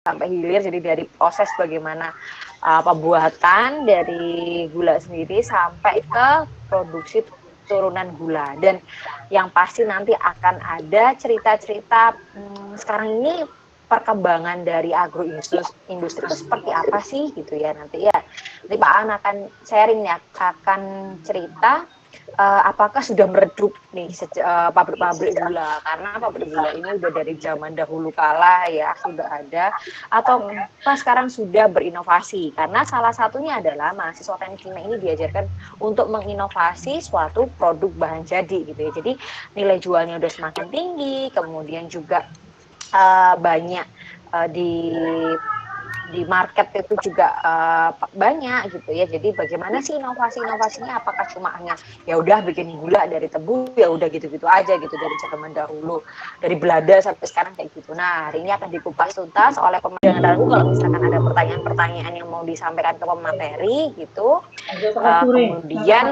sampai hilir. Jadi dari proses bagaimana pembuatan dari gula sendiri sampai ke produksi turunan gula. Dan yang pasti nanti akan ada cerita-cerita sekarang ini perkembangan dari agroindustri itu seperti apa sih gitu ya nanti ya. Nanti Pak An akan sharing ya, akan cerita apakah sudah meredup nih pabrik-pabrik gula, karena pabrik gula ini udah dari zaman dahulu kala ya sudah ada, atau sekarang sudah berinovasi, karena salah satunya adalah mahasiswa teknik kimia ini diajarkan untuk menginovasi suatu produk bahan jadi gitu ya. Jadi nilai jualnya udah semakin tinggi, kemudian juga banyak di market itu juga banyak gitu ya. Jadi bagaimana sih inovasinya? Apakah cuma hanya ya udah bikin gula dari tebu ya udah gitu-gitu aja gitu dari zaman dahulu, dari Belanda sampai sekarang kayak gitu. Nah, hari ini akan dikupas tuntas oleh pemateri. Jangan ragu kalau misalkan ada pertanyaan-pertanyaan yang mau disampaikan ke pemateri gitu. Kemudian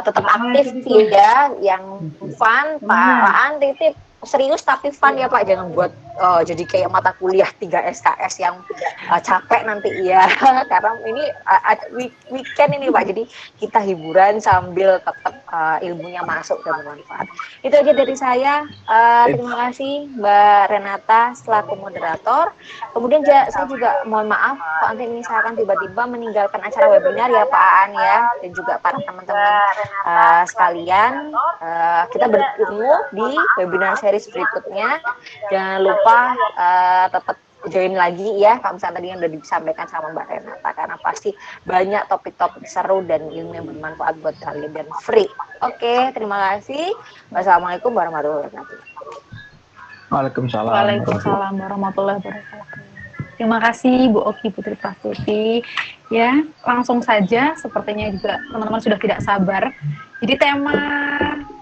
tetap aktif ya, yang fun, Pak Aan titip serius tapi fun ya Pak, jangan buat jadi kayak mata kuliah 3 SKS yang capek nanti ya. Karena ini weekend ini Pak, jadi kita hiburan sambil tetap ilmunya masuk dan bermanfaat. Itu aja dari saya. Terima kasih Mbak Renata selaku moderator. Kemudian saya juga mohon maaf Pak Ante, ini saya akan tiba-tiba meninggalkan acara webinar ya Pak Aan ya, dan juga para teman-teman sekalian. Kita bertemu di webinar series berikutnya. Jangan lupa tetap join lagi ya, kalau misalnya tadi yang udah disampaikan sama Mbak Renata, karena pasti banyak topik-topik seru dan ilmu yang bermanfaat buat kalian dan free. Oke, terima kasih. Wassalamualaikum warahmatullahi wabarakatuh. Waalaikumsalam warahmatullahi wabarakatuh. Terima kasih Bu Oki Putri Prastuti. Ya, langsung saja, sepertinya juga teman-teman sudah tidak sabar. Jadi tema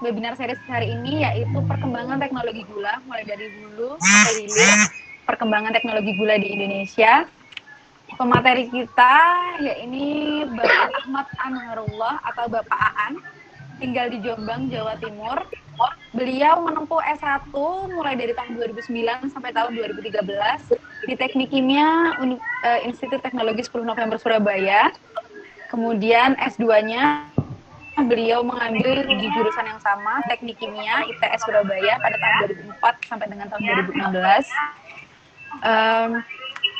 webinar series hari ini yaitu perkembangan teknologi gula mulai dari hulu sampai hilir, perkembangan teknologi gula di Indonesia. Pemateri kita ya ini Bapak Ahmad Anwarullah atau Bapak Aan, tinggal di Jombang, Jawa Timur. Beliau menempuh S1 mulai dari tahun 2009 sampai tahun 2013 di Teknik Kimia Institut Teknologi 10 November Surabaya. Kemudian S2-nya beliau mengambil di jurusan yang sama, Teknik Kimia ITS Surabaya pada tahun 2004 sampai dengan tahun 2016.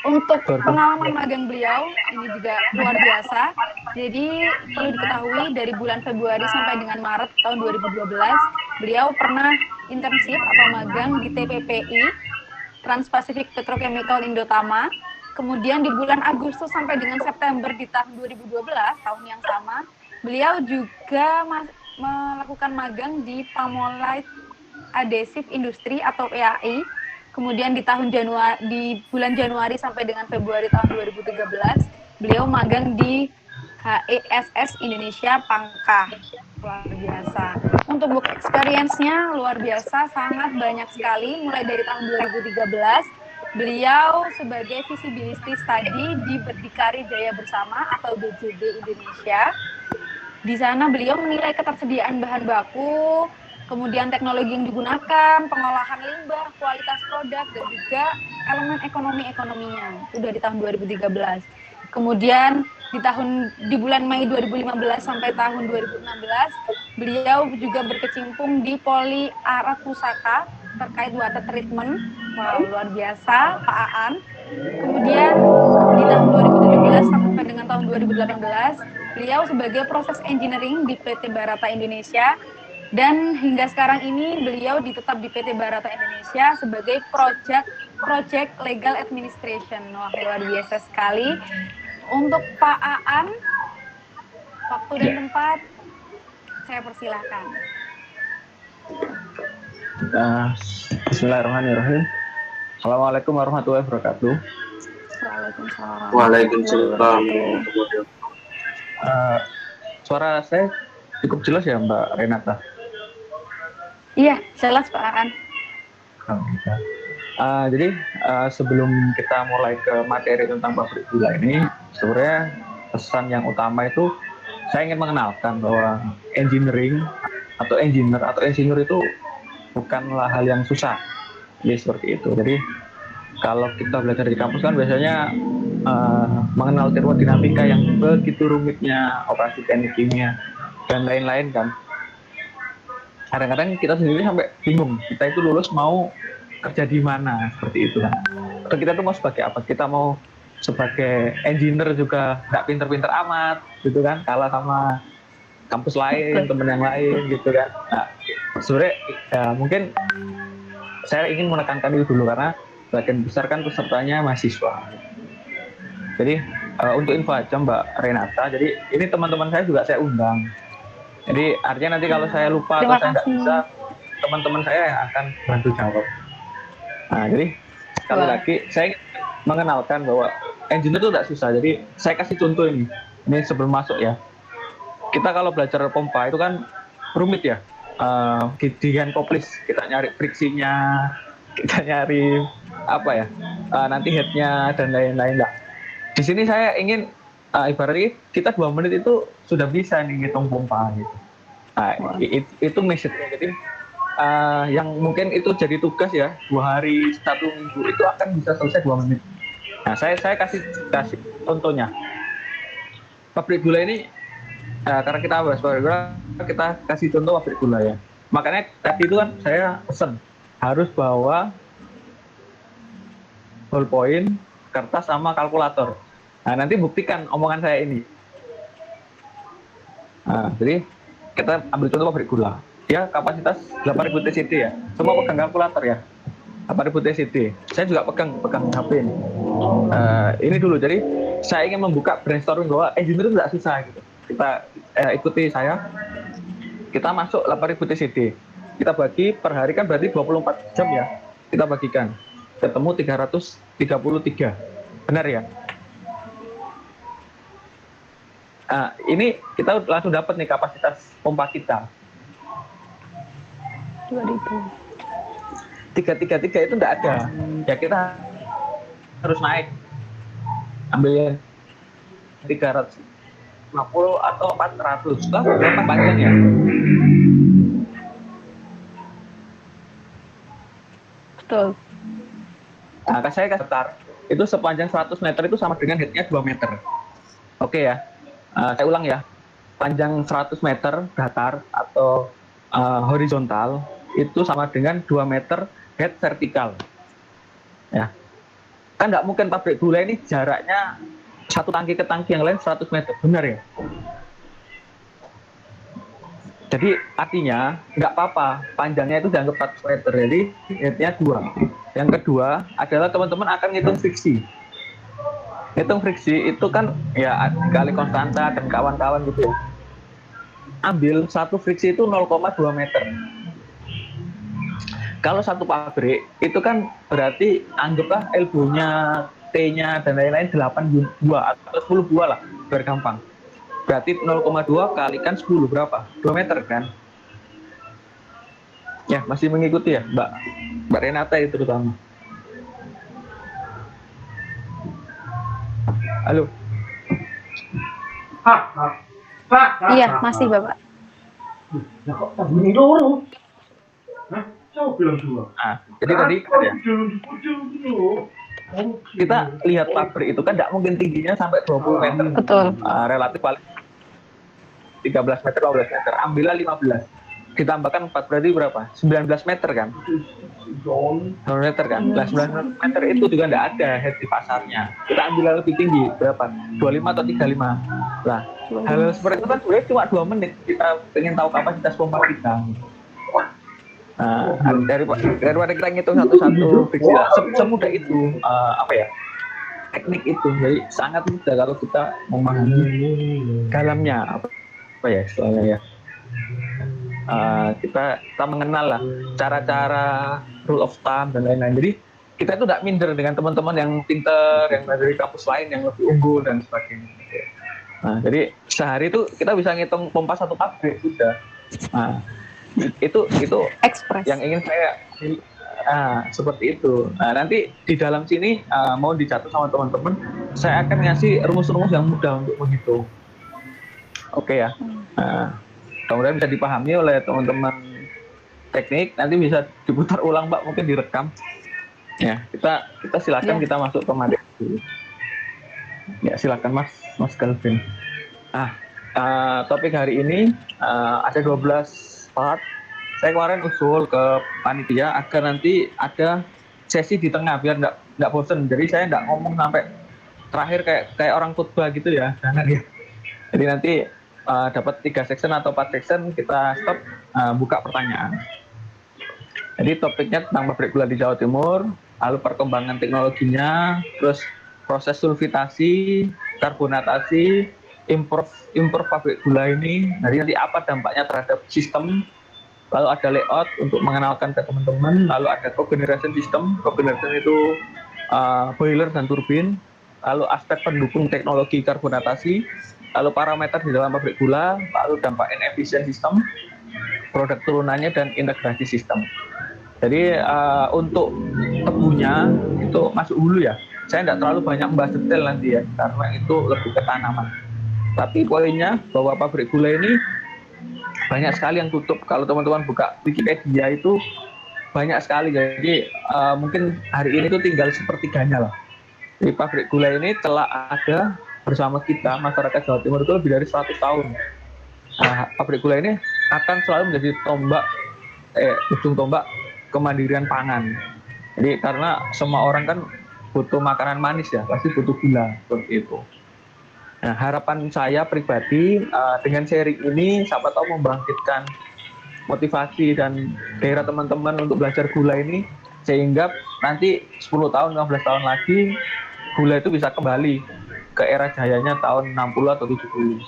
Untuk pengalaman magang beliau ini juga luar biasa. Jadi perlu diketahui dari bulan Februari sampai dengan Maret tahun 2012 beliau pernah internship atau magang di TPPI Trans-Pacific Petrochemical Indotama. Kemudian di bulan Agustus sampai dengan September di tahun 2012, tahun yang sama, beliau juga melakukan magang di Pamolite Adhesive Industry atau PAI. Kemudian di bulan Januari sampai dengan Februari tahun 2013, beliau magang di HESS Indonesia Pangkah. Luar biasa. Untuk work experience-nya luar biasa, sangat banyak sekali. Mulai dari tahun 2013, beliau sebagai visibility study di Berdikari Jaya Bersama atau BJB Indonesia. Di sana beliau menilai ketersediaan bahan baku, kemudian teknologi yang digunakan, pengolahan limbah, kualitas produk, dan juga elemen ekonominya. Udah di tahun 2013. Kemudian di bulan Mei 2015 sampai tahun 2016, beliau juga berkecimpung di Poli Arat Pusaka terkait water treatment. Wow, luar biasa, Pak Aan. Kemudian di tahun 2017 sampai dengan tahun 2018, beliau sebagai proses engineering di PT Barata Indonesia. Dan hingga sekarang ini beliau ditetap di PT Barata Indonesia sebagai Project Legal Administration. Wah, luar biasa sekali. Untuk Pak Aan, waktu dan tempat saya persilahkan. Bismillahirrahmanirrahim. Assalamualaikum warahmatullahi wabarakatuh. Waalaikumsalam. Suara saya cukup jelas ya Mbak Renata? Iya, jelas Pak Aan. Jadi sebelum kita mulai ke materi tentang pabrik gula ini, sebenarnya pesan yang utama itu saya ingin mengenalkan bahwa engineering atau engineer itu bukanlah hal yang susah. Jadi seperti itu. Jadi kalau kita belajar di kampus kan biasanya mengenal termodinamika yang begitu rumitnya, operasi teknik kimia dan lain-lain kan. Kadang-kadang kita sendiri sampai bingung, kita itu lulus mau kerja di mana, seperti itu kan. Atau kita tuh mau sebagai apa? Kita mau sebagai engineer juga nggak pinter-pinter amat, gitu kan, kalah sama kampus lain, temen yang lain, gitu kan. Nah, sebenarnya ya, mungkin saya ingin menekankan itu dulu karena sebagian besar kan pesertanya mahasiswa. Jadi untuk info aja Mbak Renata, jadi ini teman-teman saya juga saya undang. Jadi artinya nanti kalau saya lupa atau saya nggak bisa, teman-teman saya yang akan bantu jawab. Nah, jadi sekali lagi saya ingin mengenalkan bahwa engineer itu tidak susah. Jadi saya kasih contoh ini sebelum masuk ya. Kita kalau belajar pompa itu kan rumit ya. Di handpoplis kita nyari friksinya, kita nyari apa ya, nanti headnya dan lain-lain lah. Di sini saya ingin ibaratnya kita 2 menit itu sudah bisa nih ngitung pompa gitu. Nah, itu message-nya. Jadi yang mungkin itu jadi tugas ya 2 hari 1 minggu itu akan bisa selesai 2 menit. Nah, saya kasih contohnya. Pabrik gula ini karena kita bahas pabrik gula, kita kasih contoh pabrik gula ya. Makanya tadi itu kan saya pesen harus bawa ballpoint, kertas sama kalkulator. Nah, nanti buktikan omongan saya ini. Nah, jadi kita ambil contoh pabrik gula. Dia kapasitas 8.000 TCD ya. Semua pegang kalkulator ya. 8.000 TCD. Saya juga pegang HP ini. Ini dulu. Jadi saya ingin membuka brainstorming bahwa engineer itu tidak susah gitu. Kita ikuti saya. Kita masuk 8.000 TCD. Kita bagi per hari kan berarti 24 jam ya. Kita bagikan. Ketemu 333. Benar ya? Ini kita langsung dapat nih kapasitas pompa kita. 2000. 333 itu enggak ada. Ya kita harus naik. Ambil 350 atau 400. Lah berapa panjangnya? Betul. Nah, saya kasih datar. Itu sepanjang 100 meter itu sama dengan headnya 2 meter. Oke ya. Saya ulang ya. Panjang 100 meter datar atau horizontal itu sama dengan 2 meter head vertikal. Ya. Kan nggak mungkin pabrik gula ini jaraknya satu tangki ke tangki yang lain 100 meter. Benar ya? Jadi artinya nggak apa-apa, panjangnya itu dianggap 100 meter, jadi headnya 2. Yang kedua adalah teman-teman akan ngitung friksi. Ngitung friksi itu kan ya kali konstanta dan kawan-kawan gitu. Ambil satu friksi itu 0,2 meter. Kalau satu pabrik itu kan berarti anggaplah elbow-nya, T-nya dan lain-lain 8 buah atau 10 buah lah, biar gampang. Berarti 0,2 kalikan 10 berapa? 2 meter kan? Ya, masih mengikuti ya, Mbak Renata itu terutama. Halo. Iya, masih Bapak. Nah, kok bunyi dulu? Hah? Saya bilang 2. Jadi tadi ya, kita lihat pabrik itu kan tidak mungkin tingginya sampai 20 meter. Betul. Relatif paling 13 meter, 12 meter. Ambillah 15. Ditambahkan 4 berarti berapa? 19 meter kan? 19 meter kan? Nah, 19 meter itu juga tidak ada head di pasarnya. Kita ambil lebih tinggi, berapa? 25 atau 35. Nah, hal seperti itu kan sebenarnya cuma 2 menit. Kita ingin tahu kapasitas pompa kita. Nah, daripada kita ngitung satu-satu fiksi, semudah itu teknik itu. Jadi sangat mudah kalau kita memahami dalamnya apa ya istilahnya ya. Kita mengenal lah cara-cara rule of thumb dan lain-lain. Jadi kita itu tidak minder dengan teman-teman yang pinter, yang dari kampus lain yang lebih unggul dan sebagainya. Nah, jadi sehari itu kita bisa ngitung pompa satu pabrik sudah. Nah, itu Express. yang ingin saya seperti itu. Nah, nanti di dalam sini mau dicatat sama teman-teman, saya akan ngasih rumus-rumus yang mudah untuk menghitung. Oke ya. Kemudian bisa dipahami oleh teman-teman teknik, nanti bisa diputar ulang Mbak, mungkin direkam. Ya, kita silakan kita masuk ke materi dulu. Ya, silakan Mas Kelvin. Topik hari ini ada 12 part. Saya kemarin usul ke panitia agar nanti ada sesi di tengah biar nggak bosen. Jadi saya nggak ngomong sampai terakhir kayak orang khutbah gitu ya, jangan ya. Jadi nanti dapat 3 section atau 4 section kita stop buka pertanyaan. Jadi topiknya tentang pabrik gula di Jawa Timur, lalu perkembangan teknologinya, terus proses sulfitasi, karbonatasi, impor pabrik gula ini, nanti apa dampaknya terhadap sistem, lalu ada layout untuk mengenalkan ke teman-teman, lalu ada cogeneration system, cogeneration itu boiler dan turbin, lalu aspek pendukung teknologi karbonatasi, lalu parameter di dalam pabrik gula, lalu dampak inefficient system, produk turunannya, dan integrasi sistem. Jadi untuk tebunya itu masuk hulu ya. Saya tidak terlalu banyak membahas detail nanti ya, karena itu lebih ke tanaman. Tapi poinnya bahwa pabrik gula ini banyak sekali yang tutup. Kalau teman-teman buka Wikipedia itu banyak sekali. Jadi mungkin hari ini itu tinggal sepertiganya lah. Jadi pabrik gula ini telah ada bersama kita, masyarakat Jawa Timur itu lebih dari 100 tahun. Pabrik gula ini akan selalu menjadi ujung tombak kemandirian pangan. Jadi karena semua orang kan butuh makanan manis ya, pasti butuh gula seperti itu. Nah, harapan saya pribadi dengan sharing ini siapa tahu membangkitkan motivasi dan gairah teman-teman untuk belajar gula ini, sehingga nanti 10 tahun, 15 tahun lagi gula itu bisa kembali ke era jayanya tahun 60 atau 70.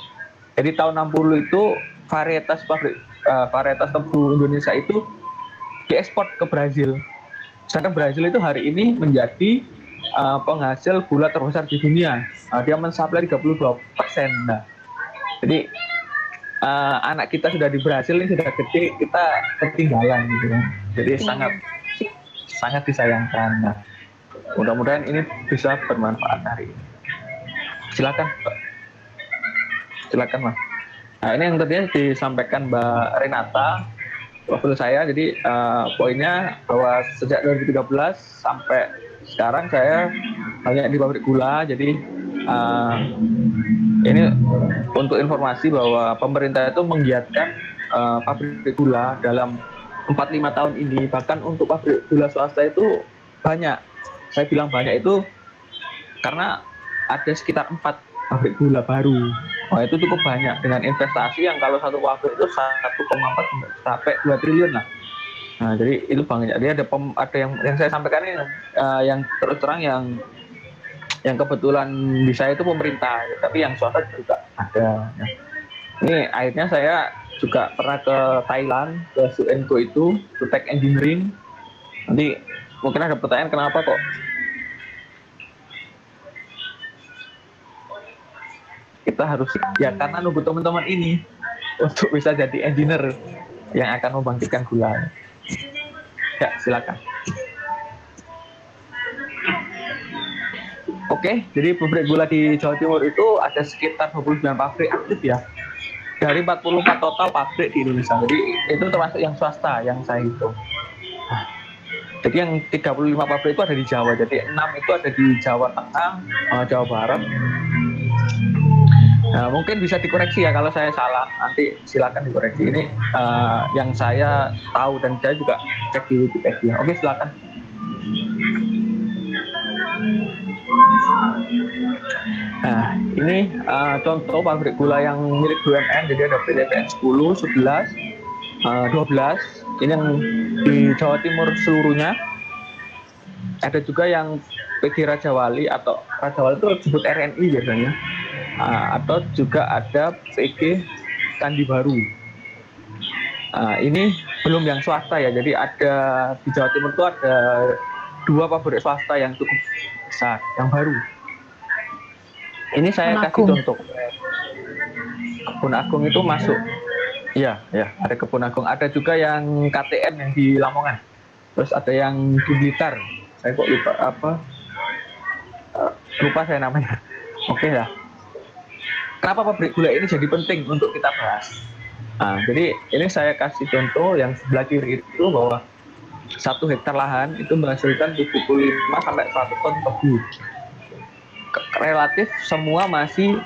Jadi tahun 60 itu varietas tebu Indonesia itu diekspor ke Brazil. Sedangkan Brazil itu hari ini menjadi penghasil gula terbesar di dunia. Dia mensuplai 32%. Nah, jadi anak kita sudah di Brazil ini sudah gede, kita ketinggalan gitu kan. Jadi sangat disayangkan. Nah, mudah-mudahan ini bisa bermanfaat hari ini. Silakan, Mas. Nah, ini yang tadinya disampaikan Mbak Renata. Waktu saya, jadi poinnya bahwa sejak 2013 sampai sekarang saya banyak di pabrik gula. Jadi ini untuk informasi bahwa pemerintah itu menggiatkan pabrik gula dalam 4-5 tahun ini. Bahkan untuk pabrik gula swasta itu banyak. Saya bilang banyak itu karena ada sekitar 4 pabrik gula baru. Itu cukup banyak dengan investasi yang kalau satu pabrik itu 1,4 sampai 2 triliun lah. Nah, jadi itu banyak. Jadi ada yang saya sampaikan ini yang terus terang yang kebetulan bisa itu pemerintah, tapi yang swasta juga ada. Ya. Ini akhirnya saya juga pernah ke Thailand, ke Suenco itu, Sutek Engineering. Nanti mungkin ada pertanyaan kenapa kok kita harus, ya karena nunggu teman-teman ini untuk bisa jadi engineer yang akan membangkitkan gula. Ya, silakan. Oke, jadi pabrik gula di Jawa Timur itu ada sekitar 29 pabrik aktif ya. Dari 44 total pabrik di Indonesia. Jadi itu termasuk yang swasta yang saya hitung. Jadi yang 35 pabrik itu ada di Jawa. Jadi 6 itu ada di Jawa Tengah, Jawa Barat. Nah, mungkin bisa dikoreksi ya kalau saya salah, nanti silakan dikoreksi. Ini yang saya tahu dan saya juga cek di Wikipedia. Oke, silakan. Nah, ini contoh pabrik gula yang milik BUMN. Jadi ada PTPN 10, 11, 12. Ini yang di Jawa Timur seluruhnya. Ada juga yang PD Raja Wali atau Raja Wali itu disebut RNI biasanya. Atau juga ada PG Candi Baru. Ini belum yang swasta ya, jadi ada di Jawa Timur itu ada 2 pabrik swasta yang cukup besar, yang baru. Ini saya kasih contoh. Kebun Agung itu masuk. Ya, ada Kebun Agung. Ada juga yang KTN yang di Lamongan. Terus ada yang di Blitar. Saya kok lupa apa? Lupa saya namanya. Oke ya. Kenapa pabrik gula ini jadi penting untuk kita bahas? Jadi ini saya kasih contoh yang sebelah kiri itu bahwa 1 hektar lahan itu menghasilkan 75 sampai 100 ton tebu. Relatif semua masih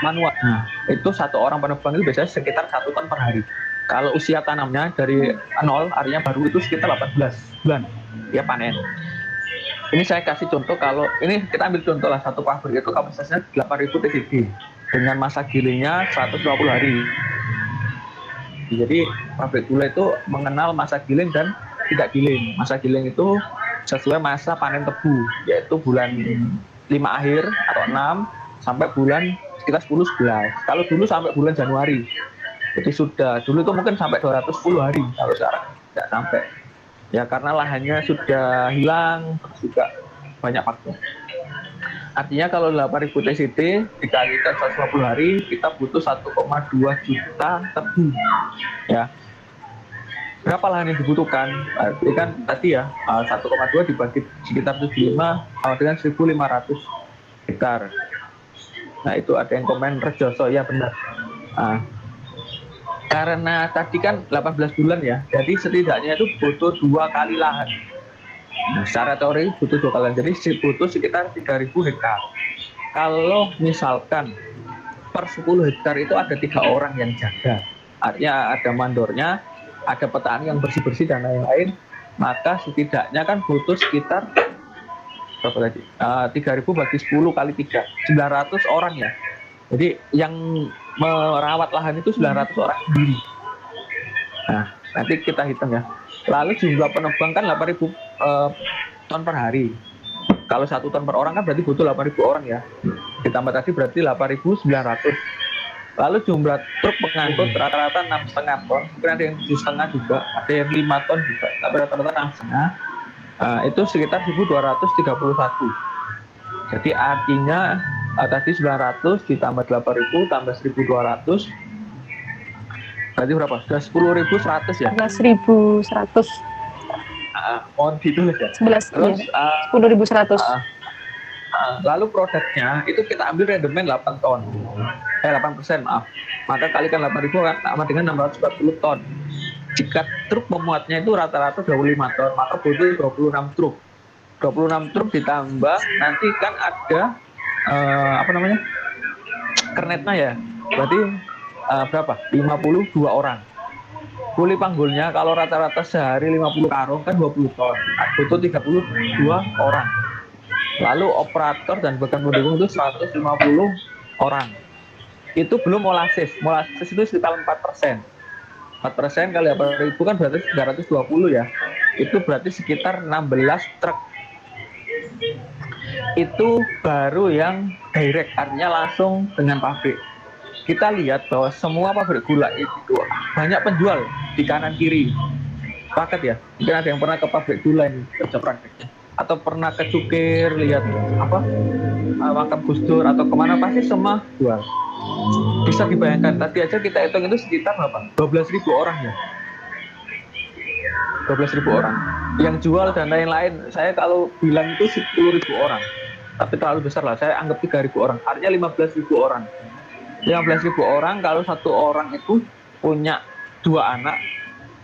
manual. Nah, itu 1 orang penebang itu biasanya sekitar 1 ton per hari. Kalau usia tanamnya dari 0, artinya baru, itu sekitar 18 bulan dia panen. Ini saya kasih contoh, kalau ini kita ambil contoh lah, satu pabrik itu kapasitasnya 8.000 TCD dengan masa gilingnya 120 hari. Jadi pabrik gula itu mengenal masa giling dan tidak giling. Masa giling itu sesuai masa panen tebu, yaitu bulan 5 akhir atau 6 sampai bulan sekitar 10-11. Kalau dulu sampai bulan Januari itu sudah, dulu itu mungkin sampai 210 hari, kalau sekarang tidak sampai. Ya karena lahannya sudah hilang, juga banyak faktor. Artinya kalau 8.000 TCD dikalikan 120 hari, kita butuh 1,2 juta tebu. Ya. Berapa lahan yang dibutuhkan? Berarti kan tadi ya, 1,2 dibagi sekitar 75 sama dengan 1.500 hektar. Nah itu ada yang komen Rejoso, ya benar. Karena tadi kan 18 bulan ya, jadi setidaknya itu butuh 2 kali lahan. Nah, secara teori butuh 2 kali lahan, jadi butuh sekitar 3.000 hektar. Kalau misalkan per 10 hektar itu ada 3 orang yang jaga, artinya ada mandornya, ada petani yang bersih-bersih dan lain-lain, maka setidaknya kan butuh sekitar berapa tadi? 3.000 bagi 10 kali 3, 900 orang ya. Jadi yang merawat lahan itu 900 orang sendiri. Nah, nanti kita hitung ya. Lalu jumlah penebang kan 8.000 ton per hari. Kalau 1 ton per orang kan berarti butuh 8.000 orang ya. Ditambah tadi berarti 8.900. Lalu jumlah truk pengangkut rata-rata 6,5 ton. Mungkin ada yang 7,5 juga, ada yang 5 ton juga. Tapi rata-rata 6,5. Itu sekitar 1.231. Jadi artinya tadi 900 ditambah 8.000 tambah 1.200 berarti berapa? Sudah 10.100 ya? 11.100. Mohon ditulis ya. 11. Terus Ya. 10.100. Lalu produknya itu kita ambil rendemen 8 ton. 8%, maaf. Maka kalikan 8.000 kan sama dengan 640 ton. Jika truk memuatnya itu rata-rata 25 ton, maka butuh 26 truk. 26 truk ditambah nanti kan ada kernetnya ya, berarti berapa? 52 orang. Kuli panggulnya kalau rata-rata sehari 50 karung kan 20 ton, butuh 32 orang. Lalu operator dan bekan pendukung itu 150 orang. Itu belum molases itu sekitar 4%. 4% kali 8.000 kan berarti 320 ya. Itu berarti sekitar 16 truk. Itu baru yang direct, artinya langsung dengan pabrik. Kita lihat bahwa semua pabrik gula itu banyak penjual di kanan kiri. Paket ya, mungkin ada yang pernah ke pabrik gula ini kerja prakteknya, atau pernah ke Cukir lihat makam Gus Dur atau kemana, pasti semua jual. Bisa dibayangkan tadi aja kita hitung itu sekitar berapa? 12.000 orang ya. 12.000 orang yang jual dan lain-lain. Saya kalau bilang itu 10.000 orang, tapi terlalu besar lah, saya anggap 3.000 orang, artinya 15.000 orang. 15.000 orang, kalau 1 orang itu punya 2 anak,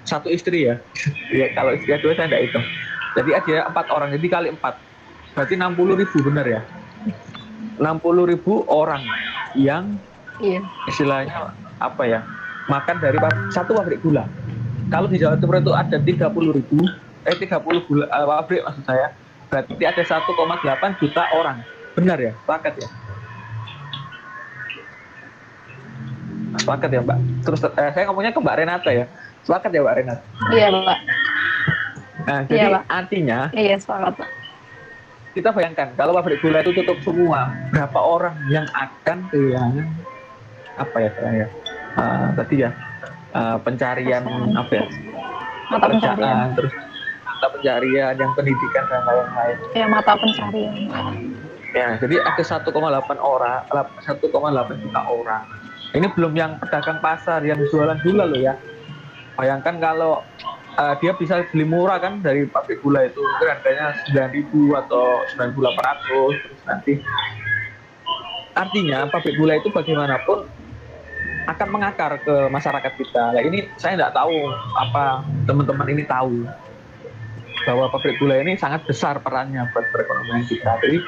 1 istri ya. Ya kalau istri 2 saya tidak hitung. Jadi ada 4 orang, jadi kali 4 berarti 60.000, benar ya. 60.000 orang yang istilahnya apa ya, makan dari satu pabrik gula. Kalau di Jawa Timur itu ada 30 pabrik maksud saya, berarti ada 1,8 juta orang, benar ya, sepakat ya? Sepakat ya Mbak? Terus saya ngomongnya ke Mbak Renata ya, sepakat ya Mbak Renata? Iya Mbak. Nah jadi iya, artinya iya sepakat Mbak. Kita bayangkan kalau pabrik gula itu tutup semua, berapa orang yang akan kehilangan apa ya saya tadi ya, pencarian apa ya, mata pencarian, terus mata pencarian, yang pendidikan dan lain-lain. Ya, mata pencarian. Ya, jadi ada 1,8 juta orang. Ini belum yang pedagang pasar yang jualan gula loh ya. Bayangkan kalau dia bisa beli murah kan dari pabrik gula itu, mungkin harganya 9.000 atau 9.800, terus nanti artinya pabrik gula itu bagaimanapun akan mengakar ke masyarakat kita. Nah, ini saya nggak tahu apa teman-teman ini tahu bahwa pabrik gula ini sangat besar perannya buat perekonomian kita. Jadi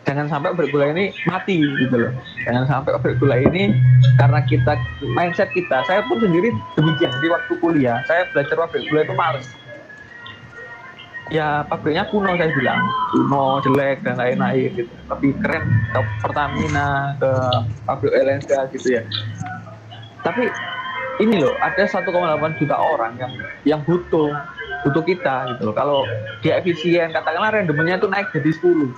jangan sampai pabrik gula ini mati gitu loh. Jangan sampai pabrik gula ini karena kita mindset kita. Saya pun sendiri demikian. Di waktu kuliah saya belajar pabrik gula itu males. Ya pabriknya kuno saya bilang, kuno, jelek dan lain-lain gitu. Tapi keren ke Pertamina, ke pabrik LNG gitu ya. Tapi ini loh, ada 1,8 juta orang yang butuh kita gitu loh. Kalau dia efisien, katakanlah randomnya itu naik jadi 10,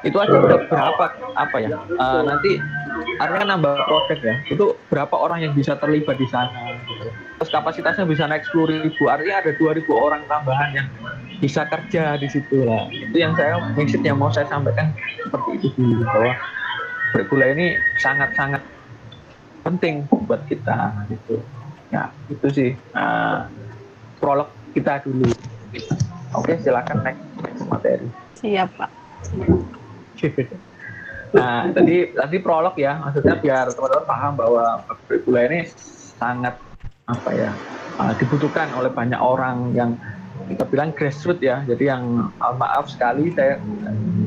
itu aja udah berapa apa ya? Nanti artinya kan nambah produk ya. Itu berapa orang yang bisa terlibat di sana gitu. Terus kapasitasnya bisa naik 10.000, artinya ada 2.000 orang tambahan yang bisa kerja di situ lah. Itu yang saya maksud yang mau saya sampaikan seperti itu dulu, bahwa bergula ini sangat-sangat penting buat kita gitu. Ya itu sih prolog kita dulu. Oke, silakan next materi. Siap, Pak. Nah, tadi prolog ya, maksudnya biar teman-teman paham bahwa bergula ini sangat apa ya, dibutuhkan oleh banyak orang yang kita bilang grassroots ya. Jadi yang maaf sekali saya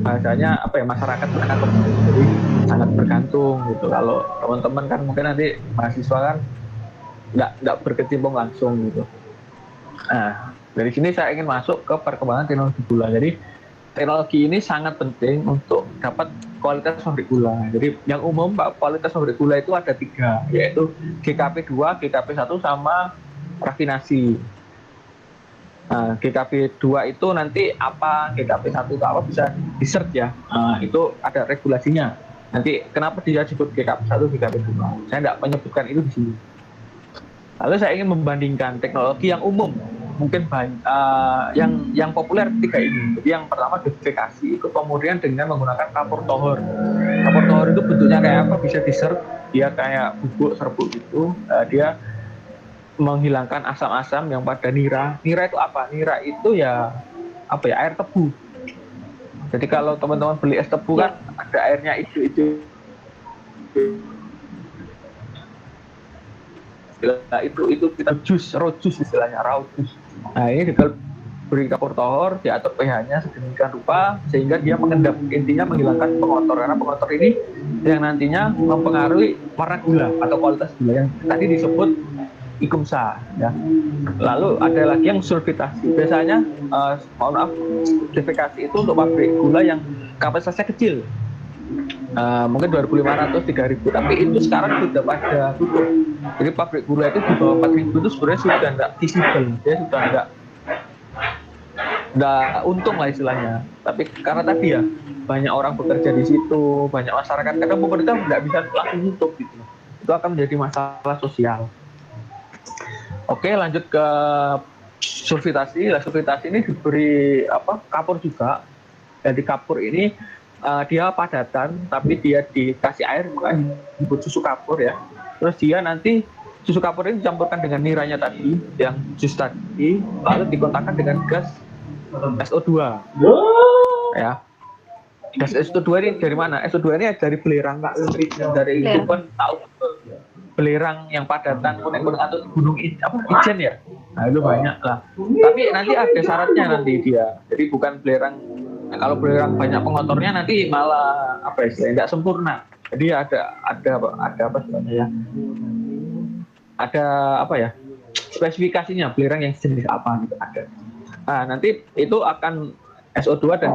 bahasanya apa ya, masyarakat menengah ke bawah, jadi sangat bergantung gitu. Kalau teman-teman kan mungkin nanti mahasiswa kan nggak berkecimpung langsung gitu. Nah, dari sini saya ingin masuk ke perkembangan teknologi gula. Jadi teknologi ini sangat penting untuk dapat kualitas pabrik gula. Jadi yang umum Pak, kualitas pabrik gula itu ada 3, yaitu GKP 2, GKP 1 sama rafinasi. Nah, GKP 2 itu nanti apa, GKP 1 itu apa, bisa di-search ya. Nah, itu ada regulasinya. Nanti kenapa dia disebut GKP 1, GKP 2. Saya tidak menyebutkan itu di sini. Lalu saya ingin membandingkan teknologi yang umum, mungkin yang populer 3 ini. Jadi yang pertama gasifikasi, itu kemudian dengan menggunakan kapur tohor. Kapur tohor itu bentuknya kayak apa, bisa di-search, dia kayak bubuk serbuk gitu. Dia menghilangkan asam-asam yang pada nira. Nira itu apa? Nira itu ya apa ya, air tebu. Jadi kalau teman-teman beli es tebu kan ada airnya itu. Nah, itu kita raw juice istilahnya, raw juice. Nah, ini diberi kapur tohor, diatur pH-nya sedemikian rupa sehingga dia mengendap, intinya menghilangkan pengotor, karena pengotor ini yang nantinya mempengaruhi warna gula atau kualitas gula yang tadi disebut ikumsa ya. Lalu ada lagi yang sulfitasi. Biasanya mohon maaf, sulfitasi itu untuk pabrik gula yang kapasitasnya kecil. Mungkin 2.500, 3.000, tapi itu sekarang sudah pada tutup. Jadi pabrik gula itu di bawah 4.000 itu sebenarnya sudah tidak visible, dia sudah tidak untung lah istilahnya. Tapi karena tadi ya banyak orang bekerja di situ, banyak masyarakat, kadang pemerintah tidak bisa langsung tutup gitu. Itu akan menjadi masalah sosial. Oke, lanjut ke sulfitasi. Nah, sulfitasi ini diberi kapur juga. Jadi kapur ini dia padatan, tapi dia dikasih air, makanya disebut susu kapur ya. Terus dia nanti susu kapur ini dicampurkan dengan niranya tadi, yang jus tadi, lalu dikontakkan dengan gas SO2 ya. Gas SO2 ini dari mana? SO2 ini dari belerang, dari itu kan tahu belerang yang padatan kuning-kuning atau gunung Ijen ya. Nah itu banyak lah. Tapi nanti ada syaratnya nanti dia. Jadi bukan belerang. Nah, kalau belerang banyak pengotornya nanti malah apa istilahnya, tidak sempurna. Jadi ada apa sebenarnya ya? Ada apa ya? Spesifikasinya belerang yang jenis apa gitu ada. Nah nanti itu akan SO2 dan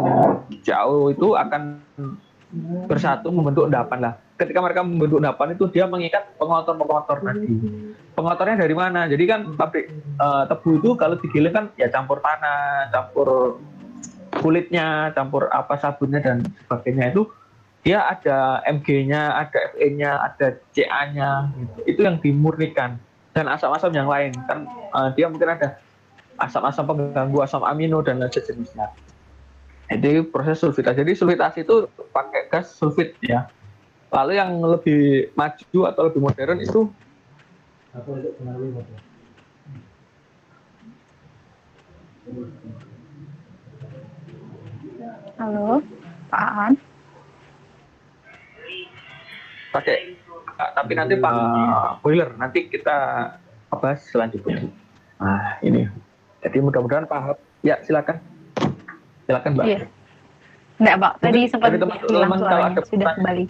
JAO itu akan bersatu membentuk endapan lah. Ketika mereka membentuk endapan itu dia mengikat pengotor tadi. Pengotornya dari mana? Jadi kan pabrik tebu itu kalau digiling kan ya campur tanah, campur kulitnya, campur apa sabunnya dan sebagainya, itu dia ada MG-nya, ada Fe-nya, ada Ca-nya gitu. Itu yang dimurnikan, dan asam-asam yang lain kan dia mungkin ada asam-asam pengganggu, asam amino dan lain sejenisnya. Jadi proses sulfitasi. Jadi sulfitasi itu pakai gas sulfit ya. Lalu yang lebih maju atau lebih modern itu Halo, Pak Aan. tapi nanti boiler nanti kita bahas selanjutnya. Nah ini, jadi mudah-mudahan paham. Ya silakan Mbak. Iya. Enggak, Pak. Tadi sempat dari hilang teman-teman kalau suaranya. ada Sudah kembali.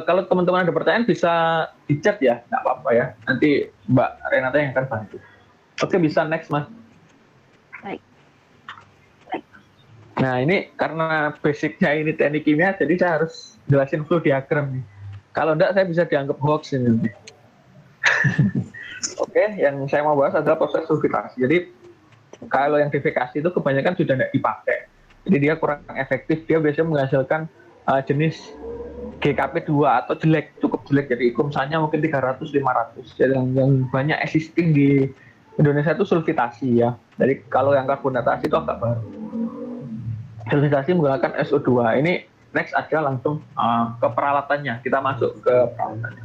Kalau teman-teman ada pertanyaan bisa di chat ya, nggak apa-apa ya. Nanti Mbak Renata yang akan bantu. Oke, bisa next Mas. Baik. Nah ini karena basicnya ini teknik kimia, jadi saya harus jelasin flow diagram nih. Kalau enggak saya bisa dianggap hoax ini nanti. Oke, yang saya mau bahas adalah proses sulfitasi. Jadi kalau yang difikasi itu kebanyakan sudah tidak dipakai. Jadi dia kurang efektif, dia biasanya menghasilkan jenis GKP2 atau jelek, cukup jelek. Jadi IKUMSA-nya mungkin 300-500. Jadi yang banyak existing di Indonesia itu sulfitasi ya. Jadi kalau yang karbonatasi itu agak baru. Sulfitasi menggunakan SO2. Ini next aja langsung ke peralatannya. Kita masuk ke peralatannya.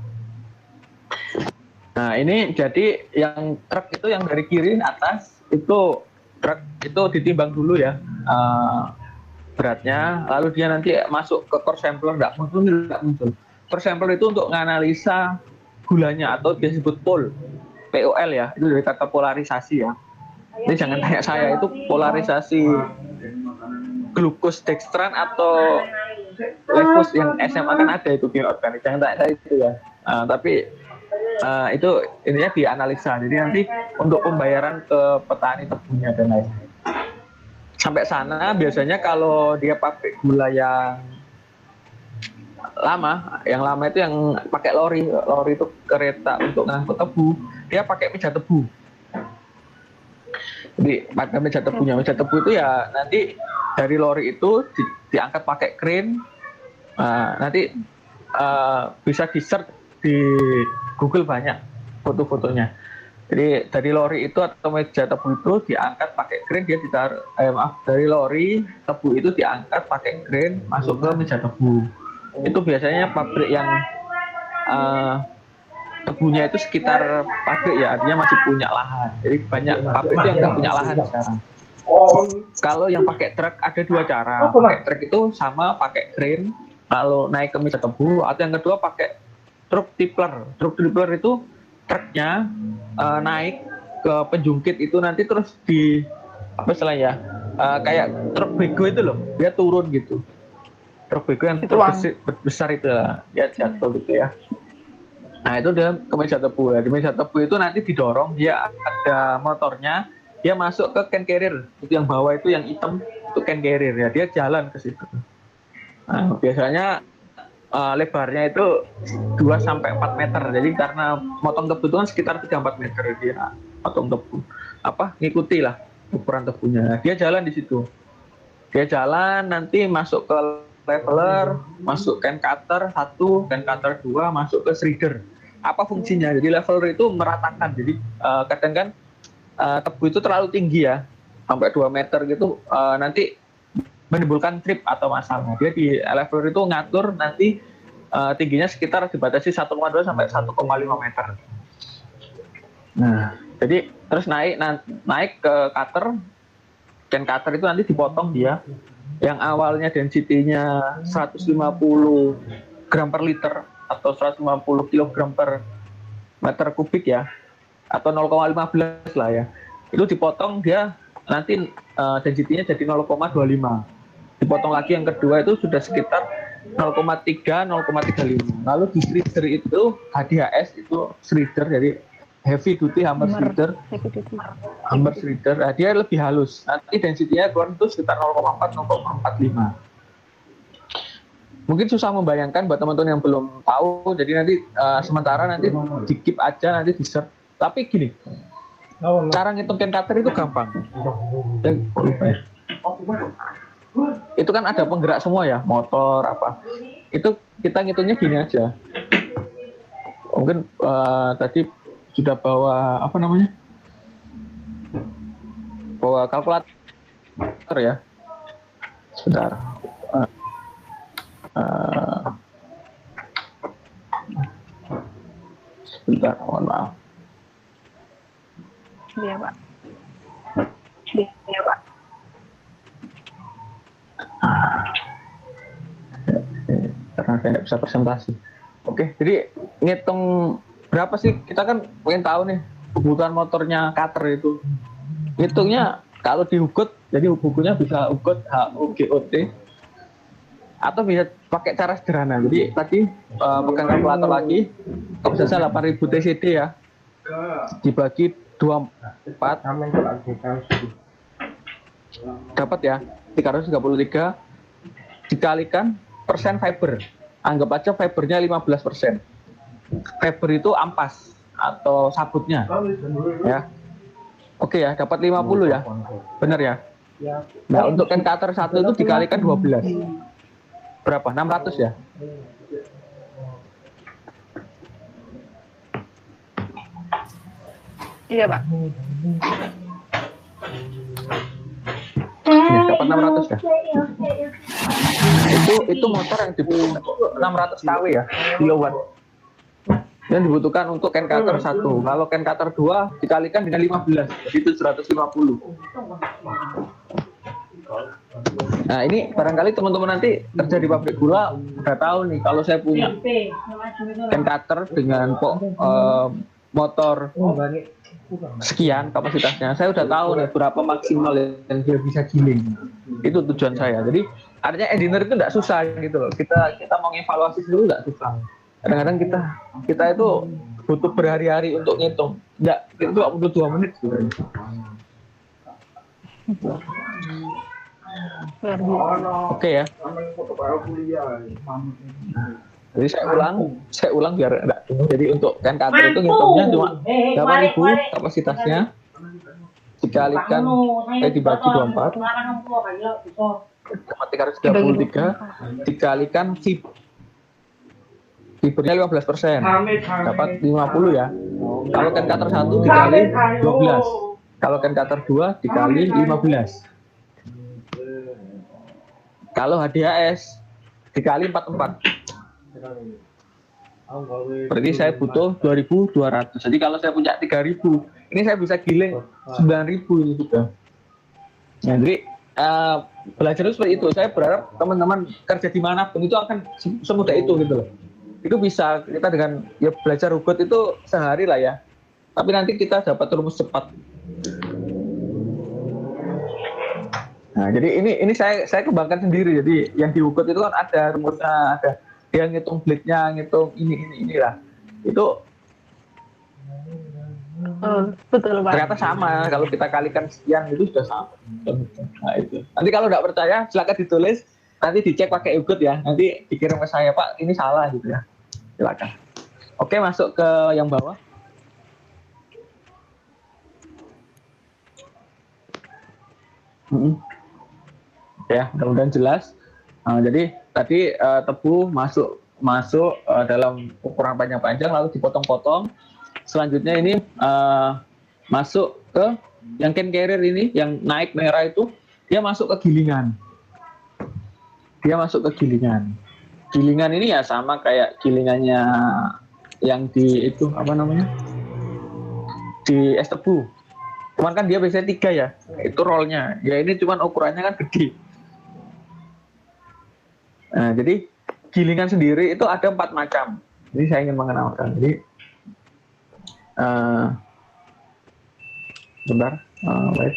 Nah ini jadi yang truk itu yang dari kiri atas itu truk itu ditimbang dulu ya beratnya, lalu dia nanti masuk ke core sampler, nggak muncul. Core sampler itu untuk menganalisa gulanya atau disebut POL ya, itu dari kata polarisasi ya. Jadi jangan tanya saya, itu polarisasi glukos dextran atau levus yang SMA kan ada itu bioorganik, jangan tanya saya itu ya. Tapi itu intinya dianalisa, jadi nanti untuk pembayaran ke petani tebunya dan lain-lain. Sampai sana biasanya kalau dia pabrik gula yang lama itu yang pakai lori itu kereta untuk ngangkut tebu, dia pakai meja tebu. Jadi pakai meja tebunya, meja tebu itu ya nanti dari lori itu diangkat pakai crane, nanti bisa di-search di Google banyak foto-fotonya. Jadi dari lori itu atau meja tebu itu diangkat pakai crane, dia ditaruh dari lori tebu itu diangkat pakai crane masuk ke meja tebu. Itu biasanya pabrik yang tebunya itu sekitar pabrik ya, artinya masih punya lahan. Jadi banyak pabrik itu yang nggak punya lahan sekarang. Kalau yang pakai truk ada dua cara. Pakai truk itu sama pakai crane lalu naik ke meja tebu, atau yang kedua pakai truk tipler. Truk tipler itu truknya naik ke penjungkit itu nanti terus di apa istilahnya kayak truk bego itu loh, dia turun gitu. Truk bego yang besar itu dia jatuh gitu ya. Nah itu dia ke meja tebu ya. Di meja tebu itu nanti didorong, dia ada motornya, dia masuk ke can carrier. Itu yang bawah itu yang hitam itu can carrier ya, dia jalan ke situ. Nah, biasanya lebarnya itu 2-4 meter. Jadi karena motong tebu itu kan sekitar 3-4 meter dia motong tebu. Ngikuti lah ukuran tebunya. Dia jalan di situ. Dia jalan nanti masuk ke leveler, masuk can cutter 1, can cutter 2, masuk ke shredder. Apa fungsinya? Jadi leveler itu meratakan. Jadi kadang kan tebu itu terlalu tinggi ya, sampai 2 meter gitu, nanti menimbulkan trip atau masalah. Dia di leveler itu ngatur nanti tingginya sekitar dibatasi 1,2 sampai 1,5 meter. Nah, jadi terus naik ke cutter. Can cutter itu nanti dipotong dia. Yang awalnya density-nya 150 gram per liter atau 150 kilogram per meter kubik ya, atau 0,15 lah ya. Itu dipotong dia nanti density-nya jadi 0,25. Dipotong lagi yang kedua itu sudah sekitar 0,3, 0,35. Lalu di shredder itu HDHS itu shredder, jadi heavy duty hammer shredder. Hammer shredder, dia lebih halus. Nanti density-nya keluar itu sekitar 0,4, 0,45. Mungkin susah membayangkan buat teman-teman yang belum tahu. Jadi nanti sementara nanti di keep aja, nanti di search. Tapi gini, cara ngitung can cutter itu gampang. Itu kan ada penggerak semua ya, motor apa. Itu kita ngitungnya gini aja. Mungkin tadi sudah bawa bawa kalkulator ya. Sebentar. Sebentar, mohon maaf. Iya, Pak. Karena saya nggak bisa presentasi. Oke, jadi ngitung berapa sih, kita kan pengen tahu nih kebutuhan motornya cutter itu. Hitungnya kalau diugut, jadi bukunya bisa ugut HUGOT, atau bisa pakai cara sederhana. Jadi tadi pegang kalkulator lagi, kapasitasnya 8000 TCD ya, dibagi 24 dapat ya 333, dikalikan persen fiber. Anggap aja fibernya 15%. Fiber itu ampas atau sabutnya ya. Oke ya, dapat 50 ya. Benar ya? Nah, untuk kan cutter 1 itu dikalikan 12. Berapa? 600 ya? Iya, Pak. Ya, dapat 600 ya. Itu motor yang dibutuhkan 600 kW ya, kilowatt. Yang dibutuhkan untuk can cutter 1. Kalau can cutter 2 dikalikan dengan 15, jadi 750. Nah, ini barangkali teman-teman nanti kerja di pabrik gula udah tahu nih, kalau saya punya can cutter dengan motor sekian kapasitasnya, saya udah tahu nih berapa maksimal yang dia bisa giling. Itu tujuan saya. Jadi artinya engineer itu nggak susah gitu loh. Kita mau evaluasi dulu nggak susah. Kadang-kadang kita itu butuh berhari-hari untuk ngitung. Nggak, itu butuh 2 menit sebenarnya. Oke ya. Jadi saya ulang biar enggak. Jadi untuk can cutter itu ngitungnya cuma 8.000 kapasitasnya, dikalikan dibagi 24 dapat 333, dikalikan fibernya 15%, dapat 50 ya. Kalau can cutter 1 dikali 12, kalau can cutter 2 dikali 15. Kalau HDHS dikali 44. Berarti saya butuh 2.200. Jadi kalau saya punya 3.000, ini saya bisa giling 9.000 ini sudah. Nah, jadi belajar itu seperti itu. Saya berharap teman-teman kerja dimanapun itu akan semudah itu gitu loh. Itu bisa kita dengan ya belajar robot itu sehari lah ya. Tapi nanti kita dapat rumus cepat. Nah, jadi ini saya kembangkan sendiri. Jadi yang diukur itu kan ada rumusnya, ada dia ngitung blade-nya, ngitung inilah. Itu betul, Pak. ternyata sama. Kalau kita kalikan sekian itu sudah sama. Nah, itu. Nanti kalau nggak percaya silakan ditulis, nanti dicek pakai ugut ya. Nanti dikirim ke saya, Pak, ini salah gitu ya. Silakan. Oke, masuk ke yang bawah. Ya, mudah-mudahan jelas. Jadi tadi tebu masuk dalam ukuran panjang-panjang lalu dipotong-potong. Selanjutnya ini masuk ke yang can carrier ini, yang naik merah itu, dia masuk ke gilingan. Gilingan ini ya sama kayak gilingannya yang di itu apa namanya? Di es tebu. Cuman kan dia biasanya 3 ya. Itu rollnya. Ya ini cuman ukurannya kan gede. Nah, jadi gilingan sendiri itu ada 4 macam. Jadi saya ingin mengenalkan. Jadi bentar, wait.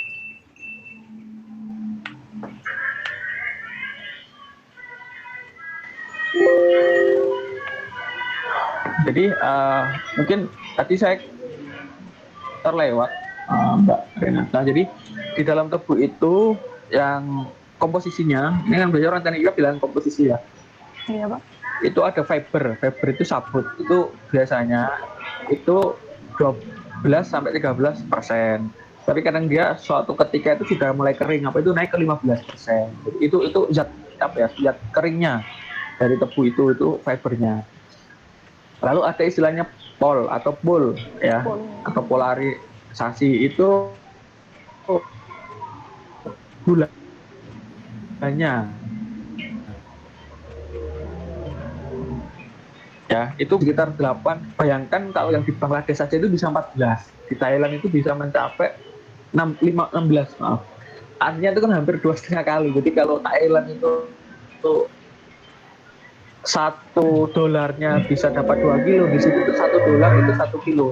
Jadi mungkin tadi saya terlewat, Mbak Renata. Jadi di dalam tebu itu yang komposisinya, ini kan belajar orang teknik bilang komposisi ya. Iya, Pak. Itu ada fiber itu sabut. Itu biasanya itu 12-13%. Tapi kadang dia suatu ketika itu sudah mulai kering, itu naik ke 15%. Itu zat apa ya? Zat keringnya dari tebu itu fibernya. Lalu ada istilahnya pol atau pol ya, atau polarisasi itu gulanya. Ya, itu sekitar 8. Bayangkan kalau yang di Bangladesh saja itu bisa 14. Di Thailand itu bisa mencapai 16, maaf. Artinya itu kan hampir 2,5 kali. Jadi kalau Thailand itu $1 bisa dapat 2 kilo, di situ tuh $1 itu 1 kilo.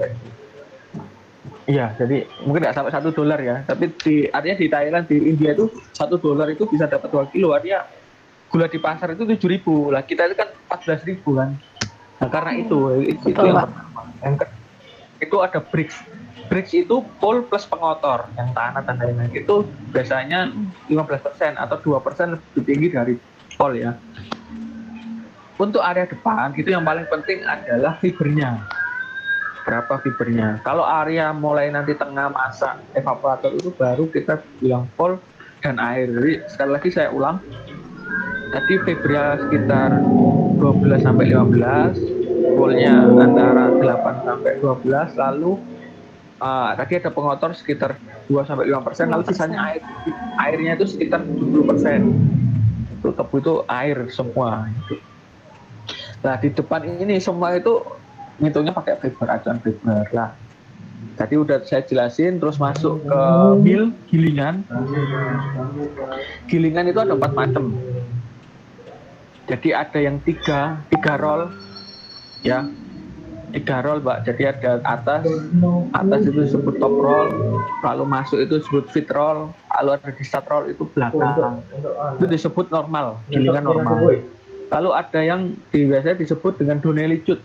Iya, jadi mungkin nggak sampai $1 ya, tapi artinya di Thailand, di India itu $1 itu bisa dapat 2 kilo, artinya gula di pasar itu 7.000 lah, kita itu kan 14.000 kan. Nah karena itu Betul, yang Pak. pertama. Itu ada bricks. Bricks itu pol plus pengotor, yang tanah dan lain-lain. Itu biasanya 15% atau 2% lebih tinggi dari pol ya. Untuk area depan itu yang paling penting adalah fibernya. Berapa fibernya? Kalau area mulai nanti tengah masa evaporator itu baru kita bilang pol dan air. Jadi sekali lagi saya ulang, tadi fibernya sekitar 12 sampai 15, polnya antara 8 sampai 12, lalu tadi ada pengotor sekitar 2 sampai 5%, lalu sisanya airnya itu sekitar 70%. Itu tebu itu air semua. Nah di depan ini semua itu ngitungnya pakai fiber, acuan fiber lah. Tadi udah saya jelasin, terus masuk ke mill gilingan. Gilingan itu ada 4 macam. Jadi ada yang tiga roll, ya, 3 roll, Mbak. Jadi ada atas itu disebut top roll, lalu masuk itu disebut feed roll, lalu ada di start roll itu belakang. Itu disebut normal, gilingan normal. Lalu ada yang biasanya disebut dengan Donnelly cut.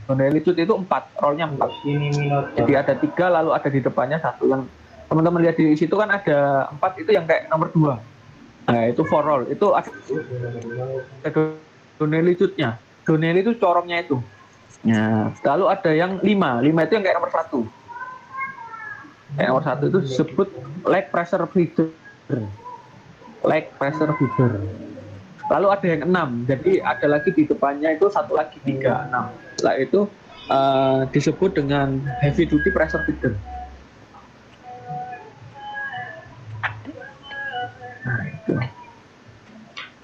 Donnelly cut itu 4, rollnya 4. Jadi ada 3, lalu ada di depannya 1. Yang teman-teman lihat di situ kan ada 4, itu yang kayak nomor 2. Nah itu 4 roll, itu ada Donnelly cut-nya. Donnelly itu corongnya itu. Nah, lalu ada yang 5 itu yang kayak nomor 1. Kayak nomor 1 itu disebut leg pressure feeder. Leg pressure feeder. Lalu ada yang 6, jadi ada lagi di depannya itu 1 lagi 3, 6. Nah itu disebut dengan heavy duty pressure feeder. Nah itu.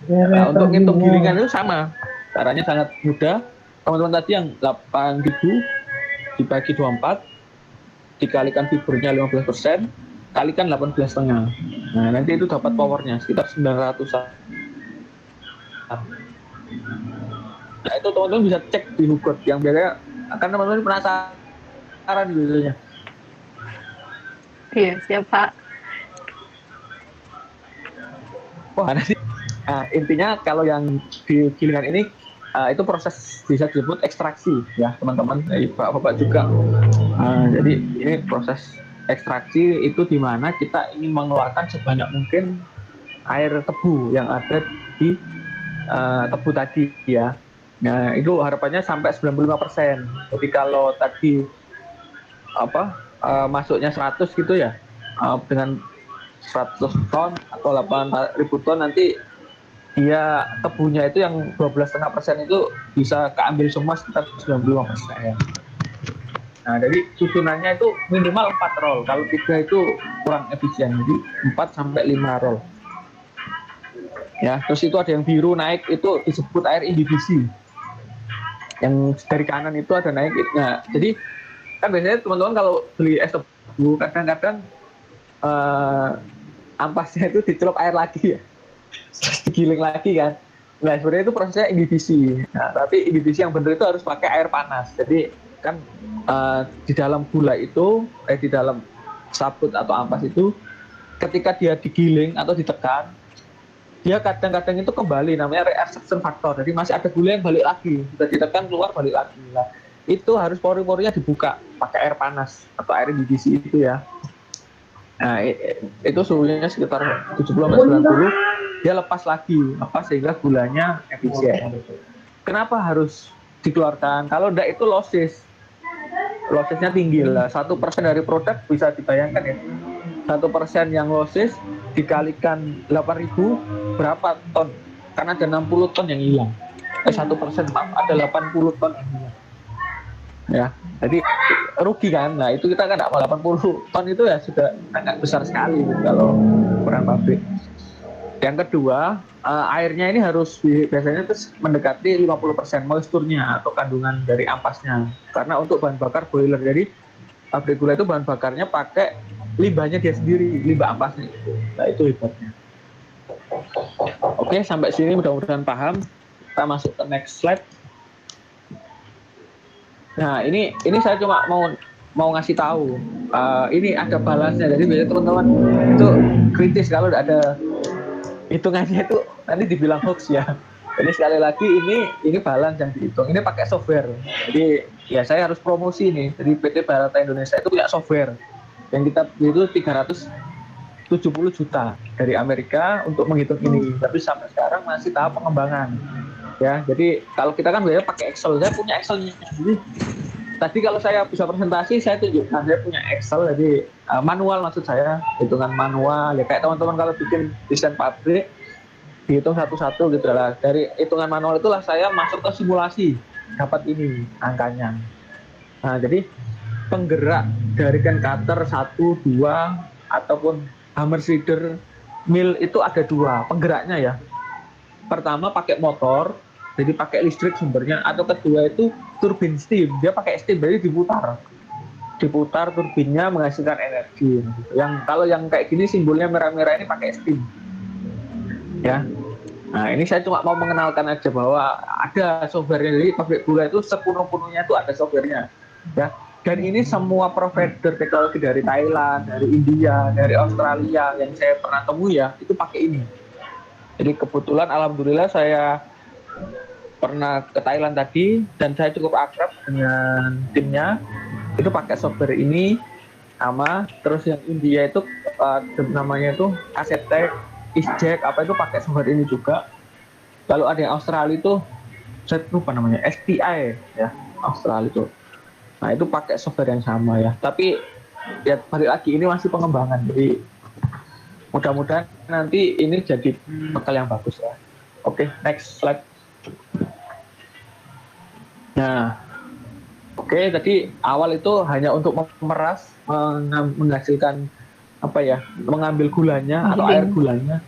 Nah, untuk ngitung gilingan itu sama, caranya sangat mudah. Teman-teman tadi yang 8.000 dibagi 24, dikalikan fibernya 15%, kalikan 18,5. Nah nanti itu dapat powernya sekitar 900-an. Nah itu teman-teman bisa cek di Hugot, yang biasanya akan teman-teman penasaran biasanya. Iya, siap Pak. Wah nanti intinya kalau yang di gilingan ini itu proses bisa disebut ekstraksi ya teman-teman, Bapak juga. Jadi ini proses ekstraksi itu di mana kita ingin mengeluarkan sebanyak mungkin air tebu yang ada di tebu tadi ya. Nah itu harapannya sampai 95%. Jadi kalau tadi masuknya 100 gitu ya, dengan 100 ton atau 8.000 ton, nanti dia tebunya itu yang 12,5% itu bisa keambil semua sekitar 95%. Nah jadi susunannya itu minimal 4 roll, kalau 3 itu kurang efisien, jadi 4 sampai 5 roll. Ya, terus itu ada yang biru naik, itu disebut air indivisi. Yang dari kanan itu ada naik. Nah, jadi kan biasanya teman-teman kalau beli es tebu kadang-kadang ampasnya itu dicelup air lagi ya, digiling lagi kan. Nah sebenarnya itu prosesnya indivisi. Nah, tapi indivisi yang benar itu harus pakai air panas. Jadi kan di dalam gula itu, di dalam sabut atau ampas itu, ketika dia digiling atau ditekan, dia kadang-kadang itu kembali, namanya reabsorption factor. Jadi masih ada gula yang balik lagi, sudah ditekan keluar balik lagi. Nah, itu harus pori-porinya dibuka pakai air panas atau air indivisi itu ya. Nah itu suhunya sekitar 70-90, dia lepas sehingga gulanya efisien. Kenapa harus dikeluarkan? Kalau enggak itu lossesnya tinggi lah. 1% dari produk bisa dibayangkan ya, 1% yang losses dikalikan 8.000 berapa ton? Karena ada 60 ton yang hilang. 1% ada 80 ton yang hilang. Ya, jadi rugi kan. Nah itu kita kan nggak mau, 80 ton itu ya sudah sangat besar sekali kalau ukuran pabrik. Yang kedua, airnya ini harus biasanya mendekati 50% moisturnya atau kandungan dari ampasnya. Karena untuk bahan bakar boiler, jadi pabrik gula itu bahan bakarnya pakai limbahnya dia sendiri, limbah ampasnya. Nah itu hebatnya. Oke, sampai sini mudah-mudahan paham. Kita masuk ke next slide. Nah, ini saya cuma mau ngasih tahu. Ini ada balasnya. Jadi biasanya teman-teman itu kritis kalau ada hitungannya itu nanti dibilang hoax ya. Jadi sekali lagi ini balance yang dihitung. Ini pakai software. Jadi ya saya harus promosi nih. Jadi PT Barata Indonesia itu punya software yang kita beli itu 370 juta dari Amerika untuk menghitung ini. Tapi sampai sekarang masih tahap pengembangan. Ya, jadi kalau kita kan biasanya pakai Excel. Saya punya Excelnya. Jadi tadi kalau saya bisa presentasi saya tunjukkan saya punya Excel. Jadi manual maksud saya, hitungan manual. Ya kayak teman-teman kalau bikin desain pabrik dihitung satu-satu gitu lah. Dari hitungan manual itulah saya masuk ke simulasi, dapat ini angkanya. Nah, jadi penggerak dari can cutter 1, 2 ataupun hammer shredder mill itu ada 2 penggeraknya ya. Pertama pakai motor, jadi pakai listrik sumbernya, atau kedua itu turbin steam, dia pakai steam, jadi diputar turbinnya menghasilkan energi. Yang kalau yang kayak gini simbolnya merah-merah ini pakai steam. Ya, nah ini saya cuma mau mengenalkan aja bahwa ada softwarenya. Jadi pabrik gula itu sepenuh-penuhnya itu ada softwarenya, ya. Dan ini semua provider teknologi dari Thailand, dari India, dari Australia yang saya pernah temui ya, itu pakai ini. Jadi kebetulan alhamdulillah saya pernah ke Thailand tadi dan saya cukup akrab dengan timnya. Itu pakai software ini sama. Terus yang India itu namanya itu Asetek, Isjack, apa itu pakai software ini juga. Lalu ada yang Australia itu saya lupa namanya, STI ya, Australia itu. Nah itu pakai software yang sama ya. Tapi ya balik lagi ini masih pengembangan. Jadi mudah-mudahan nanti ini jadi bekal yang bagus ya. Oke, next slide. Nah, oke, tadi awal itu hanya untuk memeras, menghasilkan apa ya, mengambil gulanya atau air gulanya,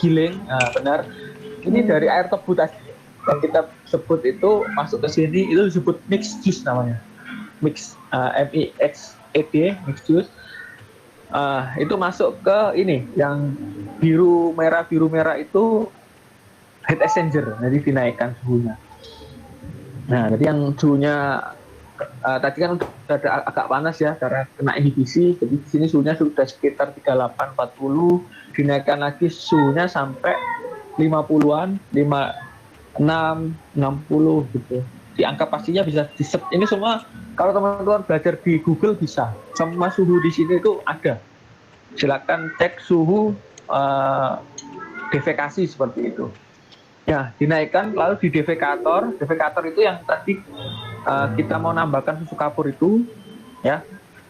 giling. Nah, benar. Ini dari air tebu tadi yang kita sebut itu masuk ke sini itu disebut mixed juice namanya, mix MIXED mixed juice. Itu masuk ke ini yang biru merah itu heat exchanger, jadi dinaikkan suhunya. Nah, jadi yang suhunya tadi kan udah ada agak panas ya karena kena inhibisi, jadi di sini suhunya sudah sekitar 38-40, dinaikkan lagi suhunya sampai 50-an, 56, 60 gitu. Di angka pastinya bisa di-set. Ini semua kalau teman-teman belajar di Google bisa. Semua suhu di sini itu ada. Silakan cek suhu defekasi seperti itu. Ya, dinaikkan lalu di defekator. Defekator itu yang tadi kita mau nambahkan susu kapur itu, ya.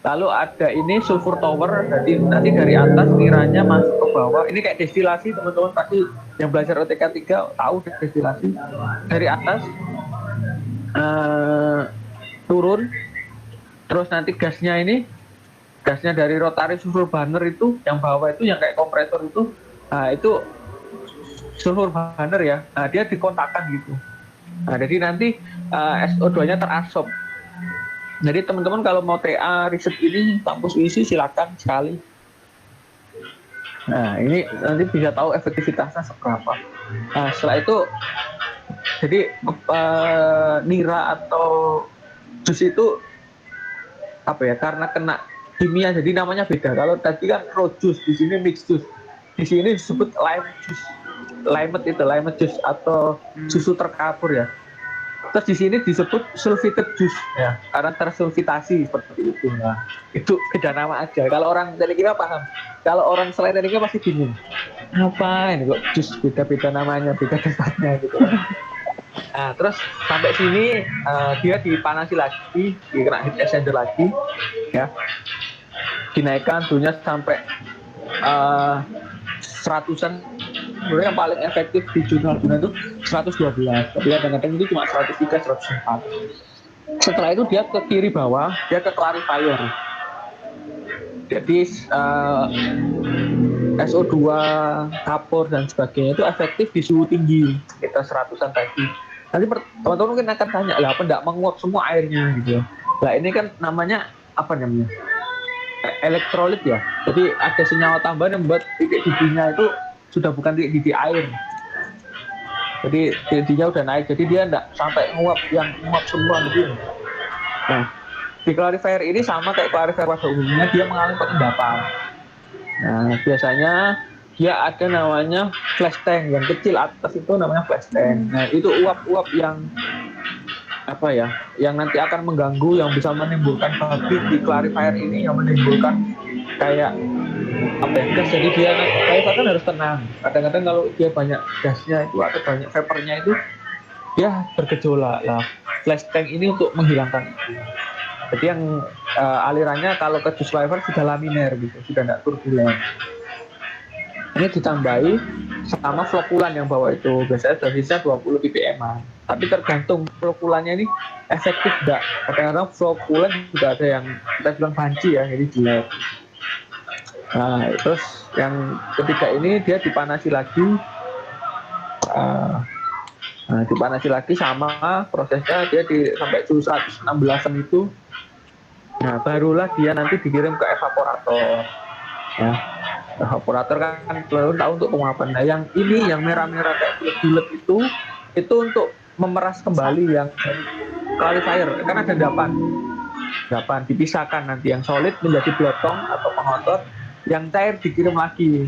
Lalu ada ini sulfur tower. Jadi nanti dari atas niranya masuk ke bawah. Ini kayak destilasi, teman-teman pasti yang belajar OTK 3 tahu destilasi. Dari atas turun, terus nanti gasnya dari rotary sulfur burner itu yang bawah itu yang kayak kompresor itu, nah itu sulfur burner ya, nah dia dikontakkan gitu. Nah jadi nanti SO2-nya terabsorb. Jadi teman-teman kalau mau TA riset ini kampus UISI silakan sekali. Nah ini nanti bisa tahu efektivitasnya seberapa. Nah setelah itu jadi nira atau jus itu apa ya, karena kena kimia jadi namanya beda. Kalau tadi kan raw juice, di sini mixed juice, di sini disebut lime juice, lime juice atau susu terkapur ya. Terus di sini disebut sulfited juice ya, karena tersulfitasi seperti itu. Nah itu beda nama aja. Kalau orang teknik kimia paham, kalau orang selain teknik kimia pasti bingung, apa ini kok jus beda-beda namanya, beda tempatnya gitu. Nah, terus sampai sini dia dipanasi lagi, dikena heat exchanger lagi, ya, dinaikkan suhunya sampai 100-an. Sebenarnya yang paling efektif di jurnal-jurnal itu 112, tapi kadang-kadang itu cuma 103, 104. Setelah itu dia ke kiri bawah, dia ke clarifier. Jadi SO2, kapur dan sebagainya itu efektif di suhu tinggi, kita 100-an tadi. Nanti teman-teman mungkin akan tanya, lah apa enggak menguap semua airnya gitu. Lah ini kan namanya apa namanya? Elektrolit ya. Jadi ada senyawa tambahan yang membuat titik didihnya itu sudah bukan titik didih air. Jadi intinya udah naik, jadi dia enggak sampai nguap semua gitu. Nah, di clarifier ini sama kayak clarifier pada umumnya, dia mengalami pengendapan. Nah, biasanya dia ada namanya flash tank yang kecil atas itu namanya flash tank. Nah, itu uap-uap yang apa ya, yang nanti akan mengganggu, yang bisa menimbulkan pabrik di clarifier ini, yang menimbulkan kayak apa ya, gas. Jadi dia clarifier kan harus tenang. Kadang-kadang kalau dia banyak gasnya itu atau banyak vapornya itu dia bergejolak. Nah, flash tank ini untuk menghilangkan itu. Jadi yang alirannya kalau ke juice clarifier sudah laminer gitu, sudah tidak turbulen. Ini ditambahi sama flokulan yang bawah itu, biasanya dosisnya 20 ppm. Tapi tergantung flokulannya ini efektif enggak. Kadang-kadang flokulan juga ada yang kita bilang banci ya, jadi jelek. Nah, terus yang ketiga ini dia dipanasi lagi. Dipanasi lagi sama prosesnya dia sampai suhu 116 itu. Nah, barulah dia nanti dikirim ke evaporator. Ya, evaporator kan selalu tahu untuk penguapan. Nah, yang ini yang merah-merah kayak bulat-bulat itu untuk memeras kembali yang clarifier. Kan ada endapan dipisahkan, nanti yang solid menjadi blotong atau pengotor, yang cair dikirim lagi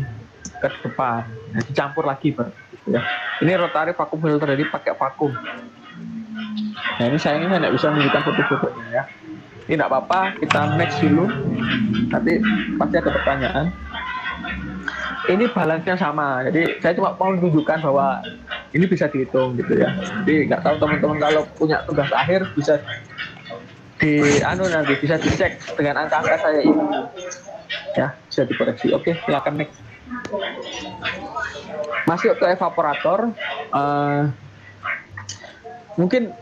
ke depan. Nah, dicampur lagi gitu ya. Ini rotary vacuum filter, jadi pakai vakum. Nah, ini sayangnya tidak bisa menunjukkan foto-fotonya ya. Ini tidak apa-apa, kita next dulu. Nanti pasti ada pertanyaan. Ini balance-nya sama, jadi saya cuma mau menunjukkan bahwa ini bisa dihitung gitu ya. Jadi nggak tahu teman-teman kalau punya tugas akhir bisa nanti bisa dicek dengan angka-angka saya ini. Ya, bisa dikoreksi. Oke, silakan next. Masuk ke evaporator. Mungkin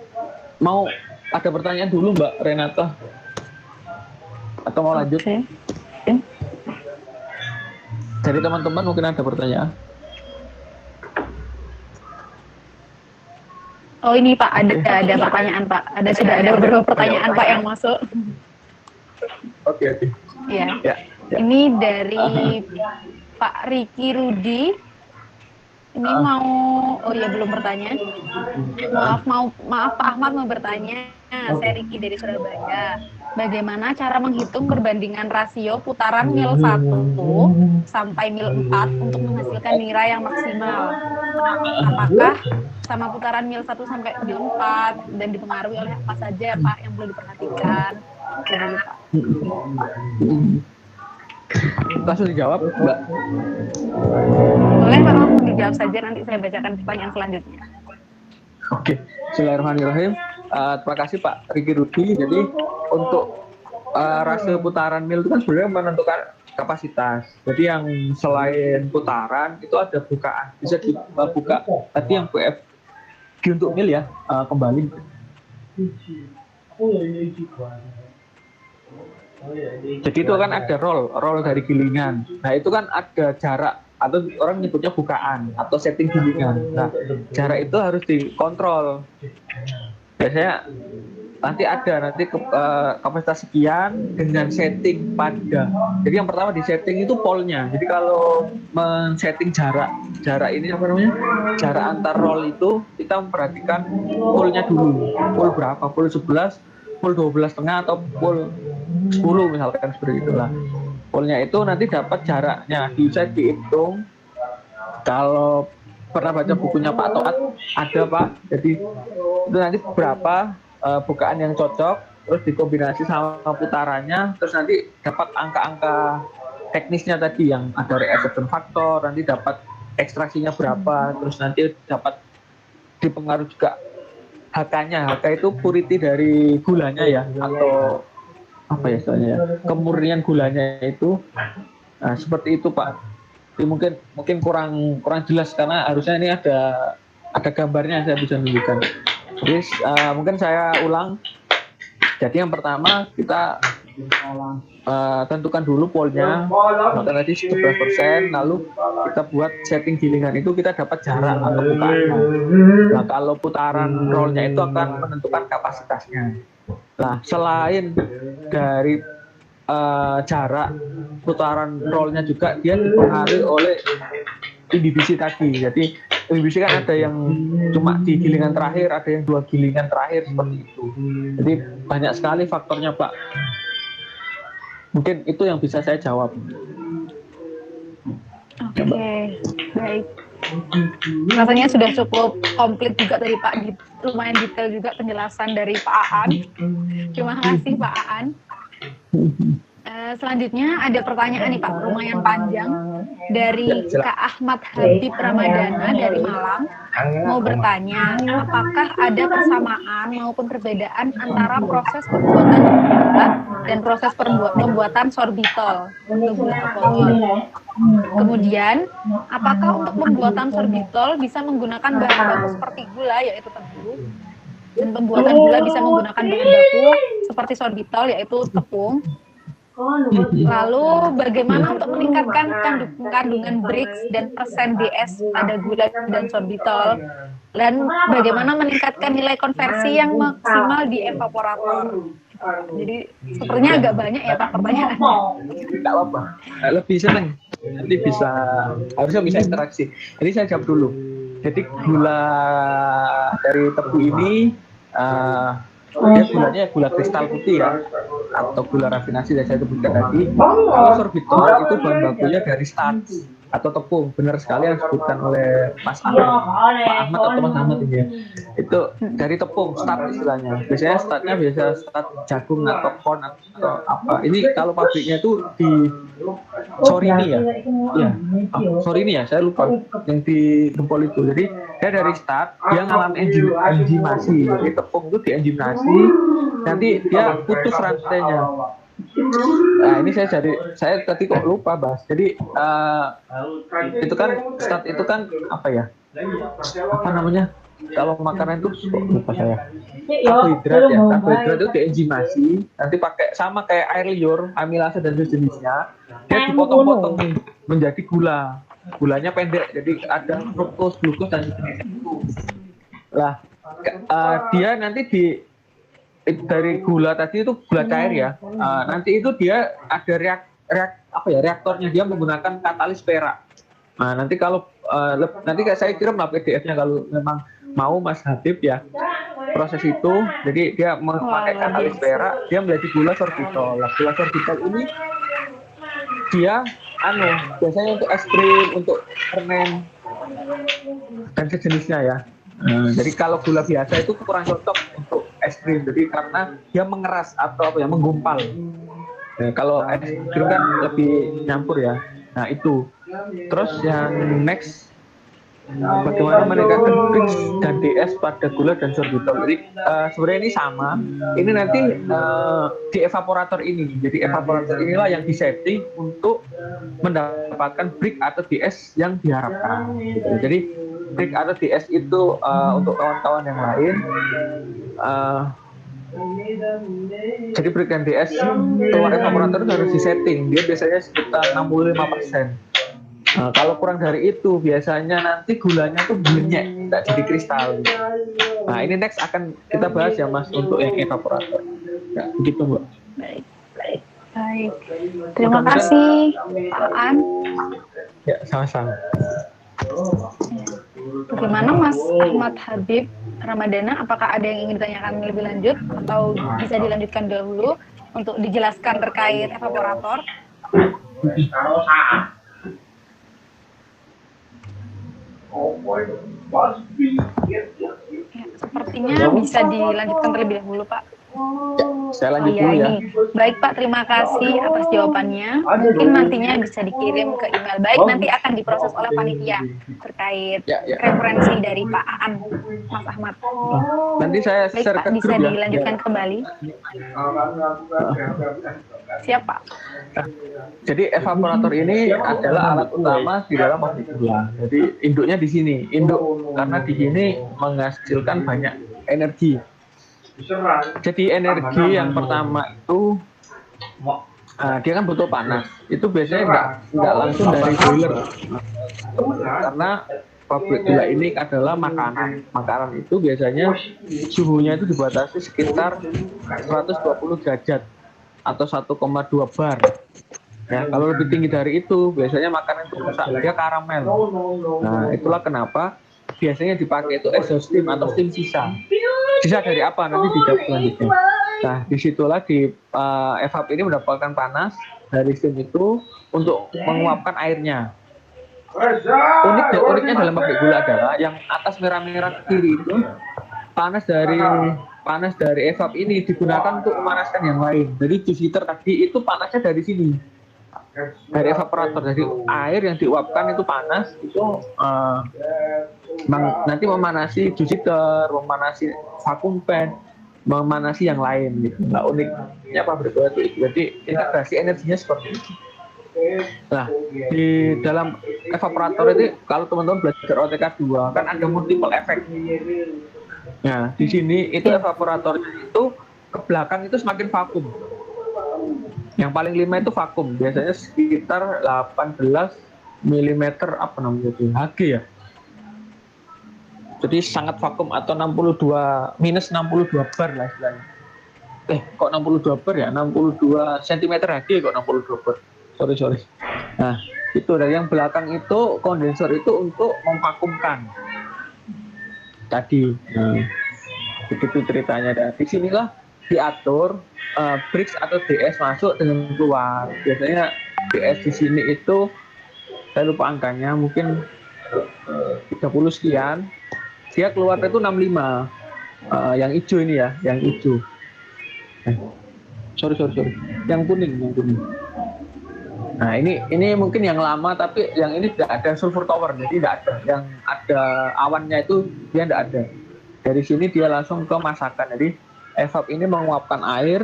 mau ada pertanyaan dulu Mbak Renata, atau mau lanjut? Okay. Dari teman-teman mungkin ada pertanyaan. Oh ini Pak, ada pertanyaan Pak. Sudah ada beberapa pertanyaan Pak yang masuk. Oke. Iya. Ya. Ini dari Pak Riki Rudi. Ini belum bertanya. Maaf Pak Ahmad mau bertanya. Saya Riki dari Surabaya. Bagaimana cara menghitung perbandingan rasio putaran mil 1 sampai mil 4 untuk menghasilkan nilai yang maksimal? Apakah sama putaran mil 1 sampai mil 4 dan dipengaruhi oleh apa saja Pak yang perlu diperhatikan? Dulu Pak. Langsung dijawab Mbak. Boleh Pak, langsung dijawab saja, nanti saya bacakan pertanyaan selanjutnya. Oke, bismillahirrahmanirrahim. Terima kasih Pak Riki Rudi. Jadi untuk rasio putaran mil itu kan sebenarnya menentukan kapasitas. Jadi yang selain putaran itu ada bukaan, bisa dibuka. Tadi yang PFG untuk mil ya, kembali. Jadi itu kan ada roll dari gilingan. Nah itu kan ada jarak, atau orang nyebutnya bukaan atau setting gilingan. Nah jarak itu harus dikontrol. Biasanya nanti ada kapasitas sekian dengan setting pada. Jadi yang pertama di setting itu polnya. Jadi kalau men-setting jarak ini apa namanya? Jarak antar roll itu kita memperhatikan polnya dulu. Pol berapa? Pol 11, pol 12,5 atau pol 10 misalkan seperti itulah. Polnya itu nanti dapat jaraknya, bisa dihitung. Kalau pernah baca bukunya Pak Toat ada Pak, jadi itu nanti berapa bukaan yang cocok, terus dikombinasi sama putarannya, terus nanti dapat angka-angka teknisnya tadi yang ada reabsorption factor, nanti dapat ekstraksinya berapa, terus nanti dapat dipengaruhi juga HK-nya. HK itu purity dari gulanya ya, atau apa ya istilahnya ya, kemurnian gulanya itu. Nah, seperti itu Pak. Jadi mungkin kurang jelas karena harusnya ini ada gambarnya, saya bisa menunjukkan. Jadi mungkin saya ulang. Jadi yang pertama kita tentukan dulu polnya, maka tadi 11%, lalu kita buat setting gilingan, itu kita dapat jarak atau putarannya. Nah kalau putaran rollnya itu akan menentukan kapasitasnya. Nah selain dari jarak putaran rollnya juga dia dipengaruhi oleh inhibisi tadi. Jadi biji kan ada yang cuma di gilingan terakhir, ada yang 2 gilingan terakhir seperti itu. Jadi banyak sekali faktornya Pak. Mungkin itu yang bisa saya jawab. Oke, baik. Rasanya sudah cukup komplit juga dari Pak, lumayan detail juga penjelasan dari Pak Aan. Terima kasih Pak Aan. Selanjutnya ada pertanyaan nih Pak, lumayan panjang dari Kak Ahmad Habib Ramadana dari Malang. Mau bertanya, apakah ada persamaan maupun perbedaan antara proses pembuatan gula dan proses pembuatan sorbitol untuk gula alkohol? Kemudian, apakah untuk pembuatan sorbitol bisa menggunakan bahan baku seperti gula yaitu tebu, dan pembuatan gula bisa menggunakan bahan baku seperti sorbitol yaitu tepung? Lalu bagaimana untuk meningkatkan kandungan Brix dan persen DS pada gula dan sorbitol? Dan bagaimana meningkatkan nilai konversi yang maksimal di evaporator? Jadi sepertinya agak banyak ya Pak pertanyaan. Tidak apa-apa. Lebih senang. Nanti harusnya bisa interaksi. Jadi saya jawab dulu. Jadi gula dari tebu ini dia gulanya gula kristal putih ya, atau gula rafinasi yang saya sebutkan tadi. Kalau sorbitol itu bahan bakunya dari starch atau tepung. Benar sekali yang disebutkan oleh Mas Ahmad, Pak Ahmad atau Mas Ahmad ini ya. Itu dari tepung, starch istilahnya. Biasanya starchnya starch jagung atau corn atau apa. Ini kalau pabriknya itu di Sorini ya. Ya, Sorini ya, saya lupa yang di Gempol itu. Jadi dia dari start dia ngalamin enzimasi. Jadi tepung itu dienzimasi, nanti dia putus rantainya. Nah ini saya tadi kok lupa bahas. Jadi itu kan start itu kan apa ya? Apa namanya? Kalau makanan itu lupa saya. Karbohidrat ya. Karbohidrat itu dienzimasi, nanti pakai sama kayak air liur, amilase dan sejenisnya. Dia dipotong-potong nih menjadi gula. Gulanya pendek, jadi ada fruktos, glukos dan sejenisnya. Lah, dia nanti dari gula tadi itu gula cair ya. Nanti itu dia ada reaktornya, dia menggunakan katalis perak. Nah, nanti kalau nanti saya kirim lah PDF-nya kalau memang mau Mas Habib ya. Proses itu, jadi dia memakai katalis perak, dia menjadi gula sorbitol. Nah, gula sorbitol ini dia biasanya untuk es krim, untuk permen dan sejenisnya ya. Jadi kalau gula biasa itu kurang cocok untuk es krim, jadi karena dia mengeras atau apa ya, menggumpal. Kalau es krim kan lebih nyampur ya. Nah itu. Terus yang next, bagaimana meningkatkan Brix dan DS pada gula dan sorbitol. Jadi sebenarnya ini sama. Ini nanti di evaporator ini. Jadi evaporator inilah yang disetting untuk mendapatkan Brix atau DS yang diharapkan. Gitu. Jadi Brix atau DS itu untuk kawan-kawan yang lain. Jadi Brix dan DS keluar evaporator itu harus disetting. Dia biasanya sekitar 65%. Kalau kurang dari itu biasanya nanti gulanya tuh belenyek, tidak jadi kristal. Nah ini next akan kita bahas ya Mas untuk yang evaporator. Ya, begitu Mbak. Baik. Terima kasih Pak An. Ya sama-sama. Bagaimana Mas Ahmad Habib Ramadana? Apakah ada yang ingin ditanyakan lebih lanjut atau bisa dilanjutkan dahulu untuk dijelaskan terkait evaporator? Ya, sepertinya bisa dilanjutkan terlebih dahulu Pak. Ya, saya lanjut dulu ya. Baik Pak, terima kasih atas jawabannya. Mungkin nantinya bisa dikirim ke email. Baik, nanti akan diproses oleh panitia terkait referensi dari Pak Aan, Mas Ahmad. Nanti saya baik, share Pak, bisa dilanjutkan kembali. Siap Pak. Jadi evaporator ini adalah alat utama di dalam pabrik gula. Jadi induknya di sini, karena di sini menghasilkan banyak energi. Jadi energi yang pertama itu dia kan butuh panas. Itu biasanya nggak langsung dari boiler, karena pabrik gula ini adalah makanan. Makanan itu biasanya suhunya itu dibatasi sekitar 120 derajat atau 1,2 bar. Ya, kalau lebih tinggi dari itu biasanya makanan itu rusak, dia karamel. Nah, itulah kenapa biasanya dipakai itu exhaust steam atau steam sisa. Sisa dari apa? Nanti dijawab selanjutnya. Nah, disitulah di evap ini mendapatkan panas dari steam itu untuk menguapkan airnya. Uniknya dalam pabrik gula adalah yang atas merah-merah kiri itu panas dari evap ini digunakan untuk memanaskan yang lain. Jadi juice heater tadi itu panasnya dari sini, dari evaporator. Jadi air yang diuapkan itu panas itu nanti memanasi juice heater, memanasi vacuum fan, memanasi yang lain gitu. Nah, uniknya pabrik gula itu. Jadi integrasi energinya seperti itu. Nah, di dalam evaporator itu kalau teman-teman belajar OTK 2 kan ada multiple effect. Nah, di sini itu evaporatornya itu ke belakang itu semakin vakum. Yang paling 5 itu vakum, biasanya sekitar 18 mm apa namanya itu, Hg ya. Jadi sangat vakum atau 62 bar lah istilahnya. Kok 62 bar ya? 62 cm Hg kok 62 bar. Sorry. Nah, itu dari yang belakang itu kondensor itu untuk memvakumkan tadi. Nah, begitu ceritanya. Dan di sinilah diatur bridge atau DS masuk dengan keluar. Biasanya DS di sini itu saya lupa angkanya, mungkin 30 sekian. Dia keluar itu 65. Yang hijau ini ya, yang hijau. Sorry. Yang kuning. Nah, ini mungkin yang lama, tapi yang ini tidak ada sulfur tower, jadi tidak ada. Yang ada awannya itu dia tidak ada. Dari sini dia langsung ke masakan. Jadi evap ini menguapkan air,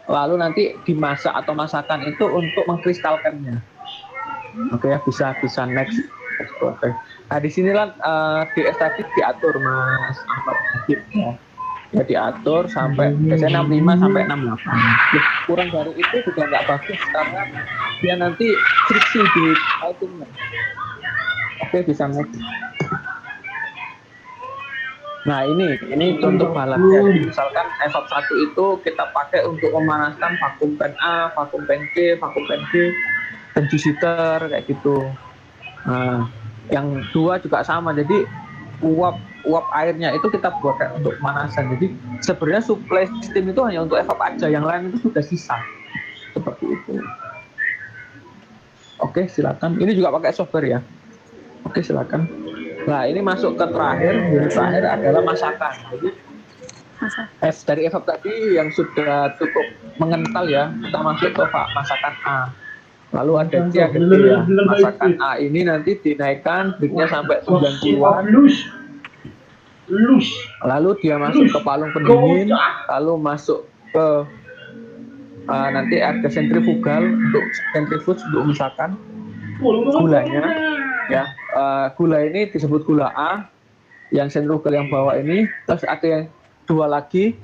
lalu nanti dimasak atau masakan itu untuk mengkristalkannya. Oke ya, bisa next. Oke. Nah, di sinilah DS tadi diatur Mas Ahmad ya. Ya diatur sampai biasanya 65 sampai 68. Kurang dari itu juga nggak bagus karena dia nanti friksi di pipingnya. Oke, bisa next. Nah, ini contoh bahannya. Misalkan evap 1 itu kita pakai untuk memanaskan vacuum fan A, vacuum fan B, vacuum fan D, dan juice heater kayak gitu. Nah, yang 2 juga sama. Jadi uap airnya itu kita buat untuk pemanasan. Jadi sebenarnya supply steam itu hanya untuk evap aja, yang lain itu sudah sisa. Seperti itu. Oke, silakan. Ini juga pakai software ya. Oke, silakan. Nah, ini masuk ke terakhir. Yang terakhir adalah masakan. Jadi dari evap tadi yang sudah cukup mengental ya, kita masuk ke masakan A. Lalu ada C, ada D ya. Masakan A ini nanti dinaikkan breaknya sampai 90-an. Lalu dia masuk ke palung pendingin, lalu masuk ke nanti ada sentrifugal untuk misalkan gulanya ya. Gula ini disebut gula A, yang sentrifugal yang bawah ini. Terus ada yang 2 lagi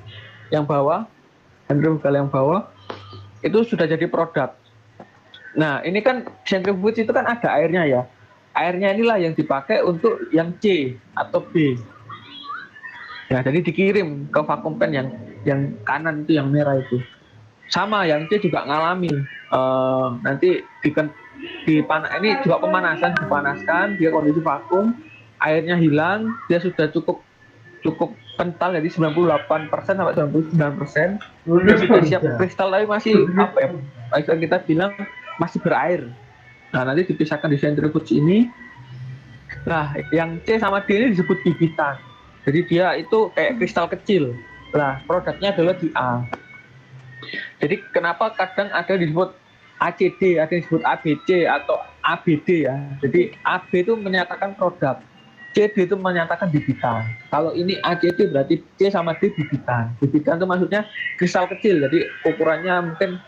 yang bawah, sentrifugal yang bawah itu sudah jadi produk. Nah, ini kan sentrifuge itu kan ada airnya ya. Airnya inilah yang dipakai untuk yang C atau B. Ya, jadi dikirim ke vacuum fan yang kanan itu, yang merah itu. Sama, yang C juga ngalami. Nanti ini juga pemanasan, dipanaskan, dia kondisi vakum, airnya hilang, dia sudah cukup kental, jadi 98% sampai 99%. Dia sudah siap kristal, tapi masih apa ya? Kita bilang masih berair. Nah, nanti dipisahkan di sentrifuge ini. Nah, yang C sama D ini disebut bibitan. Jadi dia itu kayak kristal kecil. Nah, produknya adalah di A. Jadi kenapa kadang ada disebut ACD, ada disebut ABC atau ABD ya. Jadi AB itu menyatakan produk, CD itu menyatakan bibitan. Kalau ini ACD berarti C sama D bibitan. Bibitan itu maksudnya kristal kecil. Jadi ukurannya mungkin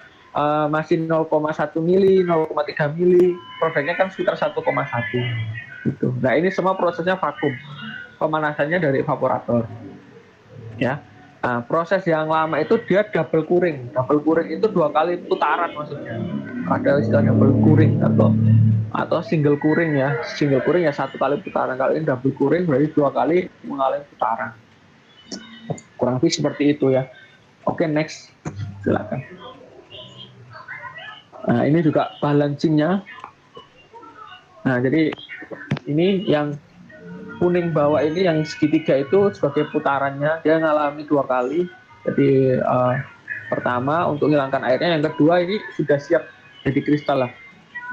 masih 0,1 mili, 0,3 mili, produknya kan sekitar 1,1 gitu. Nah, ini semua prosesnya vakum, pemanasannya dari evaporator ya. Nah, proses yang lama itu dia double curing itu 2 kali putaran, maksudnya ada istilah double curing atau single curing ya. Single curing ya 1 kali putaran, kali ini double curing berarti 2 kali mengalami putaran, kurang lebih seperti itu ya. Oke, next, silakan. Nah, ini juga balancingnya. Nah, jadi ini yang kuning bawah ini yang segitiga itu sebagai putarannya, dia ngalami 2 kali. Jadi pertama untuk menghilangkan airnya, yang kedua ini sudah siap jadi kristal lah.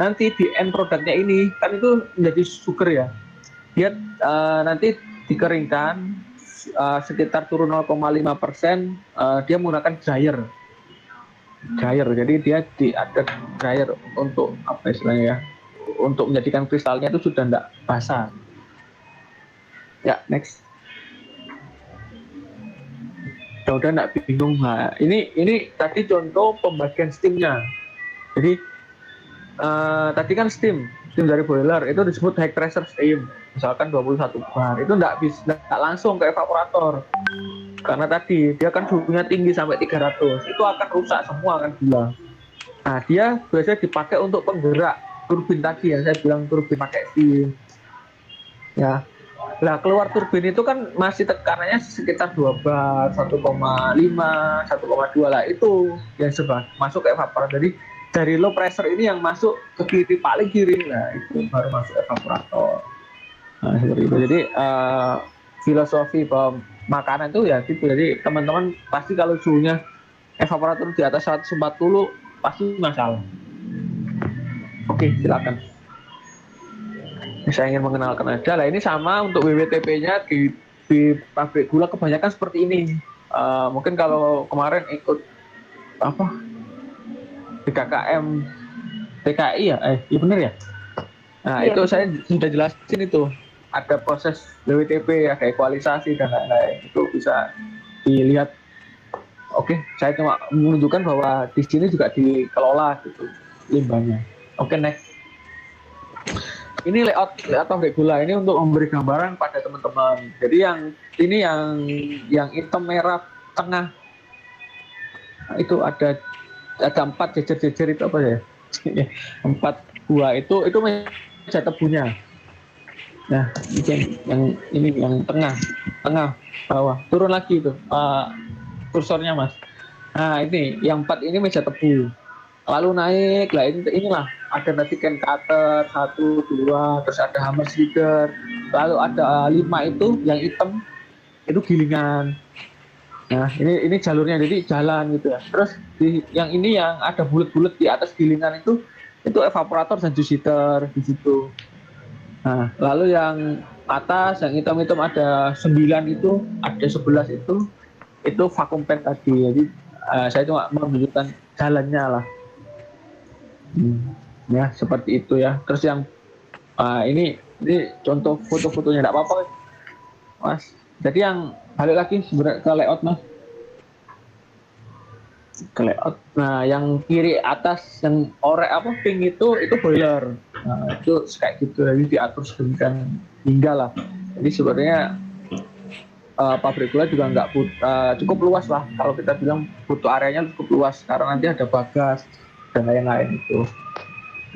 Nanti di end produknya ini kan itu menjadi sugar ya, dia nanti dikeringkan sekitar turun 0,5%, dia menggunakan dryer. Jadi dia ada dryer untuk apa istilahnya ya, untuk menjadikan kristalnya itu sudah tidak basah. Ya, next. Udah nggak bingung. Nah, ini tadi contoh pembagian steamnya. Jadi tadi kan steam dari boiler itu disebut high pressure steam, misalkan 21 bar. Itu nggak langsung ke evaporator, karena tadi dia kan suhunya tinggi sampai 300, itu akan rusak semua kan gula. Nah, dia biasanya dipakai untuk penggerak turbin tadi yang saya bilang, turbin pakai steam. Ya. Nah, keluar turbin itu kan masih tekanannya sekitar 2 bar, 1,5, 1,2 lah, itu yang masuk ke evaporator. Jadi dari low pressure ini yang masuk ke kiri, paling kiri, nah itu baru masuk evaporator. Nah, seperti itu. Jadi filosofi bahwa makanan itu ya gitu. Jadi teman-teman pasti kalau suhunya evaporator di atas 140 pasti masalah. Oke, silakan. Saya ingin mengenalkan aja lah, ini sama untuk WWTP-nya di pabrik gula kebanyakan seperti ini. Mungkin kalau kemarin ikut apa BKKM TKI ya, iya bener ya. Nah itu saya sudah jelasin itu, ada proses WWTP, ada ekualisasi dan lain-lain, itu bisa dilihat. Oke, saya cuma menunjukkan bahwa di sini juga dikelola gitu limbahnya. Oke, next. Ini layout pabrik gula ini untuk memberi gambaran pada teman-teman. Jadi yang hitam merah tengah, nah, itu ada 4 jejer-jejer itu apa ya? 4 buah itu meja tebunya. Nah, ini yang tengah bawah, turun lagi itu kursornya Mas. Nah ini yang 4 ini meja tebu. Lalu naik lah, inilah ada tadi can cutter 1, 2, terus ada hammer slider, lalu ada 5 itu yang hitam itu gilingan. Nah ini jalurnya, jadi jalan gitu ya. Terus yang ini yang ada bulat-bulat di atas gilingan itu evaporator dan juice heater di situ. Nah lalu yang atas yang hitam-hitam ada 9 itu, ada 11 itu vacuum pen tadi. Jadi saya cuma menunjukkan jalannya lah. Ya seperti itu ya. Terus yang ini contoh foto-fotonya, tidak apa-apa Mas. Jadi yang balik lagi sebenarnya ke layout Mas, ke layout. Nah yang kiri atas yang pink itu boiler. Nah, itu kayak gitu, jadi diatur sedemikian hingga lah. Jadi sebenarnya pabrik gula juga nggak cukup luas lah, kalau kita bilang butuh areanya cukup luas karena nanti ada bagas dan lain-lain itu.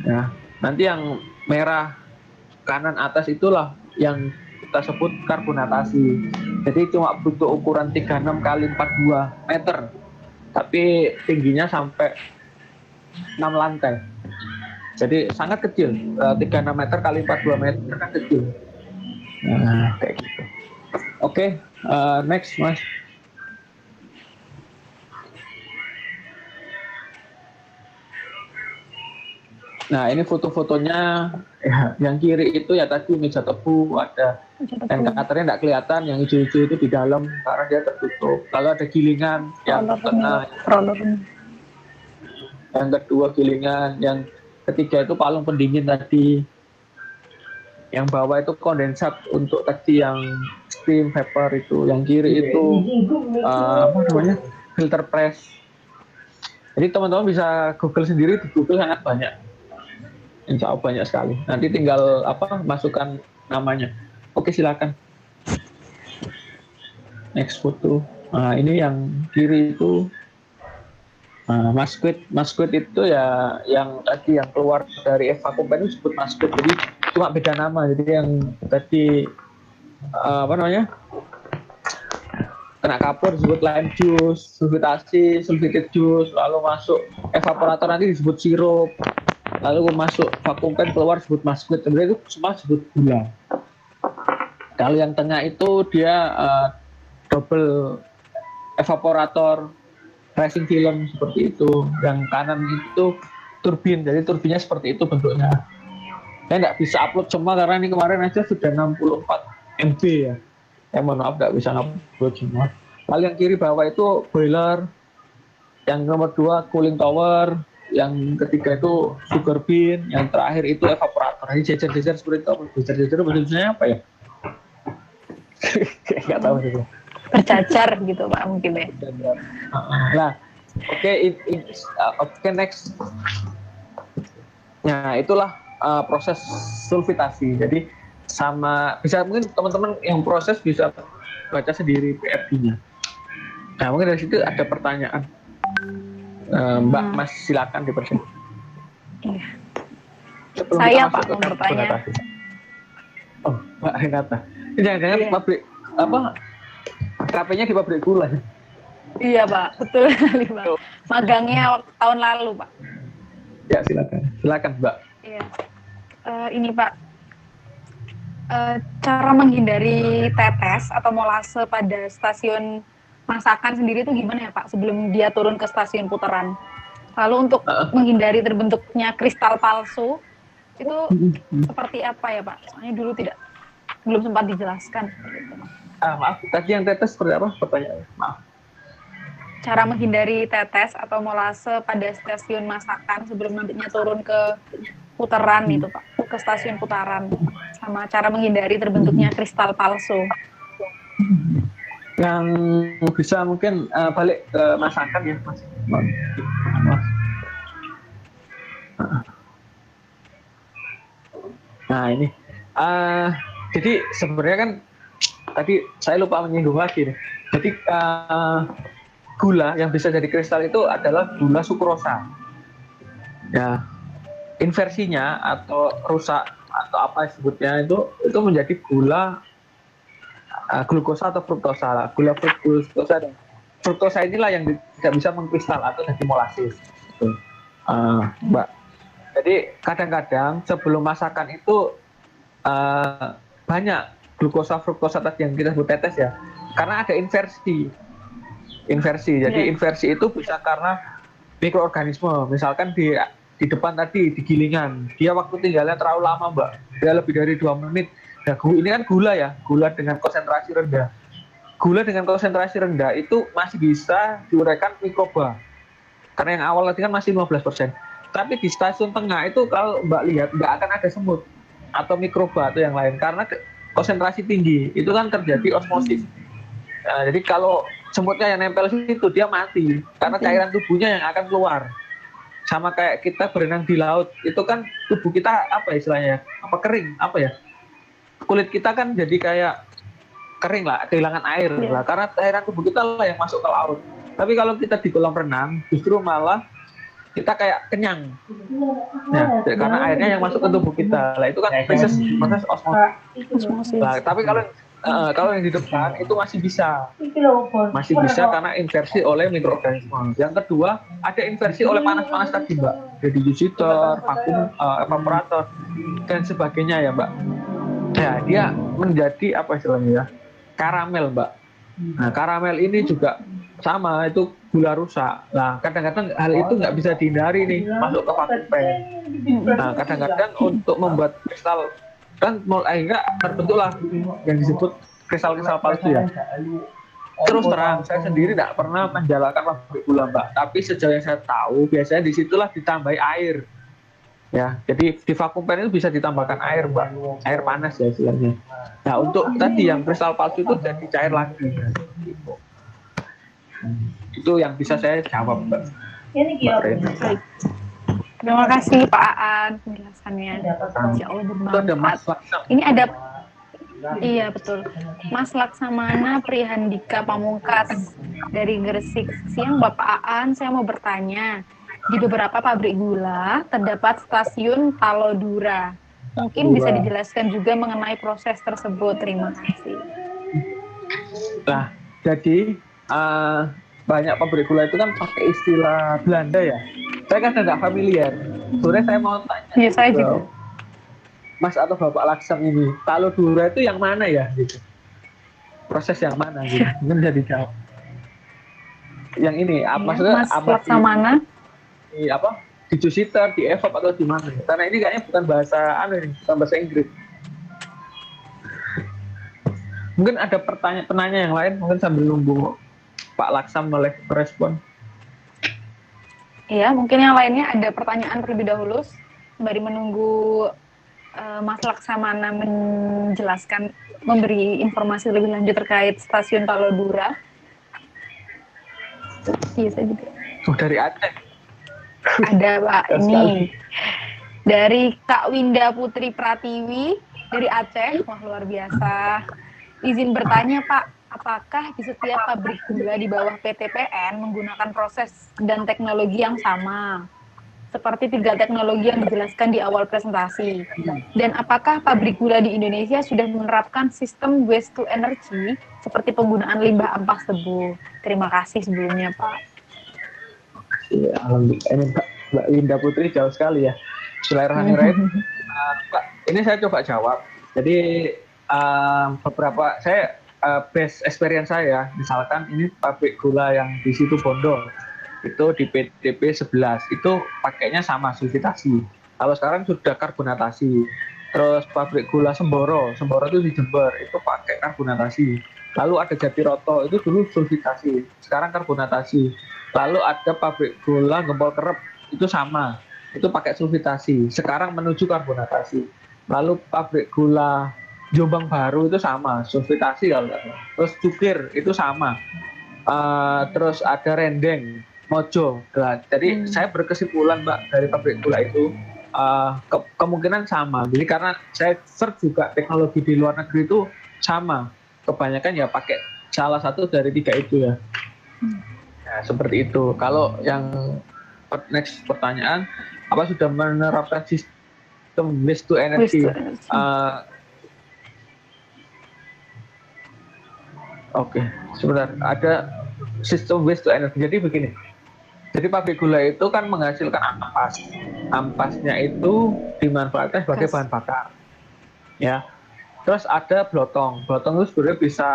Nah, nanti yang merah kanan atas itulah yang kita sebut karbonatasi. Jadi cuma butuh ukuran 36 kali 42 meter, tapi tingginya sampai 6 lantai. Jadi sangat kecil, 36 meter kali 42 meter kan kecil. Nah, kayak gitu. Oke, next Mas. Nah ini foto-fotonya ya, yang kiri itu ya tadi meja tebu, ada dan cutternya nggak kelihatan, yang hijau-hijau itu di dalam karena dia tertutup. Lalu ada gilingan yang tengah, yang kedua gilingan, yang ketiga itu palung pendingin tadi, yang bawah itu kondensat untuk tadi yang steam vapor itu, yang kiri itu apa namanya, filter press. Jadi teman-teman bisa Google sendiri, di Google sangat banyak. Insya Allah banyak sekali. Nanti tinggal masukkan namanya. Oke, silakan. Next foto. Nah, ini yang kiri itu masquet itu ya yang tadi yang keluar dari vacuum pen itu disebut masquet. Jadi cuma beda nama. Jadi yang tadi kena kapur disebut lime juice, sulfitasi, sulfited juice, lalu masuk evaporator nanti disebut sirup. Lalu masuk vacuum pen keluar disebut masquet. Sebenarnya itu semua disebut gula. Kalau yang tengah itu dia double evaporator racing film seperti itu. Yang kanan itu turbin, jadi turbinnya seperti itu bentuknya. Saya nggak bisa upload semua karena ini kemarin aja sudah 64 MB ya. Mohon maaf nggak bisa upload semua. Lalu yang kiri bawah itu boiler, yang nomor 2 cooling tower, yang ketiga itu sugar bean, yang terakhir itu evaporator. Ini jejer-jejer seperti itu. Jejer-jejer maksudnya apa ya? Nggak tahu sih. Bercacar gitu Pak mungkin ya. Nah, oke, next. Nah, itulah proses sulfitasi. Jadi sama bisa mungkin teman-teman yang proses bisa baca sendiri PFD-nya. Nah, mungkin dari situ ada pertanyaan. Mbak, Mas silakan dipersilakan. Iya. Saya Pak mau bertanya. Oh, Mbak Renata. Jangan-jangan pabrik apa? KP-nya di pabrik gula. Iya Pak, betul sekali Pak. Magangnya tahun lalu Pak. Ya silakan Mbak. Iya. Ini Pak, cara menghindari tetes atau molase pada stasiun masakan sendiri itu gimana ya Pak sebelum dia turun ke stasiun putaran? Lalu untuk menghindari terbentuknya kristal palsu itu seperti apa ya Pak? Soalnya dulu belum sempat dijelaskan. Gitu, maaf, tadi yang tetes seperti apa pertanyaannya? Maaf. Cara menghindari tetes atau molase pada stasiun masakan sebelum nantinya turun ke putaran itu Pak, ke stasiun putaran, sama cara menghindari terbentuknya kristal palsu. Yang bisa mungkin balik ke masakan ya Mas. Nah ini, jadi sebenarnya kan tadi saya lupa menyinggung lagi nih. Jadi gula yang bisa jadi kristal itu adalah gula sukrosa. Ya, inversinya atau rusak atau apa disebutnya itu menjadi gula glukosa atau fruktosa. Gula fruktosa dan fruktosa inilah yang tidak bisa mengkristal atau jadi molasis. Mbak. Jadi kadang-kadang sebelum masakan itu banyak glukosa fruktosa tadi yang kita sebut tetes ya. Karena ada inversi. Jadi inversi itu bisa karena mikroorganisme. Misalkan di depan tadi di gilingan, dia waktu tinggalnya terlalu lama Mbak. Dia lebih dari 2 menit. Nah, ini kan gula ya, gula dengan konsentrasi rendah. Gula dengan konsentrasi rendah itu masih bisa diuraikan mikroba. Karena yang awal tadi kan masih 15%. Tapi di stasiun tengah itu kalau Mbak lihat nggak akan ada semut atau mikroba atau yang lain karena konsentrasi tinggi. Itu kan terjadi osmosis. Nah, jadi kalau semutnya yang nempel situ dia mati karena cairan tubuhnya yang akan keluar. Sama kayak kita berenang di laut, itu kan tubuh kita apa istilahnya? Apa kering? Apa ya? Kulit kita kan jadi kayak kering lah, kehilangan air lah, karena cairan tubuh kita lah yang masuk ke laut. Tapi kalau kita di kolam renang, justru malah kita kayak kenyang. Nah, karena airnya yang masuk ke tubuh kita. Lah itu kan proses osmosis. Nah, tapi kalau yang di depan itu masih bisa karena inversi oleh mikroorganisme. Yang kedua, ada inversi oleh panas-panas tadi Mbak. Jadi diffuser, vakum, evaporator dan sebagainya ya Mbak. Ya, dia menjadi apa istilahnya ya? Karamel Mbak. Nah, karamel ini juga sama, itu gula rusak. Nah, kadang-kadang hal itu nggak bisa dihindari nih, masuk ke vacuum pan. Nah, kadang-kadang untuk membuat kristal kan akhirnya terbentuklah yang disebut kristal-kristal palsu ya. Terus terang, saya sendiri tidak pernah menjalankan pabrik gula Mbak, tapi sejauh yang saya tahu biasanya disitulah ditambahi air. Ya, jadi di vacuum pan itu bisa ditambahkan air Mbak, air panas ya istilahnya. Nah, untuk tadi yang kristal palsu itu jadi cair lagi. Itu yang bisa saya jawab Mbak. Baik. Terima kasih Pak Aan penjelasannya. Insya Allah bermanfaat. Ini ada, iya betul, Mas Laksamana Prihandika Pamungkas dari Gresik. Siang Bapak Aan, saya mau bertanya. Di beberapa pabrik gula terdapat stasiun Talodura. Mungkin bisa dijelaskan juga mengenai proses tersebut. Terima kasih. Nah, jadi banyak pabrik gula itu kan pakai istilah Belanda ya. Saya kan tidak familiar. Sebenarnya saya mau tanya. Iya, saya juga. Mas atau Bapak Laksam ini, Talodura itu yang mana ya gitu. Proses yang mana gitu. Mungkin bisa dijawab. Yang ini Ya, maksudnya Mas apa Laksamana. di apa? Di Jusiter, di evap atau di mana? Karena ini kayaknya bukan bahasa bukan bahasa Inggris. Mungkin ada penanya yang lain, mungkin sambil nunggu Pak Laksam boleh merespon. Iya, mungkin yang lainnya ada pertanyaan terlebih dahulu sembari menunggu Mas Laksamana menjelaskan, memberi informasi lebih lanjut terkait stasiun Talodura. Iya, saya juga. Dari Aceh. Ada Pak, ini dari Kak Winda Putri Pratiwi dari Aceh. Wah, luar biasa. Izin bertanya Pak, apakah di setiap pabrik gula di bawah PTPN menggunakan proses dan teknologi yang sama? Seperti 3 teknologi yang dijelaskan di awal presentasi. Dan apakah pabrik gula di Indonesia sudah menerapkan sistem waste to energy seperti penggunaan limbah ampas tebu? Terima kasih sebelumnya Pak. Iya, alhamdulillah. Ini Mbak Winda Putri jauh sekali ya. Bismillahirrahmanirrahim. Pak, ini saya coba jawab. Jadi beberapa saya base experience saya, misalkan ini pabrik gula yang di situ Bondo, itu di PTP 11 itu pakainya sama sulfitasi. Kalau sekarang sudah karbonatasi. Terus pabrik gula Semboro itu di Jember itu pakai karbonatasi. Lalu ada Jatiroto itu dulu sulfitasi, sekarang karbonatasi. Lalu ada pabrik gula Gempol Kerep itu sama, itu pakai sulfitasi, sekarang menuju karbonatasi. Lalu pabrik gula Jombang Baru itu sama, sulfitasi kalau nggak salah. Terus Cukir itu sama. Terus ada Rendeng, Mojo. Nah, jadi saya berkesimpulan Mbak dari pabrik gula itu kemungkinan sama. Jadi karena saya search juga teknologi di luar negeri itu sama. Kebanyakan ya pakai salah satu dari 3 itu ya. Nah, seperti itu. Kalau yang next pertanyaan, apa sudah menerapkan sistem waste to energy? Oke, sebentar. Ada sistem waste to energy. Jadi begini. Jadi pabrik gula itu kan menghasilkan ampas. Ampasnya itu dimanfaatkan sebagai bahan bakar. Ya. Terus ada blotong. Blotong itu sebenarnya bisa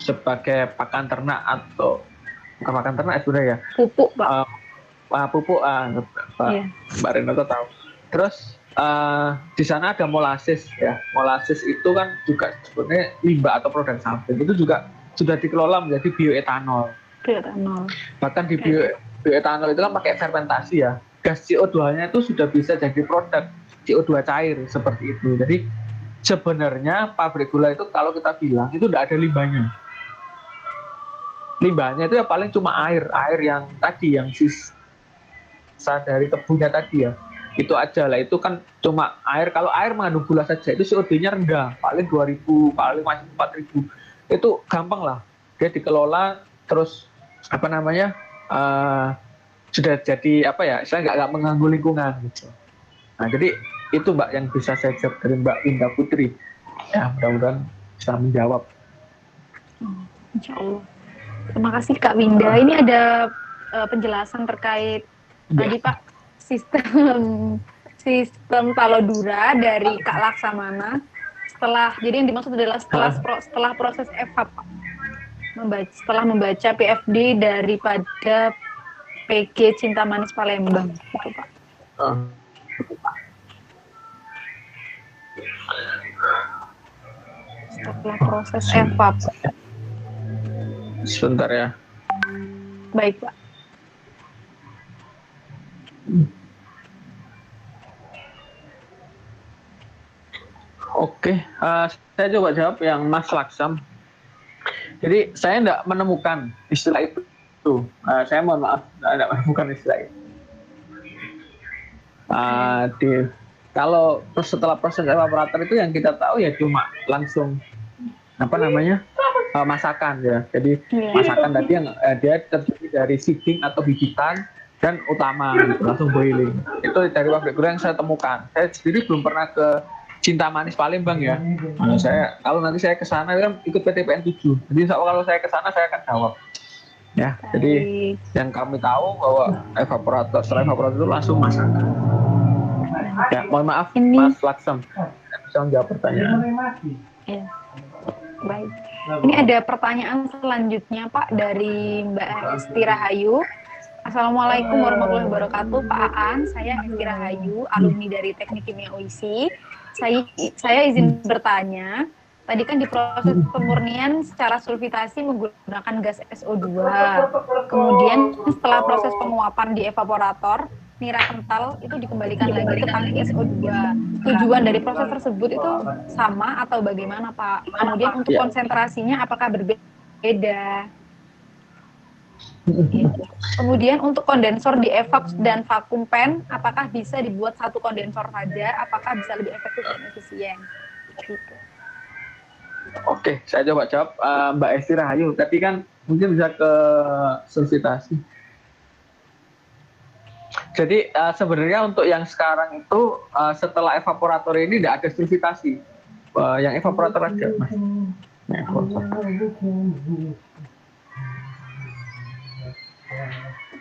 sebagai pakan ternak atau bukan pakan ternak sebenarnya ya. Pupuk, Pak. Pupuk, Mbak Renata tahu. Terus di sana ada molases ya. Molases itu kan juga sebenarnya limbah atau produk samping. Itu juga sudah dikelola menjadi bioetanol. Bahkan di bioetanol itu kan pakai fermentasi ya. Gas CO2-nya itu sudah bisa jadi produk CO2 cair seperti itu. Jadi sebenarnya pabrik gula itu kalau kita bilang itu tidak ada limbahnya. Limbahnya itu ya paling cuma air yang tadi yang sisa dari tebunya tadi ya. Itu aja lah, itu kan cuma air. Kalau air mengandung gula saja itu CO2-nya rendah, paling 2000, paling masih 4000. Itu gampang lah, dia dikelola terus apa namanya sudah jadi apa ya, saya nggak mengganggu lingkungan gitu. Nah jadi itu Mbak yang bisa saya jawab dari Mbak Winda Putri. Ya mudah-mudahan bisa menjawab. Insya Allah. Terima kasih Kak Winda. Ini ada penjelasan terkait tadi Pak sistem Talodura dari Kak Laksamana. Jadi yang dimaksud adalah setelah proses evap, setelah membaca PFD daripada PG Cinta Manis Palembang, gitu Pak. Setelah proses evap. Sebentar ya. Baik Pak. Oke, saya coba jawab yang Mas Laksam. Jadi saya tidak menemukan istilah itu. Saya mohon maaf, tidak menemukan istilah itu. Kalau setelah proses evaporator itu yang kita tahu ya cuma langsung masakan ya. Jadi masakan tadi yang dia terdiri dari seeding atau bibitan dan utama gitu, langsung boiling. Itu dari pabrik gula yang saya temukan. Saya sendiri belum pernah ke Cinta Manis Palembang ya. Kalau nanti saya ke sana kan ikut PTPN 7. Jadi kalau saya ke sana saya akan jawab. Ya, jadi yang kami tahu bahwa setelah evaporator itu langsung masakan. Ya, mohon maaf Ini- Mas Laksam, saya bisa menjawab pertanyaan. Ya. Baik. Ini ada pertanyaan selanjutnya Pak dari Mbak Esti Rahayu. Assalamualaikum warahmatullahi wabarakatuh Pak Aan, saya Esti Rahayu, alumni dari Teknik Kimia UISI. Saya izin bertanya, tadi kan di proses pemurnian secara sulfitasi menggunakan gas SO2. Kemudian setelah proses penguapan di evaporator, nira kental itu dikembalikan lagi ke tangki SO2. Tujuan dari proses tersebut itu sama atau bagaimana Pak? Kemudian untuk Ya. konsentrasinya apakah berbeda? Gitu. Kemudian untuk kondensor di evap dan vakum pen, apakah bisa dibuat satu kondensor saja? Apakah bisa lebih efektif dan efisien? Gitu. Oke, saya coba jawab Mbak Esti Rahayu. Tadi kan mungkin bisa ke sulfitasi. Jadi sebenarnya untuk yang sekarang itu setelah evaporator ini tidak ada sulfitasi. Yang evaporator aja, Mas. Yang evaporator.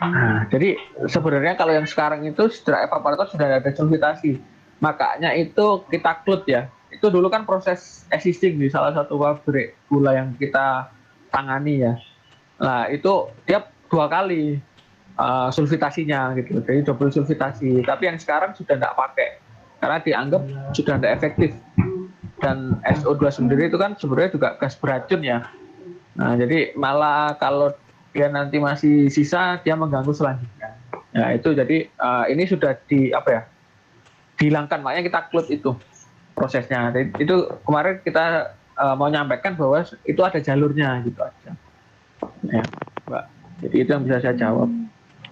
Nah, jadi sebenarnya kalau yang sekarang itu setelah evaporator sudah ada sulfitasi. Makanya itu kita clut ya. Itu dulu kan proses existing di salah satu pabrik gula yang kita tangani ya. Nah, itu dia 2 kali sulfitasinya gitu. Jadi double sulfitasi. Tapi yang sekarang sudah tidak pakai karena dianggap sudah tidak efektif. Dan SO2 sendiri itu kan sebenarnya juga gas beracun ya. Nah, jadi malah kalau dia nanti masih sisa, dia mengganggu selanjutnya. Nah, itu jadi ini sudah dihilangkan, makanya kita close itu prosesnya. Jadi, itu kemarin kita mau nyampaikan bahwa itu ada jalurnya gitu aja. Ya, Mbak. Jadi itu yang bisa saya jawab.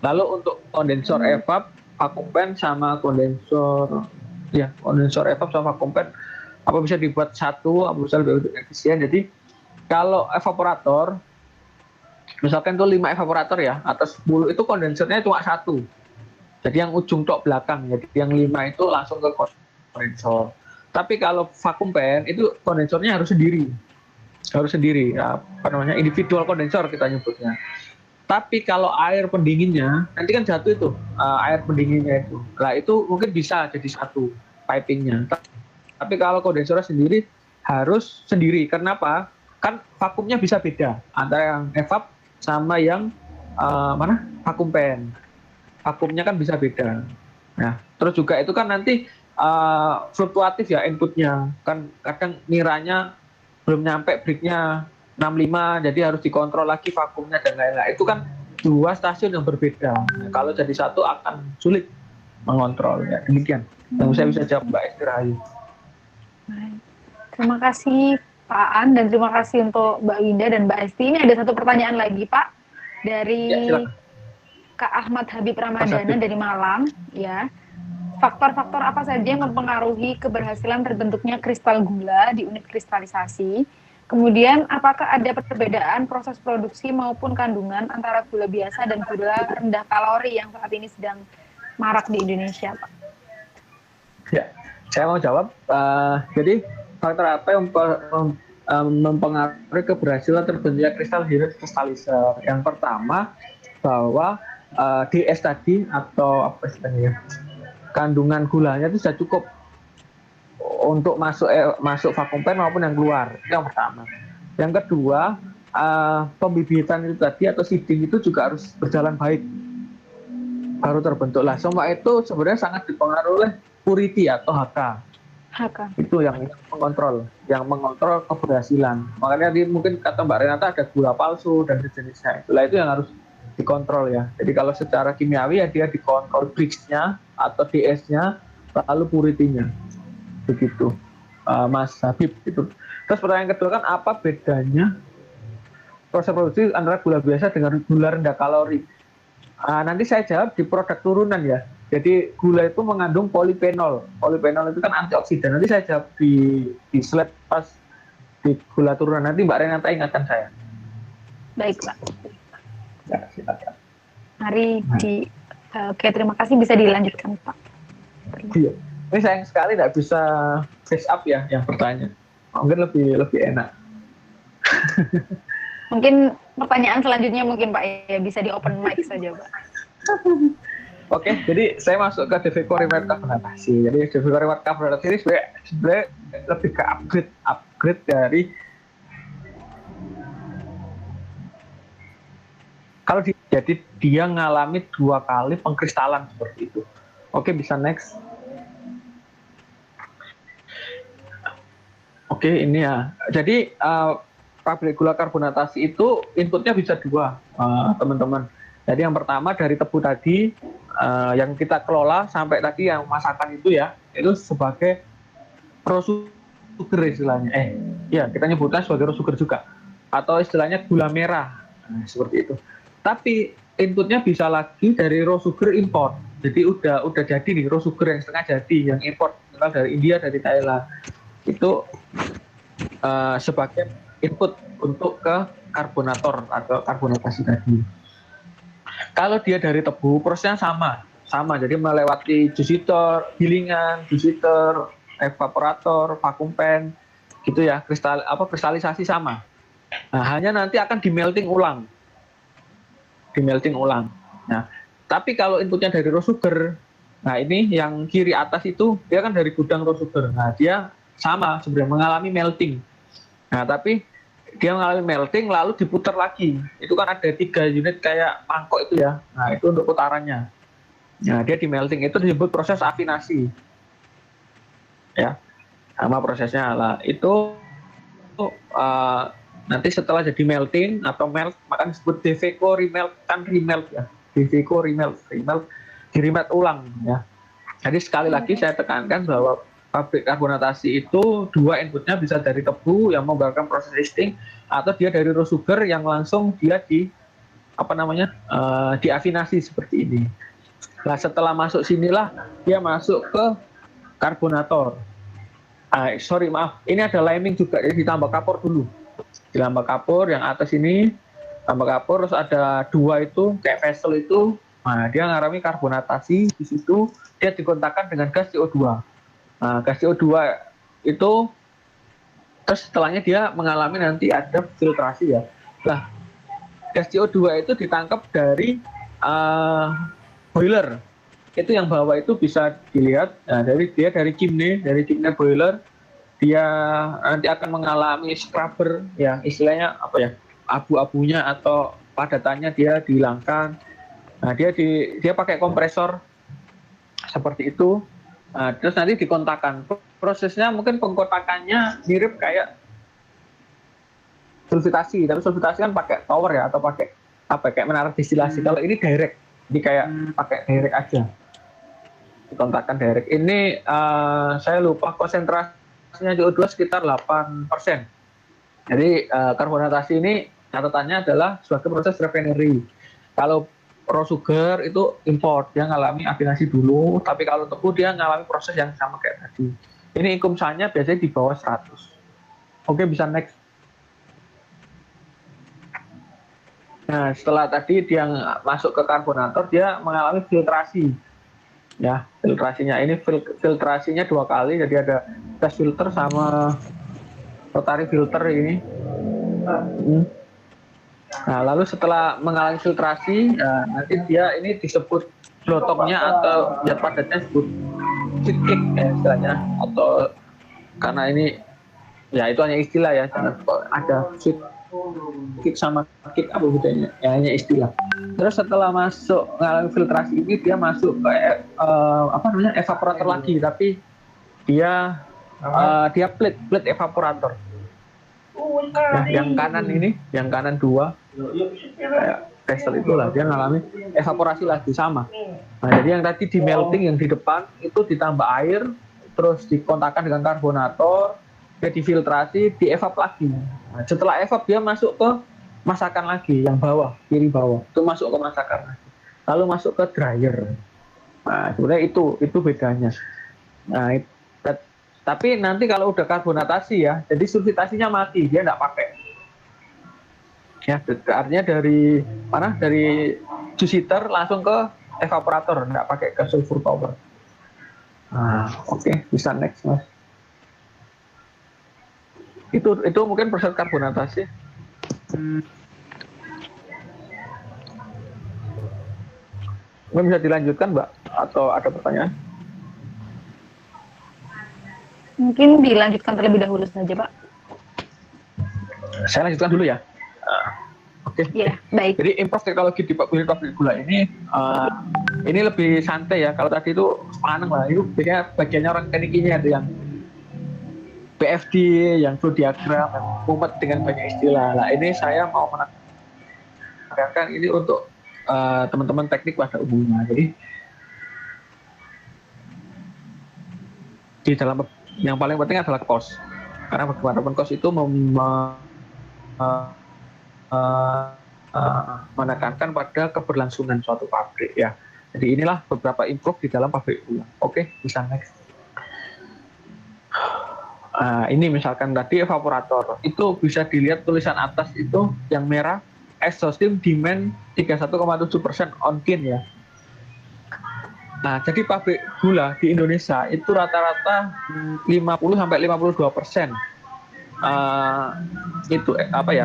Lalu untuk kondensor evap, vacuum pen sama kondensor evap sama vacuum pen, apa bisa dibuat satu, apa bisa lebih efisien. Jadi kalau evaporator, misalkan itu 5 evaporator ya, atau 10 itu kondensernya cuma 1. Jadi yang ujung tok belakang, jadi yang 5 itu langsung ke kondensor. Tapi kalau vacuum pen itu kondensornya harus sendiri, individual kondensor kita nyebutnya. Tapi kalau air pendinginnya, nanti kan jatuh itu air pendinginnya itu. Nah itu mungkin bisa jadi satu pipingnya. Tapi kalau kondensornya sendiri harus sendiri. Kenapa? Kan vakumnya bisa beda antara yang evap sama yang vacuum pen. Vakumnya kan bisa beda. Nah, terus juga itu kan nanti fluktuatif ya inputnya. Kan kadang niranya belum nyampe breaknya 65, jadi harus dikontrol lagi vakumnya dan lain-lain. Itu kan 2 stasiun yang berbeda. Nah, kalau jadi satu akan sulit mengontrol. Ya, demikian. Yang saya bisa jawab Mbak Esti Rahayu. Terima kasih Pak Aan dan terima kasih untuk Mbak Winda dan Mbak Esti. Ini ada satu pertanyaan lagi Pak dari Kak Ahmad Habib Ramadana dari Malang ya. Faktor-faktor apa saja yang mempengaruhi keberhasilan terbentuknya kristal gula di unit kristalisasi? Kemudian apakah ada perbedaan proses produksi maupun kandungan antara gula biasa dan gula rendah kalori yang saat ini sedang marak di Indonesia Pak? Ya, saya mau jawab. Jadi faktor apa yang mempengaruhi keberhasilan terbentuknya kristal hydrous kristalizer? Yang pertama bahwa DS tadi atau apa istilahnya, kandungan gulanya itu sudah cukup untuk masuk vacuum pen maupun yang keluar. Itu yang pertama. Yang kedua pembibitan itu tadi atau seeding itu juga harus berjalan baik baru terbentuklah. Semua itu sebenarnya sangat dipengaruhi oleh purity atau HK. Itu yang mengontrol keberhasilan. Makanya mungkin kata Mbak Renata ada gula palsu dan sejenisnya. Itulah itu yang harus dikontrol ya. Jadi kalau secara kimiawi ya dia dikontrol Brix-nya atau DS-nya lalu purity-nya. Begitu Mas Habib itu. Terus pertanyaan kedua kan apa bedanya proses produksi antara gula biasa dengan gula rendah kalori? Nanti saya jawab di produk turunan ya. Jadi gula itu mengandung polifenol. Polifenol itu kan antioksidan. Nanti saya jawab di slide pas di gula turunan. Nanti Mbak Renata ingatkan saya. Baik Pak. Ya, silakan. Oke, terima kasih, bisa dilanjutkan Pak. Iya. Ini sayang sekali tidak bisa face up ya yang bertanya. Mungkin lebih enak. Mungkin pertanyaan selanjutnya mungkin Pak ya bisa di open mic saja Pak. Oke, jadi saya masuk ke Deveco Remote Karbonatasi. Jadi Deveco Remote Karbonatasi ini sebenarnya lebih ke upgrade dari jadi dia ngalami 2 kali pengkristalan seperti itu. Oke, bisa next. Oke, ini ya. Jadi pabrik gula karbonatasi itu inputnya bisa 2, teman-teman. Jadi yang pertama dari tebu tadi yang kita kelola sampai tadi yang masakan itu ya, itu sebagai raw sugar istilahnya. Ya kita nyebutnya sebagai raw sugar juga, atau istilahnya gula merah. Nah, seperti itu. Tapi inputnya bisa lagi dari raw sugar import. Jadi udah jadi nih raw sugar yang setengah jadi, yang import dari India, dari Thailand. Itu sebagai input untuk ke karbonator atau karbonatasi tadi. Kalau dia dari tebu, prosesnya sama. Jadi melewati juice heater, gilingan, juice heater, evaporator, vacuum pen, gitu ya. Kristalisasi sama. Nah, hanya nanti akan di-melting ulang. Nah, tapi kalau inputnya dari raw sugar, nah ini yang kiri atas itu dia kan dari gudang raw sugar. Nah, dia sama sebenarnya mengalami melting. Nah, tapi dia mengalami melting lalu diputar lagi. Itu kan ada 3 unit kayak mangkok itu ya. Nah, itu untuk putarannya. Nah, dia di melting itu disebut proses afinasi. Ya, sama prosesnya lah. Itu nanti setelah jadi melting atau melt, maka disebut Deveco remelt, kan remelt ya. Deveco remelt di-remelt ulang ya. Jadi sekali lagi saya tekankan bahwa pabrik karbonatasi itu 2 inputnya bisa dari tebu yang menggunakan proses roasting, atau dia dari raw sugar yang langsung dia diafinasi seperti ini. Nah, setelah masuk sinilah dia masuk ke karbonator. Maaf, ini ada liming juga, jadi ditambah kapur dulu. Ditambah kapur yang atas ini, tambah kapur, terus ada 2 itu kayak vessel itu. Nah, dia ngalami karbonatasi, di situ dia dikontakkan dengan gas CO2. Nah, gas CO2 itu terus setelahnya dia mengalami nanti ada filtrasi ya. Nah, gas CO2 itu ditangkap dari boiler. Itu yang bawah itu bisa dilihat. Nah, dari chimney boiler, dia nanti akan mengalami scrubber yang istilahnya abu-abunya atau padatannya dia dihilangkan. Nah, dia pakai kompresor seperti itu. Nah, terus nanti dikontakkan. Prosesnya mungkin pengkontakannya mirip kayak sulfitasi, tapi sulfitasi kan pakai tower ya, atau pakai kayak menara distilasi. Kalau ini direct, jadi kayak pakai direct aja. Dikontakkan direct. Ini saya lupa konsentrasinya CO2 sekitar 8%. Jadi karbonatasi ini catatannya adalah sebagai proses refinery. Kalau raw sugar itu import, dia ngalami afinasi dulu, tapi kalau tebu dia ngalami proses yang sama kayak tadi. Ini inkumsannya biasanya di bawah 100. Oke, bisa next. Nah, setelah tadi dia masuk ke karbonator, dia mengalami filtrasi. Ya, filtrasinya ini filtrasinya 2 kali, jadi ada test filter sama rotary filter ini. Nah, lalu setelah mengalami filtrasi, nanti dia ini disebut blotongnya atau zat padatnya disebut sweet cake ya istilahnya, atau karena ini ya itu hanya istilah ya, jangan ada sweet cake sama cake apa bedanya, ya hanya istilah. Terus setelah masuk mengalami filtrasi ini dia masuk ke evaporator lagi, tapi dia plate evaporator. Nah, yang kanan ini, yang kanan 2 kayak vessel itulah, dia ngalami evaporasi lagi sama. Nah, jadi yang tadi di melting yang di depan itu ditambah air, terus dikontakkan dengan karbonator, dia difiltrasi, dievap lagi. Nah, setelah evap dia masuk ke masakan lagi, yang bawah, kiri bawah, itu masuk ke masakan lagi. Lalu masuk ke dryer. Nah, sebenarnya itu bedanya. Nah, tapi nanti kalau udah karbonatasi ya, jadi sulfitasinya mati, dia nggak pakai. Ya, artinya dari mana? Dari juice heater langsung ke evaporator, nggak pakai ke sulfur power. Nah, oke, bisa next mas. Itu mungkin proses karbonatasi. Mungkin bisa dilanjutkan, Mbak, atau ada pertanyaan? Mungkin dilanjutkan terlebih dahulu saja, Pak. Saya lanjutkan dulu ya. Oke. Iya, baik. Jadi improv teknologi di unit pabrik gula ini lebih santai ya. Kalau tadi itu paneng lah, itu biasanya bagiannya orang tekniknya ada yang PFD, yang flow diagram, yang mumet dengan banyak istilah. Nah, ini saya mau menekankan ini untuk teman-teman teknik pada umumnya. Jadi di dalam yang paling penting adalah cost, karena bagaimanapun cost itu menekankan pada keberlangsungan suatu pabrik ya. Jadi inilah beberapa improve di dalam pabrik gula. Oke, bisa next. Ini misalkan tadi evaporator, itu bisa dilihat tulisan atas itu yang merah, exhaust steam demand 31,7% on kin ya. Nah, jadi pabrik gula di Indonesia itu rata-rata 50-52%. Itu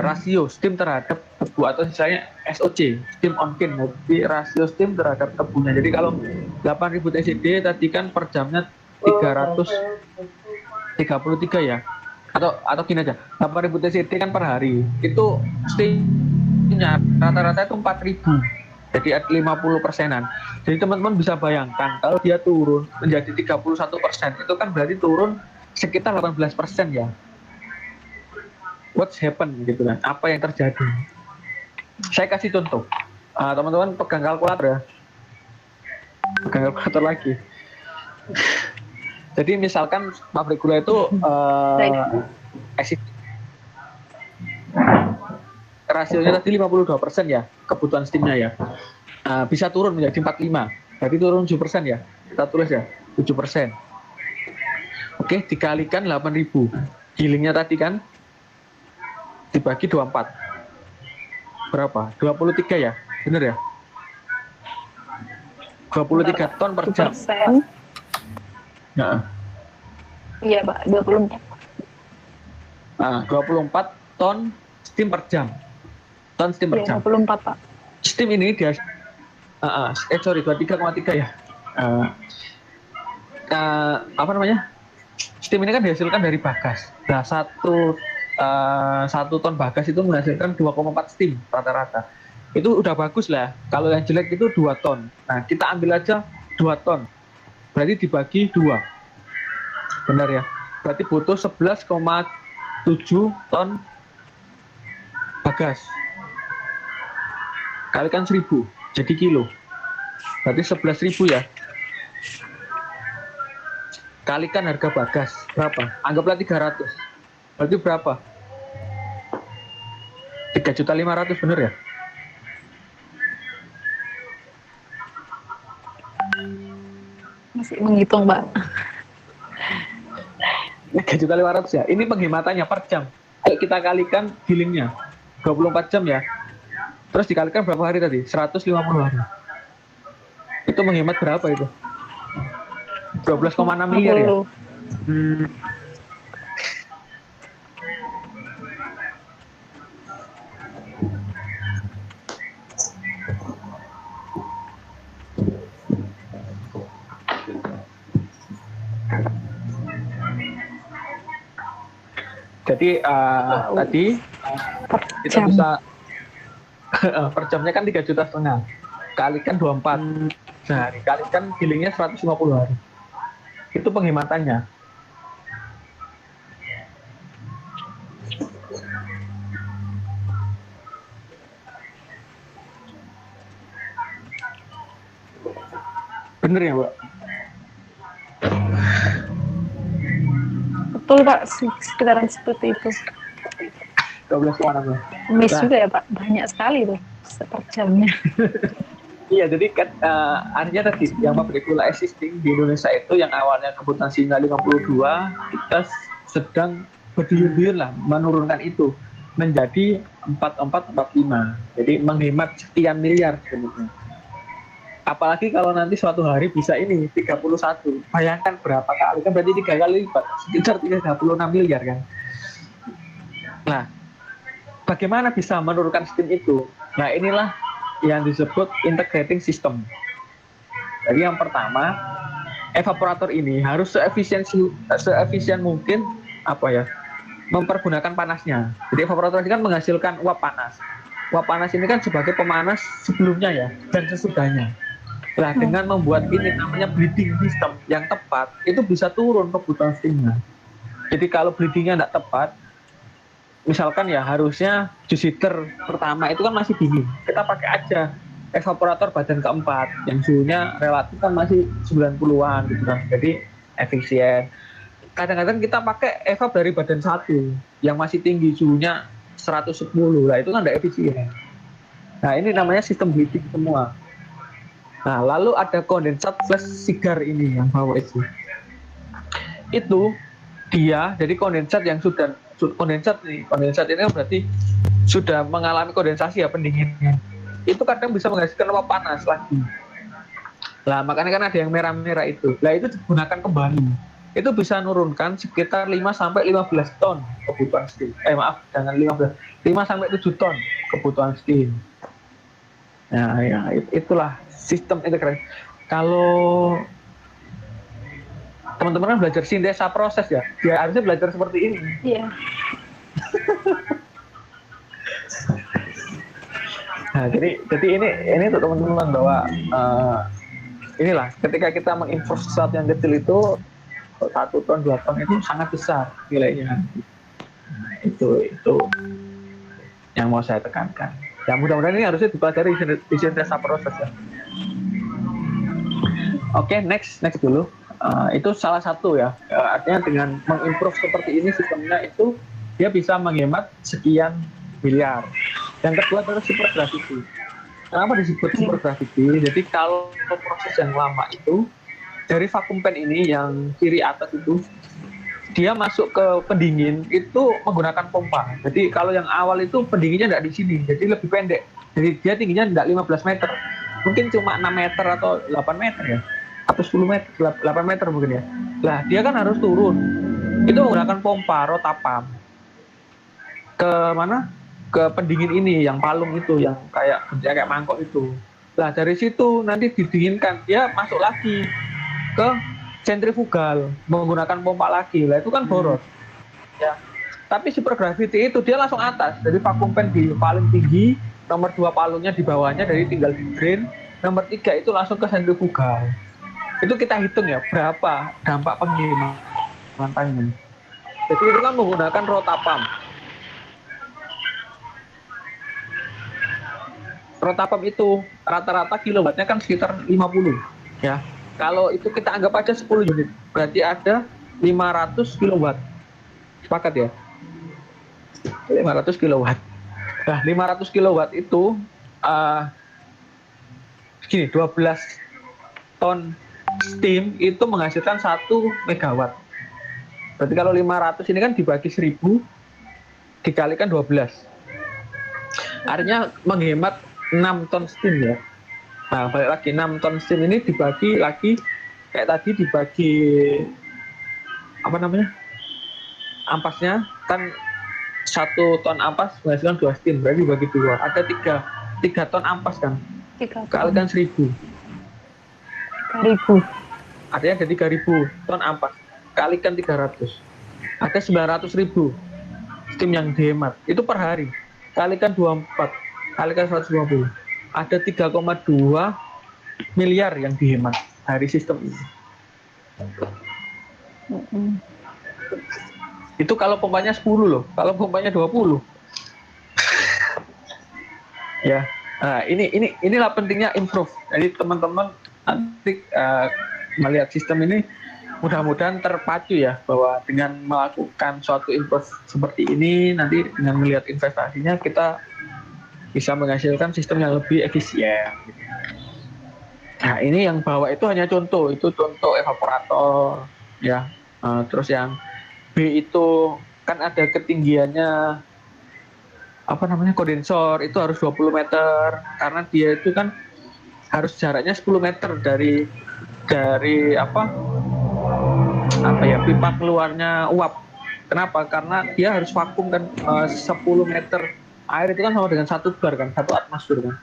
rasio steam terhadap tebu atau misalnya SOC, steam on kin. Jadi rasio steam terhadap tebunya. Jadi kalau 8.000 TCD tadi kan per jamnya 333 ya. Atau gini aja, 8.000 TCD kan per hari. Itu steamnya rata-rata itu 4.000. Jadi 50%-an. Jadi teman-teman bisa bayangkan kalau dia turun menjadi 31%, itu kan berarti turun sekitar 18% ya. What's happen gitu kan? Apa yang terjadi? Saya kasih contoh. Teman-teman pegang kalkulator ya. Pegang kalkulator lagi. Jadi misalkan pabrik gula itu rasionya tadi 52% ya, kebutuhan steamnya ya. Bisa turun menjadi 45. Berarti turun 7% ya. Kita tulis ya, 7%. Oke, dikalikan 8.000. Gilingnya tadi kan dibagi 24. Berapa? 23 ya? Bener ya? 23 ton per jam. Nah. Iya, Pak, 24. 24 ton steam per jam. Ton steam per jam. 24, Pak. Steam ini dia 23,3 ya. Steam ini kan dihasilkan dari bagas. Nah, satu ton bagas itu menghasilkan 2,4 steam rata-rata. Itu udah bagus lah. Kalau yang jelek itu 2 ton. Nah, kita ambil aja 2 ton. Berarti dibagi 2. Benar ya? Berarti butuh 11,7 ton bagas. Kalikan 1000, jadi kilo. Berarti 11.000 ya. Kalikan harga bagas berapa? Anggaplah 300. Berarti berapa? 3.500.000 bener ya? Masih menghitung, Pak. 3.500.000 ya. Ini penghematannya per jam. Ayo kita kalikan gilingnya. 24 jam ya. Terus dikalikan berapa hari tadi? 150 hari. Itu menghemat berapa itu? 12,6 miliar ya? Jadi tadi kita bisa per jamnya kan 3,5 juta, kalikan 24 sehari, kalikan gilingnya 150 hari. Itu penghematannya. Bener ya, Mbak? Betul, Pak, sekitaran seperti itu. 12,6. Miss juga ya, Pak, banyak sekali tuh per jamnya. Iya, jadi kan artinya tadi yang pabrik gula existing di Indonesia itu yang awalnya kebutuhan sinyal 52, kita sedang berduyun-duyun lah menurunkan itu menjadi 4445. Jadi menghemat sekian miliar sebenarnya. Apalagi kalau nanti suatu hari bisa ini 31. Bayangkan berapa kali, kan berarti 3 kali lipat, sekitar 36 miliar kan. Nah, bagaimana bisa menurunkan steam itu? Nah, inilah yang disebut integrating system. Jadi yang pertama, evaporator ini harus seefisien mungkin apa ya, mempergunakan panasnya. Jadi evaporator ini kan menghasilkan uap panas. Uap panas ini kan sebagai pemanas sebelumnya ya dan sesudahnya. Nah, dengan membuat ini namanya bleeding system yang tepat, itu bisa turun kebutuhan steamnya. Jadi kalau bleedingnya tidak tepat, misalkan ya harusnya juice heater pertama itu kan masih dingin, kita pakai aja evaporator badan keempat yang suhunya relatif kan masih 90-an gitu kan, jadi efisien. Kadang-kadang kita pakai evap dari badan satu yang masih tinggi suhunya 110, lah itu kan tidak efisien. Nah ini namanya sistem bleeding semua. Nah lalu ada kondensat plus sigar ini yang bawah itu dia, jadi kondensat yang sudah kondensat ini kan berarti sudah mengalami kondensasi ya, pendinginan. Itu kadang bisa menghasilkan uap panas lagi. Lah makanya kan ada yang merah-merah itu. Lah itu digunakan kembali. Itu bisa menurunkan sekitar 5 sampai 15 ton kebutuhan steam. Jangan 15. 5 sampai 7 ton kebutuhan steam. Nah, ya itulah sistem integrasi. Kalau teman-teman kan belajar sintesa proses ya, dia harusnya belajar seperti ini. Iya. Nah, jadi ini untuk teman-teman bahwa inilah ketika kita mengimprove sesuatu yang kecil itu 1 ton 2 ton itu sangat besar nilainya. Nah, itu yang mau saya tekankan. Ya mudah-mudahan ini harusnya dipelajari di sintesa proses ya. Oke, next dulu. Itu salah satu ya. Artinya dengan mengimprove seperti ini sistemnya itu dia bisa menghemat sekian miliar. Yang kedua adalah super gravity. Kenapa disebut super gravity? Jadi kalau proses yang lama itu dari vacuum pan ini yang kiri atas itu dia masuk ke pendingin itu menggunakan pompa. Jadi kalau yang awal itu pendinginnya tidak di sini, jadi lebih pendek. Jadi dia tingginya tidak 15 meter, mungkin cuma 6 meter atau 8 meter ya, atau 10 meter, 8 meter mungkin ya. Lah dia kan harus turun. Itu menggunakan pompa rotapam. Ke mana? Ke pendingin ini yang palung itu, yang kayak mangkok itu. Lah dari situ nanti didinginkan, dia masuk lagi ke sentrifugal menggunakan pompa lagi. Lah itu kan boros ya. Tapi super gravity itu dia langsung atas, jadi vacuum pan di paling tinggi, nomor 2 palungnya di bawahnya, dari tinggal di drain, nomor 3 itu langsung ke sentrifugal. Itu kita hitung ya berapa dampak pengiriman. Jadi itu kan menggunakan rotapam. Rotapam itu rata-rata kilowattnya kan sekitar 50 ya. Kalau itu kita anggap aja 10 unit, berarti ada 500 kilowatt. Sepakat ya? 500 kilowatt. Nah, 500 kilowatt itu gini, 12 ton steam itu menghasilkan 1 megawatt. Berarti kalau 500 ini kan dibagi 1000 dikalikan 12. Artinya menghemat 6 ton steam ya. Nah, balik lagi 6 ton steam ini dibagi lagi kayak tadi, dibagi apa namanya? Ampasnya kan 1 ton ampas menghasilkan 2 steam, berarti dibagi 2. Ada 3 ton ampas kan? 3 Kalikan 1000. Artinya ada 3000 ton ampas. Kalikan 300. Ada 900.000 steam yang dihemat. Itu per hari. Kalikan 24. Kalikan 150. Ada 3,2 miliar yang dihemat dari sistem ini. Itu kalau pompanya 10 loh, kalau pompanya 20. Ya, nah, inilah pentingnya improve. Jadi teman-teman nanti melihat sistem ini mudah-mudahan terpacu ya, bahwa dengan melakukan suatu improve seperti ini, nanti dengan melihat investasinya kita bisa menghasilkan sistem yang lebih efisien. Nah ini yang bawah itu hanya contoh, itu contoh evaporator ya. Terus yang B itu kan ada ketinggiannya apa namanya, kondensor itu harus 20 meter karena dia itu kan harus jaraknya 10 meter dari apa ya, pipa keluarnya uap. Kenapa? Karena dia harus vakum kan, 10 meter air itu kan sama dengan 1 bar kan, 1 atmosfer kan.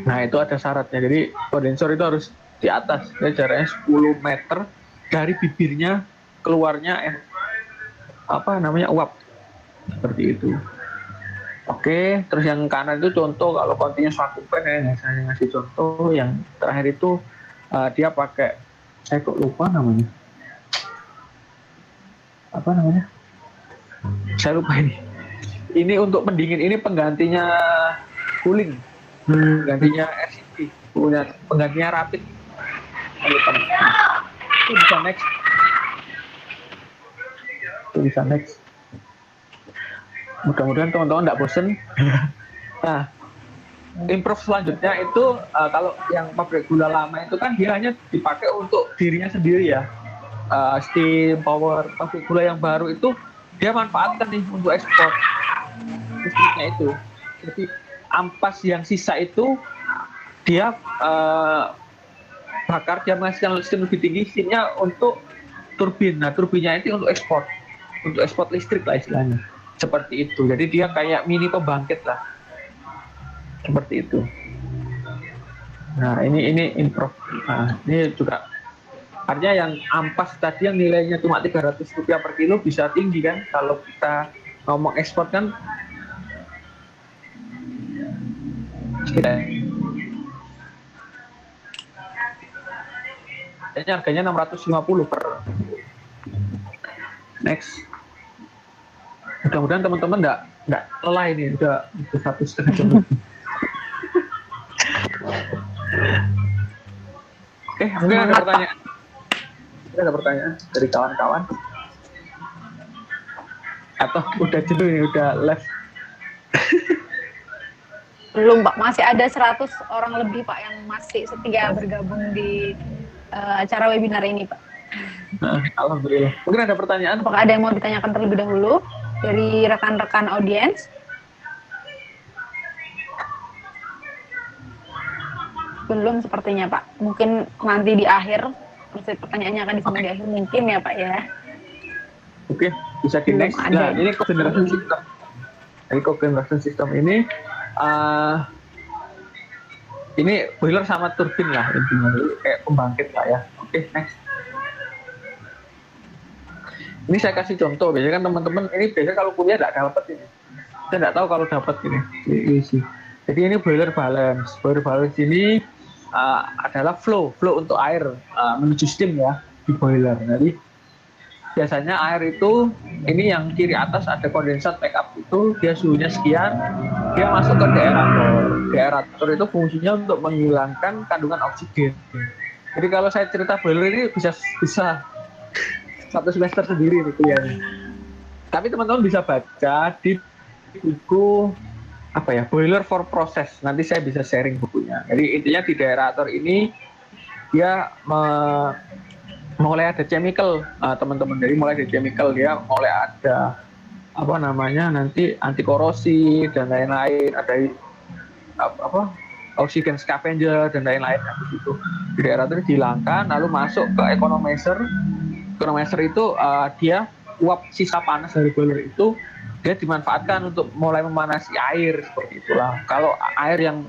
Nah itu ada syaratnya, jadi kondensor itu harus di atas, ya, jaraknya 10 meter dari bibirnya keluarnya uap seperti itu. Oke, terus yang kanan itu contoh kalau continuous vacuum fan ya, saya ngasih contoh. Yang terakhir itu dia pakai, saya kok lupa namanya, apa namanya? Saya lupa ini. Ini untuk pendingin, ini penggantinya cooling, penggantinya RCP, penggantinya rapid. Itu bisa next. Itu bisa next. Mudah-mudahan teman-teman nggak bosen. Nah, improve selanjutnya itu kalau yang pabrik gula lama itu kan dia hanya dipakai untuk dirinya sendiri ya. Steam power. Pabrik gula yang baru itu dia manfaatkan nih untuk ekspor listriknya itu. Jadi ampas yang sisa itu dia bakar, dia menghasilkan steam lebih tinggi, steamnya untuk turbin. Nah, turbinnya itu untuk ekspor listrik lah istilahnya. Seperti itu. Jadi dia kayak mini pembangkit lah. Seperti itu. Nah, ini improve. Nah, ini juga artinya yang ampas tadi yang nilainya cuma Rp300 per kilo bisa tinggi kan. Kalau kita ngomong ekspor kan harganya 650 per. Next. Mudah-mudahan teman-teman nggak lelah ini, udah 1,5 jam. Oke, mungkin ada pertanyaan. Ada pertanyaan dari kawan-kawan? Atau udah jenuh ini, udah live? Belum Pak, masih ada 100 orang lebih Pak yang masih setia bergabung di acara webinar ini Pak. Alhamdulillah. Mungkin ada pertanyaan? Apakah ada yang mau ditanyakan terlebih dahulu dari rekan-rekan audiens? Belum sepertinya Pak. Mungkin nanti di akhir, pertanyaannya akan disampaikan di akhir mungkin ya Pak ya. Oke, bisa di next. Nah, ini cogeneration system. Jadi cogeneration system ini boiler sama turbin lah intinya, kayak pembangkit lah ya. Oke, next. Ini saya kasih contoh, biasanya kan teman-teman ini biasanya kalau kuliah nggak dapat ini. Saya nggak tahu kalau dapat ini. Jadi ini boiler balance. Boiler balance ini adalah flow untuk air menuju steam ya di boiler. Jadi biasanya air itu ini yang kiri atas ada kondensat backup itu dia suhunya sekian, dia masuk ke deaerator. Deaerator itu fungsinya untuk menghilangkan kandungan oksigen. Jadi kalau saya cerita boiler ini bisa satu semester sendiri nih kuliahnya. Tapi teman-teman bisa baca di buku Boiler for Process. Nanti saya bisa sharing bukunya. Jadi intinya di deaerator ini dia mulai ada chemical, teman-teman. Dari mulai dari chemical dia mulai ada nanti anti korosi dan lain-lain, ada oksigen scavenger dan lain-lain gitu. Di deaerator dihilangkan lalu masuk ke economizer. Economizer itu dia uap sisa panas dari boiler itu dia dimanfaatkan untuk mulai memanasi air seperti itulah. Kalau air yang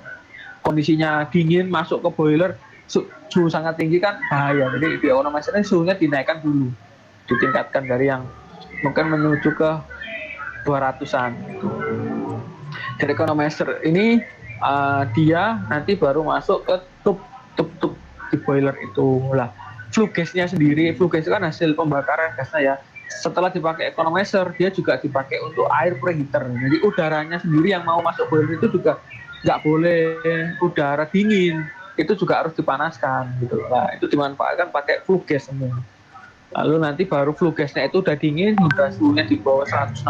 kondisinya dingin masuk ke boiler suhu sangat tinggi kan bahaya. Jadi di economizer ini suhunya dinaikkan dulu, ditingkatkan dari yang mungkin menuju ke 200-an. Dari economizer ini dia nanti baru masuk ke tub di boiler itu lah. Flue gasnya sendiri, flue gas itu kan hasil pembakaran gasnya ya. Setelah dipakai economizer, dia juga dipakai untuk air preheater. Jadi udaranya sendiri yang mau masuk boiler itu juga nggak boleh udara dingin, itu juga harus dipanaskan gitu. Nah itu dimanfaatkan pakai flue gas semua. Lalu nanti baru flue gasnya itu udah dingin, udah suhunya di bawah 160,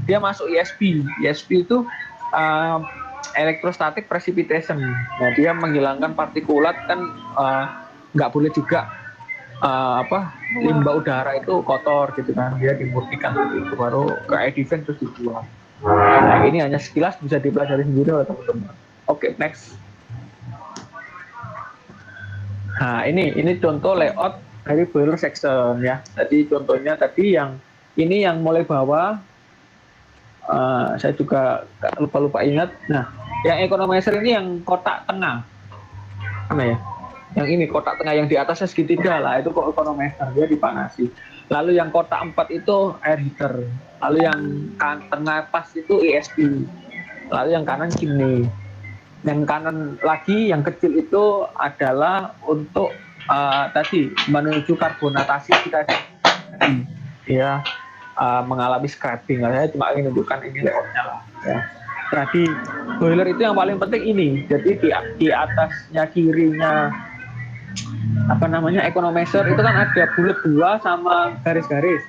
dia masuk ESP. ESP itu electrostatic precipitation. Nah dia menghilangkan partikulat kan. Nggak boleh juga limbah udara itu kotor gitu kan, dia dimurnikan itu baru ke advent terus dibuang. Nah ini hanya sekilas bisa dipelajari sendiri oleh teman-teman. Oke, next. Nah ini contoh layout dari boiler section ya. Jadi contohnya tadi yang ini yang mulai bawah, saya juga lupa ingat. Nah yang economizer ini yang kotak tengah mana ya? yang ini kotak tengah yang di atasnya segitiga lah, itu kok econometer, dia dipanasi. Lalu yang kotak 4 itu air heater. Lalu yang tengah pas itu ESP. Lalu yang kanan gini. Yang kanan lagi yang kecil itu adalah untuk tadi menuju karbonatasi kita ya, mengalami scrapping. Saya cuma ingin menunjukkan ini layoutnya lah ya. Nah di boiler itu yang paling penting ini, jadi di atasnya kirinya apa namanya economizer itu kan ada bulat 2 sama garis-garis.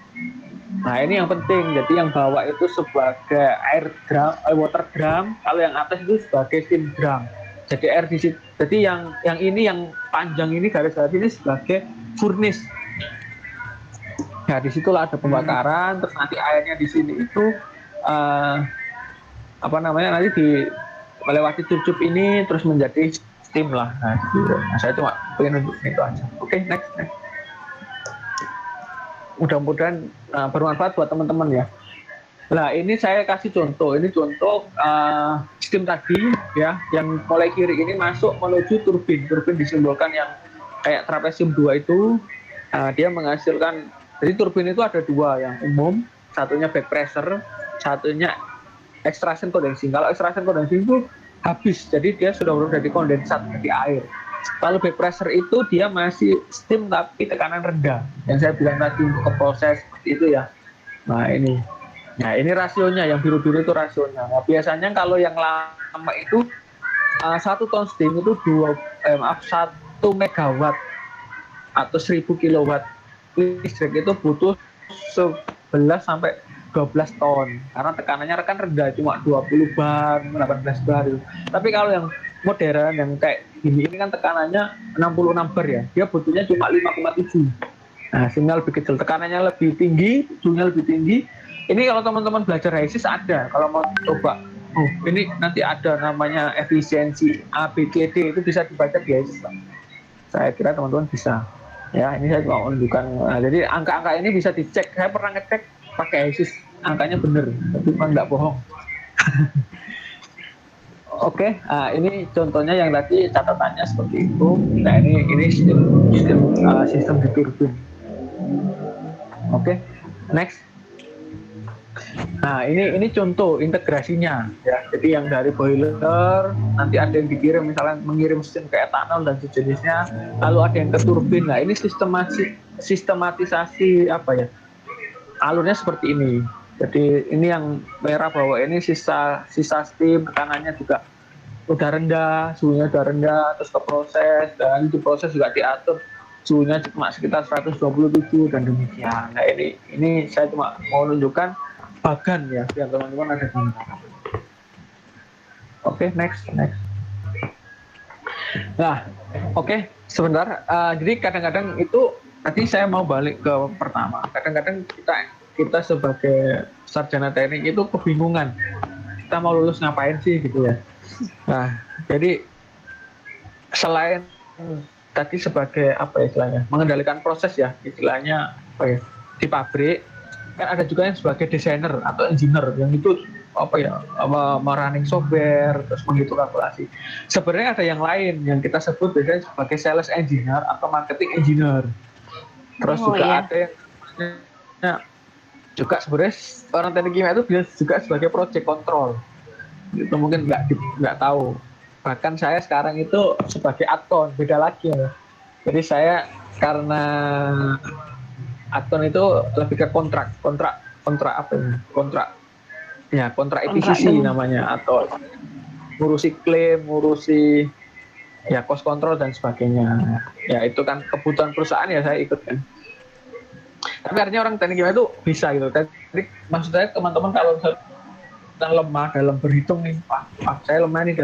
Nah ini yang penting, jadi yang bawah itu sebagai air drum, water drum, kalau yang atas itu sebagai steam drum. Jadi air di situ, jadi yang ini yang panjang ini garis-garis ini sebagai furnace. Nah disitulah ada pembakaran, terus nanti airnya di sini itu apa namanya nanti melewati cucup ini terus menjadi steam lah. Nah, gitu. Nah saya cuma pengen nunjukin itu aja. Oke, next. Mudah-mudahan bermanfaat buat teman-teman ya. Nah ini saya kasih contoh, ini contoh sistem tadi ya, yang mulai kiri ini masuk menuju turbin disimbolkan yang kayak trapesium 2 itu, dia menghasilkan, jadi turbin itu ada 2, yang umum, satunya back pressure, satunya extraction condensing. Kalau extraction condensing itu habis, jadi dia sudah dari kondensat jadi air. Kalau back pressure itu dia masih steam tapi tekanan rendah, yang saya bilang tadi untuk ke proses seperti itu ya. Nah ini rasionya, yang biru-biru itu rasionya. Nah, biasanya kalau yang lama itu 1 ton steam itu 1 megawatt atau 1000 kilowatt listrik itu butuh 11 sampai 12 ton karena tekanannya kan rendah, cuma 20 bar, 18 bar. Tapi kalau yang modern yang kayak gini ini kan tekanannya 66 bar ya, dia butuhnya cuma 5,7. Nah, sinyal lebih kecil, tekanannya lebih tinggi, suhunya lebih tinggi. Ini kalau teman-teman belajar HISIS ada, kalau mau coba, ini nanti ada namanya efisiensi ABCD, itu bisa dibaca di HISIS. Saya kira teman-teman bisa. Ya, ini saya mau menunjukkan. Nah, jadi angka-angka ini bisa dicek. Saya pernah ngecek pakai HISIS, angkanya bener, tapi memang nggak bohong. Oke, ini contohnya yang tadi catatannya seperti itu. Nah, ini sistem di turbin. Oke, next. Nah, ini contoh integrasinya ya. Jadi yang dari boiler nanti ada yang dikirim, misalnya mengirim sistem ke etanol dan sejenisnya, lalu ada yang ke turbin. Nah, ini sistematisasi apa ya? Alurnya seperti ini. Jadi ini yang merah bawah ini sisa steam, tekanannya juga udah rendah, suhunya udah rendah, terus ke proses, dan itu proses juga diatur suhunya cuma sekitar 127 dan demikian. Nah, ini saya cuma mau menunjukkan bagan ya, biar teman-teman ada gambaran. Oke, next. Nah, oke, sebentar. Jadi kadang-kadang itu tadi saya mau balik ke pertama. Kadang-kadang kita sebagai sarjana teknik itu kebingungan. Kita mau lulus ngapain sih gitu ya. Nah, jadi selain tadi sebagai apa ya istilahnya, mengendalikan proses ya, istilahnya apa ya, di pabrik kan ada juga yang sebagai desainer atau engineer yang itu apa ya, merunning software, terus menghitung kalkulasi. Sebenarnya ada yang lain yang kita sebut biasanya sebagai sales engineer atau marketing engineer. Terus ada yang juga sebenarnya orang teknik kimia itu biasa juga sebagai project control. Itu mungkin nggak tahu. Bahkan saya sekarang itu sebagai adcon, beda lagi ya. Jadi saya karena adcon itu lebih ke kontrak apa ya? Kontrak EPCC namanya, atau ngurusi klaim, ngurusi ya cost control dan sebagainya. Ya itu kan kebutuhan perusahaan ya saya ikut kan. Tapi artinya orang teknik kimia itu bisa gitu. Jadi maksud saya teman-teman kalau lemah dalam berhitung nih, saya lemah nih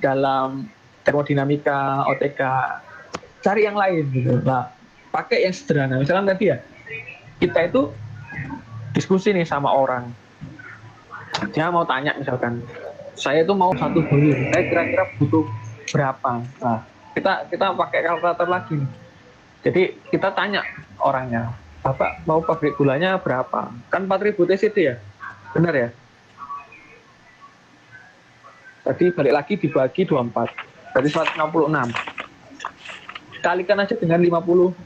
dalam termodinamika, OTK, cari yang lain gitu. Nah, pakai yang sederhana. Misalnya tadi ya, kita itu diskusi nih sama orang. Dia mau tanya misalkan, saya itu mau 1 boiler, saya kira-kira butuh berapa? Nah, kita pakai kalkulator lagi nih. Jadi kita tanya orangnya, Bapak mau pabrik gulanya berapa? Kan 4000 TCD ya? Benar ya? Tadi balik lagi dibagi 24, jadi 166. kalikan aja dengan 55%,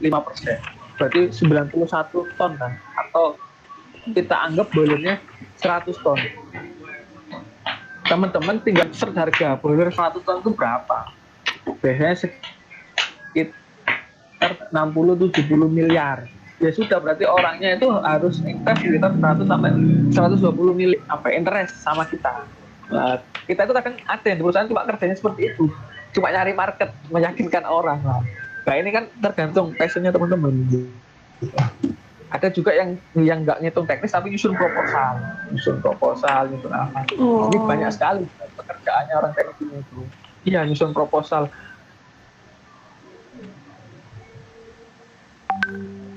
berarti 91 ton kan, atau kita anggap boilernya 100 ton. Teman-teman tinggal search harga boiler 100 ton itu berapa. Biasanya sekitar 60-70 miliar. Ya sudah, berarti orangnya itu harus invest sekitar 100 sampai 120 miliar sampai interest sama kita. Nah, kita itu kadang ada yang di perusahaan cuma kerjanya seperti itu, cuma nyari market, meyakinkan orang lah. Nah ini kan tergantung passionnya teman-teman. Ada juga yang nggak ngitung teknis tapi nyusun proposal, nyusun apa. Ini banyak sekali pekerjaannya orang teknik ini itu. Iya, nyusun proposal.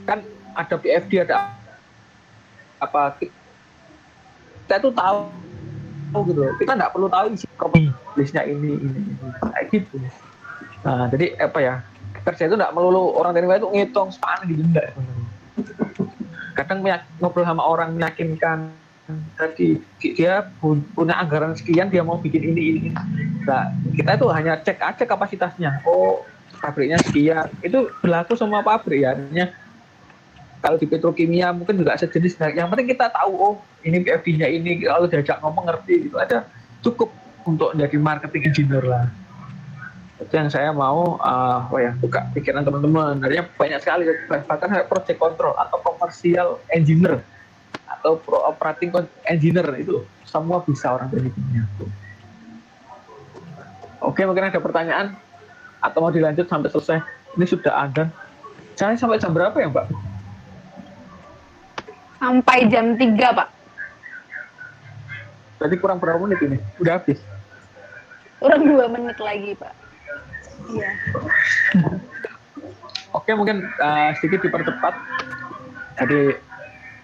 Kan ada PFD, ada apa, kita tuh tahu gitu, kita nggak perlu tahu isi listnya ini kayak gitu. Nah jadi apa ya, kerja itu nggak melulu orang teknik itu ngitung span gitu, enggak. Kadang ngobrol sama orang meyakinkan, tadi dia punya anggaran sekian, dia mau bikin ini. Nah kita itu hanya cek aja kapasitasnya. Oh pabriknya sekian, itu berlaku semua pabrik ya. Artinya kalau di petrokimia mungkin juga sejenis. Yang penting kita tahu, oh ini PFD-nya ini, kalau diajak ngomong ngerti gitu aja, cukup untuk jadi marketing engineer lah. Itu yang saya mau buka pikiran teman-teman. Artinya banyak sekali, bahkan project control atau commercial engineer atau operating engineer, itu semua bisa orang tekniknya. Oke, mungkin ada pertanyaan atau mau dilanjut sampai selesai? Ini sudah ada. Saya sampai jam berapa ya, Mbak? Sampai jam 3, Pak. Berarti kurang berapa menit ini? Udah habis? Kurang 2 menit lagi, Pak. Iya. Oke, mungkin sedikit dipercepat. Jadi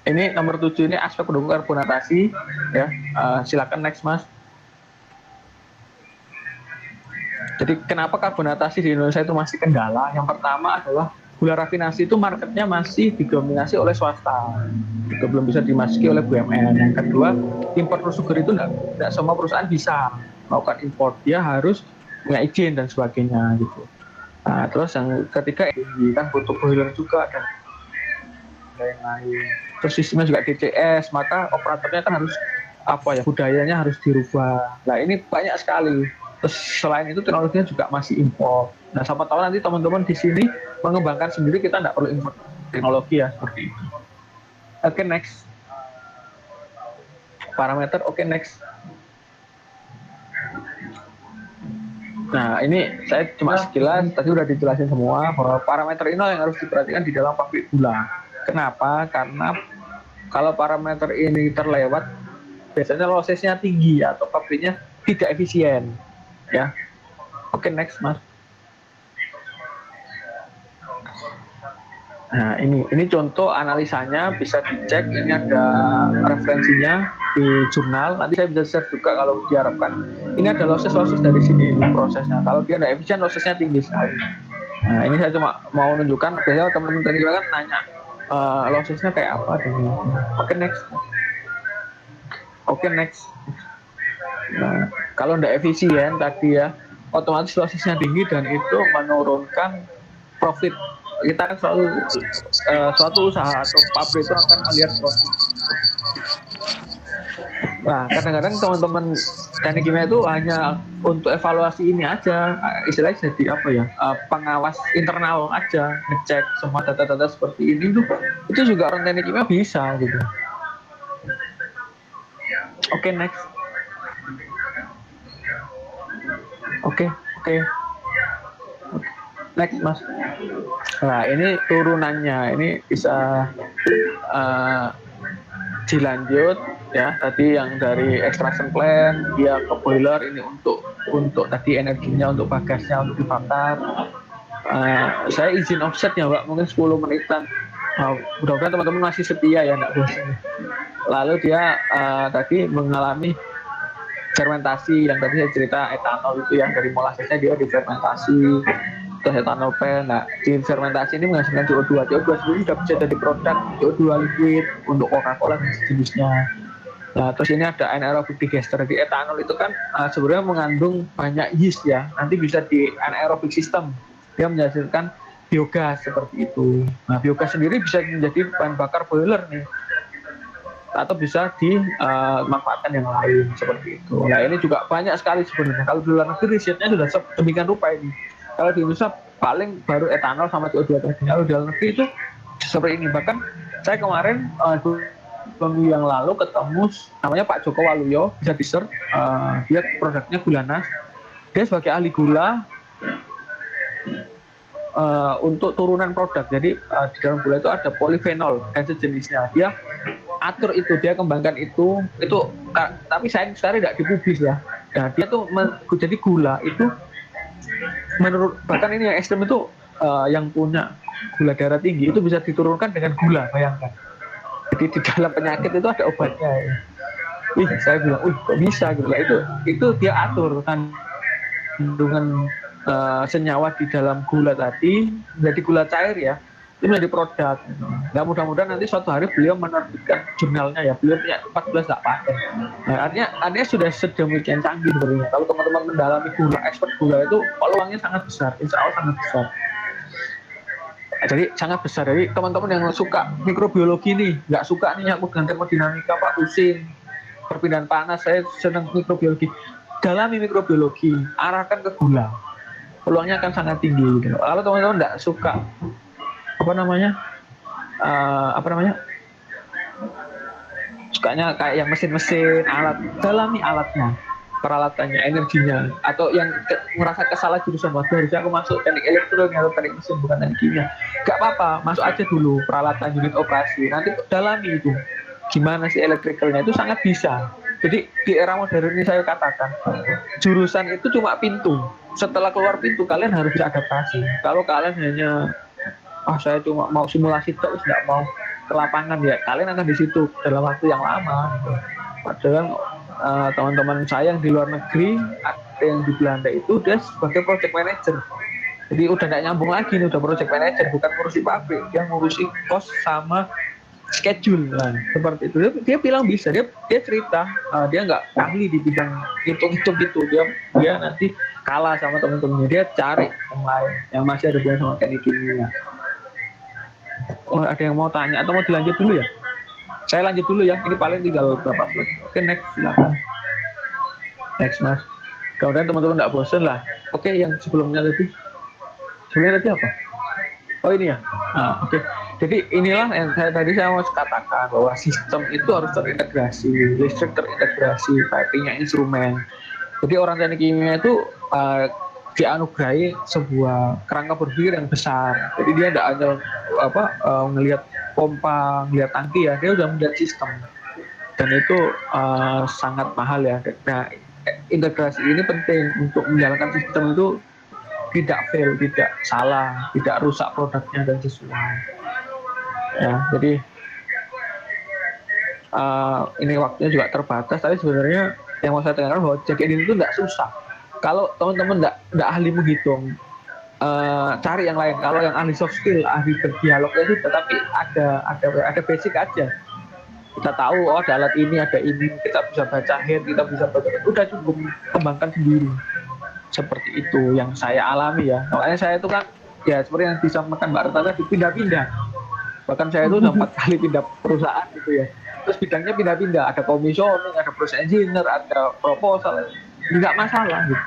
ini nomor 7 ini aspek pendukung karbonatasi ya. Silakan next, Mas. Jadi kenapa karbonatasi di Indonesia itu masih kendala? Yang pertama adalah gula rafinasi itu marketnya masih didominasi oleh swasta, itu belum bisa dimasuki oleh BUMN. Yang kedua, impor sugar itu tidak semua perusahaan bisa melakukan impor, dia harus punya izin dan sebagainya gitu. Nah, terus yang ketiga ini kan butuh boiler juga dan yang lain. Terus sistemnya juga DCS, maka operatornya kan harus budayanya harus dirubah. Nah ini banyak sekali. Terus selain itu teknologinya juga masih impor. Nah siapa tahu nanti teman-teman di sini mengembangkan sendiri, kita tidak perlu impor teknologi ya, seperti itu. Oke, next. Parameter, oke, next. Nah ini saya cuma sekilas, tadi udah dijelasin semua bahwa parameter ini yang harus diperhatikan di dalam pabrik gula. Kenapa? Karena kalau parameter ini terlewat, biasanya lossesnya tinggi atau pabriknya tidak efisien. Ya, oke, next, Mas. Nah ini contoh analisanya, bisa dicek. Ini ada referensinya di jurnal. Nanti saya bisa share juga kalau diharapkan. Ini ada losses dari sini prosesnya. Kalau dia tidak efisien, lossesnya tinggi sekali. Nah ini saya cuma mau menunjukkan. Biasanya teman-teman tadi kan nanya lossesnya kayak apa. Oke, next. Oke, next. Nah, kalau tidak efisien tadi ya, otomatis lossesnya tinggi dan itu menurunkan profit. Kita kan selalu suatu usaha atau pabrik itu akan melihat profit. Nah, kadang-kadang teman-teman teknik kimia itu hanya untuk evaluasi ini aja, istilahnya jadi pengawas internal aja, ngecek semua data-data seperti ini itu juga orang teknik kimia bisa gitu. Oke, next. Oke. Next, Mas. Nah ini turunannya, ini bisa dilanjut ya. Tadi yang dari extraction plant dia ke boiler, ini untuk tadi energinya, untuk bagasnya, untuk dibakar. Saya izin offset ya, Mbak, mungkin 10 menitan. Mudah-mudahan teman-teman masih setia ya, nggak bosan. Lalu dia tadi mengalami fermentasi, yang tadi saya cerita etanol itu yang dari molasesnya dia difermentasi terus etanol pen. Nah di fermentasi ini menghasilkan CO2 sendiri sudah bisa jadi produk CO2 liquid untuk Coca-Cola dan sejenisnya. Nah terus ini ada anaerobic digester. Di etanol itu kan sebenarnya mengandung banyak yeast ya, nanti bisa di anaerobic system, dia menghasilkan biogas seperti itu. Nah, biogas sendiri bisa menjadi bahan bakar boiler nih, atau bisa dimanfaatkan yang lain seperti itu. Nah, ini juga banyak sekali sebenarnya. Kalau di luar negeri risetnya sudah demikian rupa ini. Kalau di Indonesia paling baru etanol sama CO2 tadi. Kalau di luar negeri itu seperti ini. Bahkan saya kemarin 2 minggu yang lalu ketemu namanya Pak Joko Waluyo, bisa di-search, dia produknya Gulanas. Dia sebagai ahli gula untuk turunan produk. Jadi di dalam gula itu ada polifenol dan sejenisnya. Dia atur itu, dia kembangkan itu tapi sayang sekali tidak dipublis ya. Nah, dia tuh jadi gula itu menurut, bahkan ini yang ekstrem itu yang punya gula darah tinggi itu bisa diturunkan dengan gula, bayangkan. Jadi di dalam penyakit itu ada obatnya ya. Saya bilang, kok bisa gitu. Itu dia atur kandungan senyawa di dalam gula tadi menjadi gula cair ya, itu menjadi produk. Nah, mudah-mudahan nanti suatu hari beliau menerbitkan jurnalnya ya. Beliau punya 14 tak paten. Nah, artinya sudah sedemikian canggih sebenarnya. Kalau teman-teman mendalami gula, expert gula itu peluangnya sangat besar, insya Allah sangat besar. Jadi sangat besar. Jadi teman-teman yang suka mikrobiologi nih, nggak suka nih aku dengan termodinamika, Pak, pusing perpindahan panas, saya senang mikrobiologi, dalami mikrobiologi, arahkan ke gula, peluangnya akan sangat tinggi gitu. Kalau teman-teman nggak suka sukanya kayak yang mesin-mesin, alat, dalami alatnya, peralatannya, energinya, atau yang merasa kesalah jurusan, waktu harusnya aku masuk teknik elektronik atau teknik mesin bukan teknik kimia, gak apa-apa, masuk aja dulu peralatan unit operasi, nanti dalami itu gimana sih elektrikalnya, itu sangat bisa. Jadi di era modern ini saya katakan jurusan itu cuma pintu, setelah keluar pintu kalian harus beradaptasi. Kalau kalian hanya saya cuma mau simulasi terus, nggak mau ke lapangan, ya kalian akan di situ dalam waktu yang lama gitu. Padahal teman-teman saya yang di luar negeri, ada yang di Belanda itu dia sebagai project manager, jadi udah nggak nyambung lagi nih, udah project manager, bukan ngurusi pabrik, dia ngurusi cost sama schedule lah, seperti itu. Dia bilang bisa, dia cerita dia nggak ahli di bidang hitung-hitung gitu, dia nanti kalah sama teman-temannya, dia cari yang lain yang masih ada hubungan sama teknik kimia. Ada yang mau tanya atau mau dilanjut dulu ya? Saya lanjut dulu ya, ini paling tinggal berapa slide. Oke, next, silakan. Next, Mas. Kemudian teman-teman nggak bosan lah. Oke, yang sebelumnya tadi apa? Oh, ini ya. Oke. Jadi inilah yang saya mau katakan, bahwa sistem itu harus terintegrasi, listrik terintegrasi, pipingnya instrumen. Jadi orang teknik kimia itu dianugerahi sebuah kerangka berpikir yang besar. Jadi dia tidak hanya ngelihat pompa, ngelihat tangki ya, dia udah melihat sistem. Dan itu sangat mahal ya. Nah, integrasi ini penting untuk menjalankan sistem itu tidak fail, tidak salah, tidak rusak produknya dan sesuai. Ya, jadi ini waktunya juga terbatas. Tapi sebenarnya yang mau saya tekankan bahwa check in itu tidak susah. Kalau teman-teman tidak ahli menghitung, cari yang lain. Kalau yang ahli soft skill, ahli berdialog itu, tetapi ada basic aja. Kita tahu ada alat ini, ada ini, kita bisa baca head, kita bisa baca, udah cukup kembangkan sendiri. Seperti itu yang saya alami ya. Makanya saya itu kan ya seperti yang disampaikan Mbak Reta tadi, pindah-pindah. Bahkan saya itu 4 kali pindah perusahaan gitu ya. Terus bidangnya pindah-pindah, ada komisioning, ada process engineer, ada proposal, nggak masalah gitu.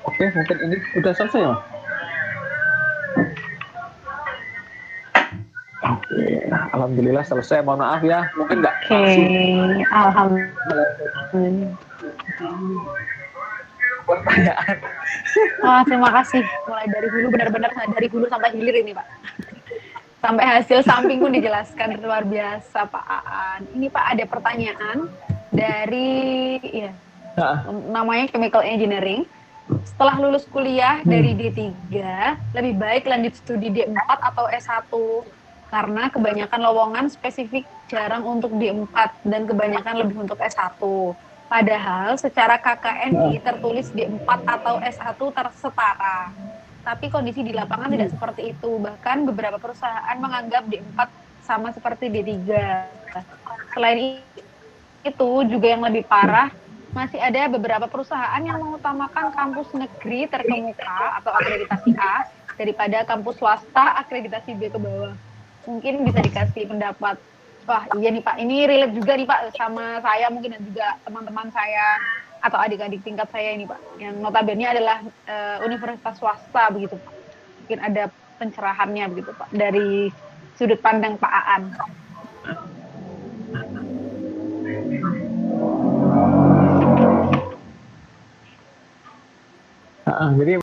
Oke, mungkin ini udah selesai ya. Oke, alhamdulillah selesai. Mohon maaf ya, mungkin nggak langsung. Alhamdulillah. Pertanyaan. Terima kasih. Mulai dari hulu, benar-benar dari hulu sampai hilir ini, Pak. Sampai hasil samping pun dijelaskan, luar biasa, Pak Aan. Ini Pak ada pertanyaan dari namanya Chemical Engineering. Setelah lulus kuliah dari D3, lebih baik lanjut studi D4 atau S1? Karena kebanyakan lowongan spesifik jarang untuk D4 dan kebanyakan lebih untuk S1. Padahal secara KKNI tertulis D4 atau S1 tersetara. Tapi kondisi di lapangan tidak seperti itu. Bahkan beberapa perusahaan menganggap D4 sama seperti D3. Selain itu juga yang lebih parah, masih ada beberapa perusahaan yang mengutamakan kampus negeri terkemuka atau akreditasi A daripada kampus swasta akreditasi B ke bawah. Mungkin bisa dikasih pendapat. Wah iya nih Pak, ini relate juga nih Pak sama saya mungkin dan juga teman-teman saya atau adik-adik tingkat saya ini Pak, yang notabene adalah universitas swasta begitu Pak. Mungkin ada pencerahannya begitu Pak dari sudut pandang Pak Aan. Jadi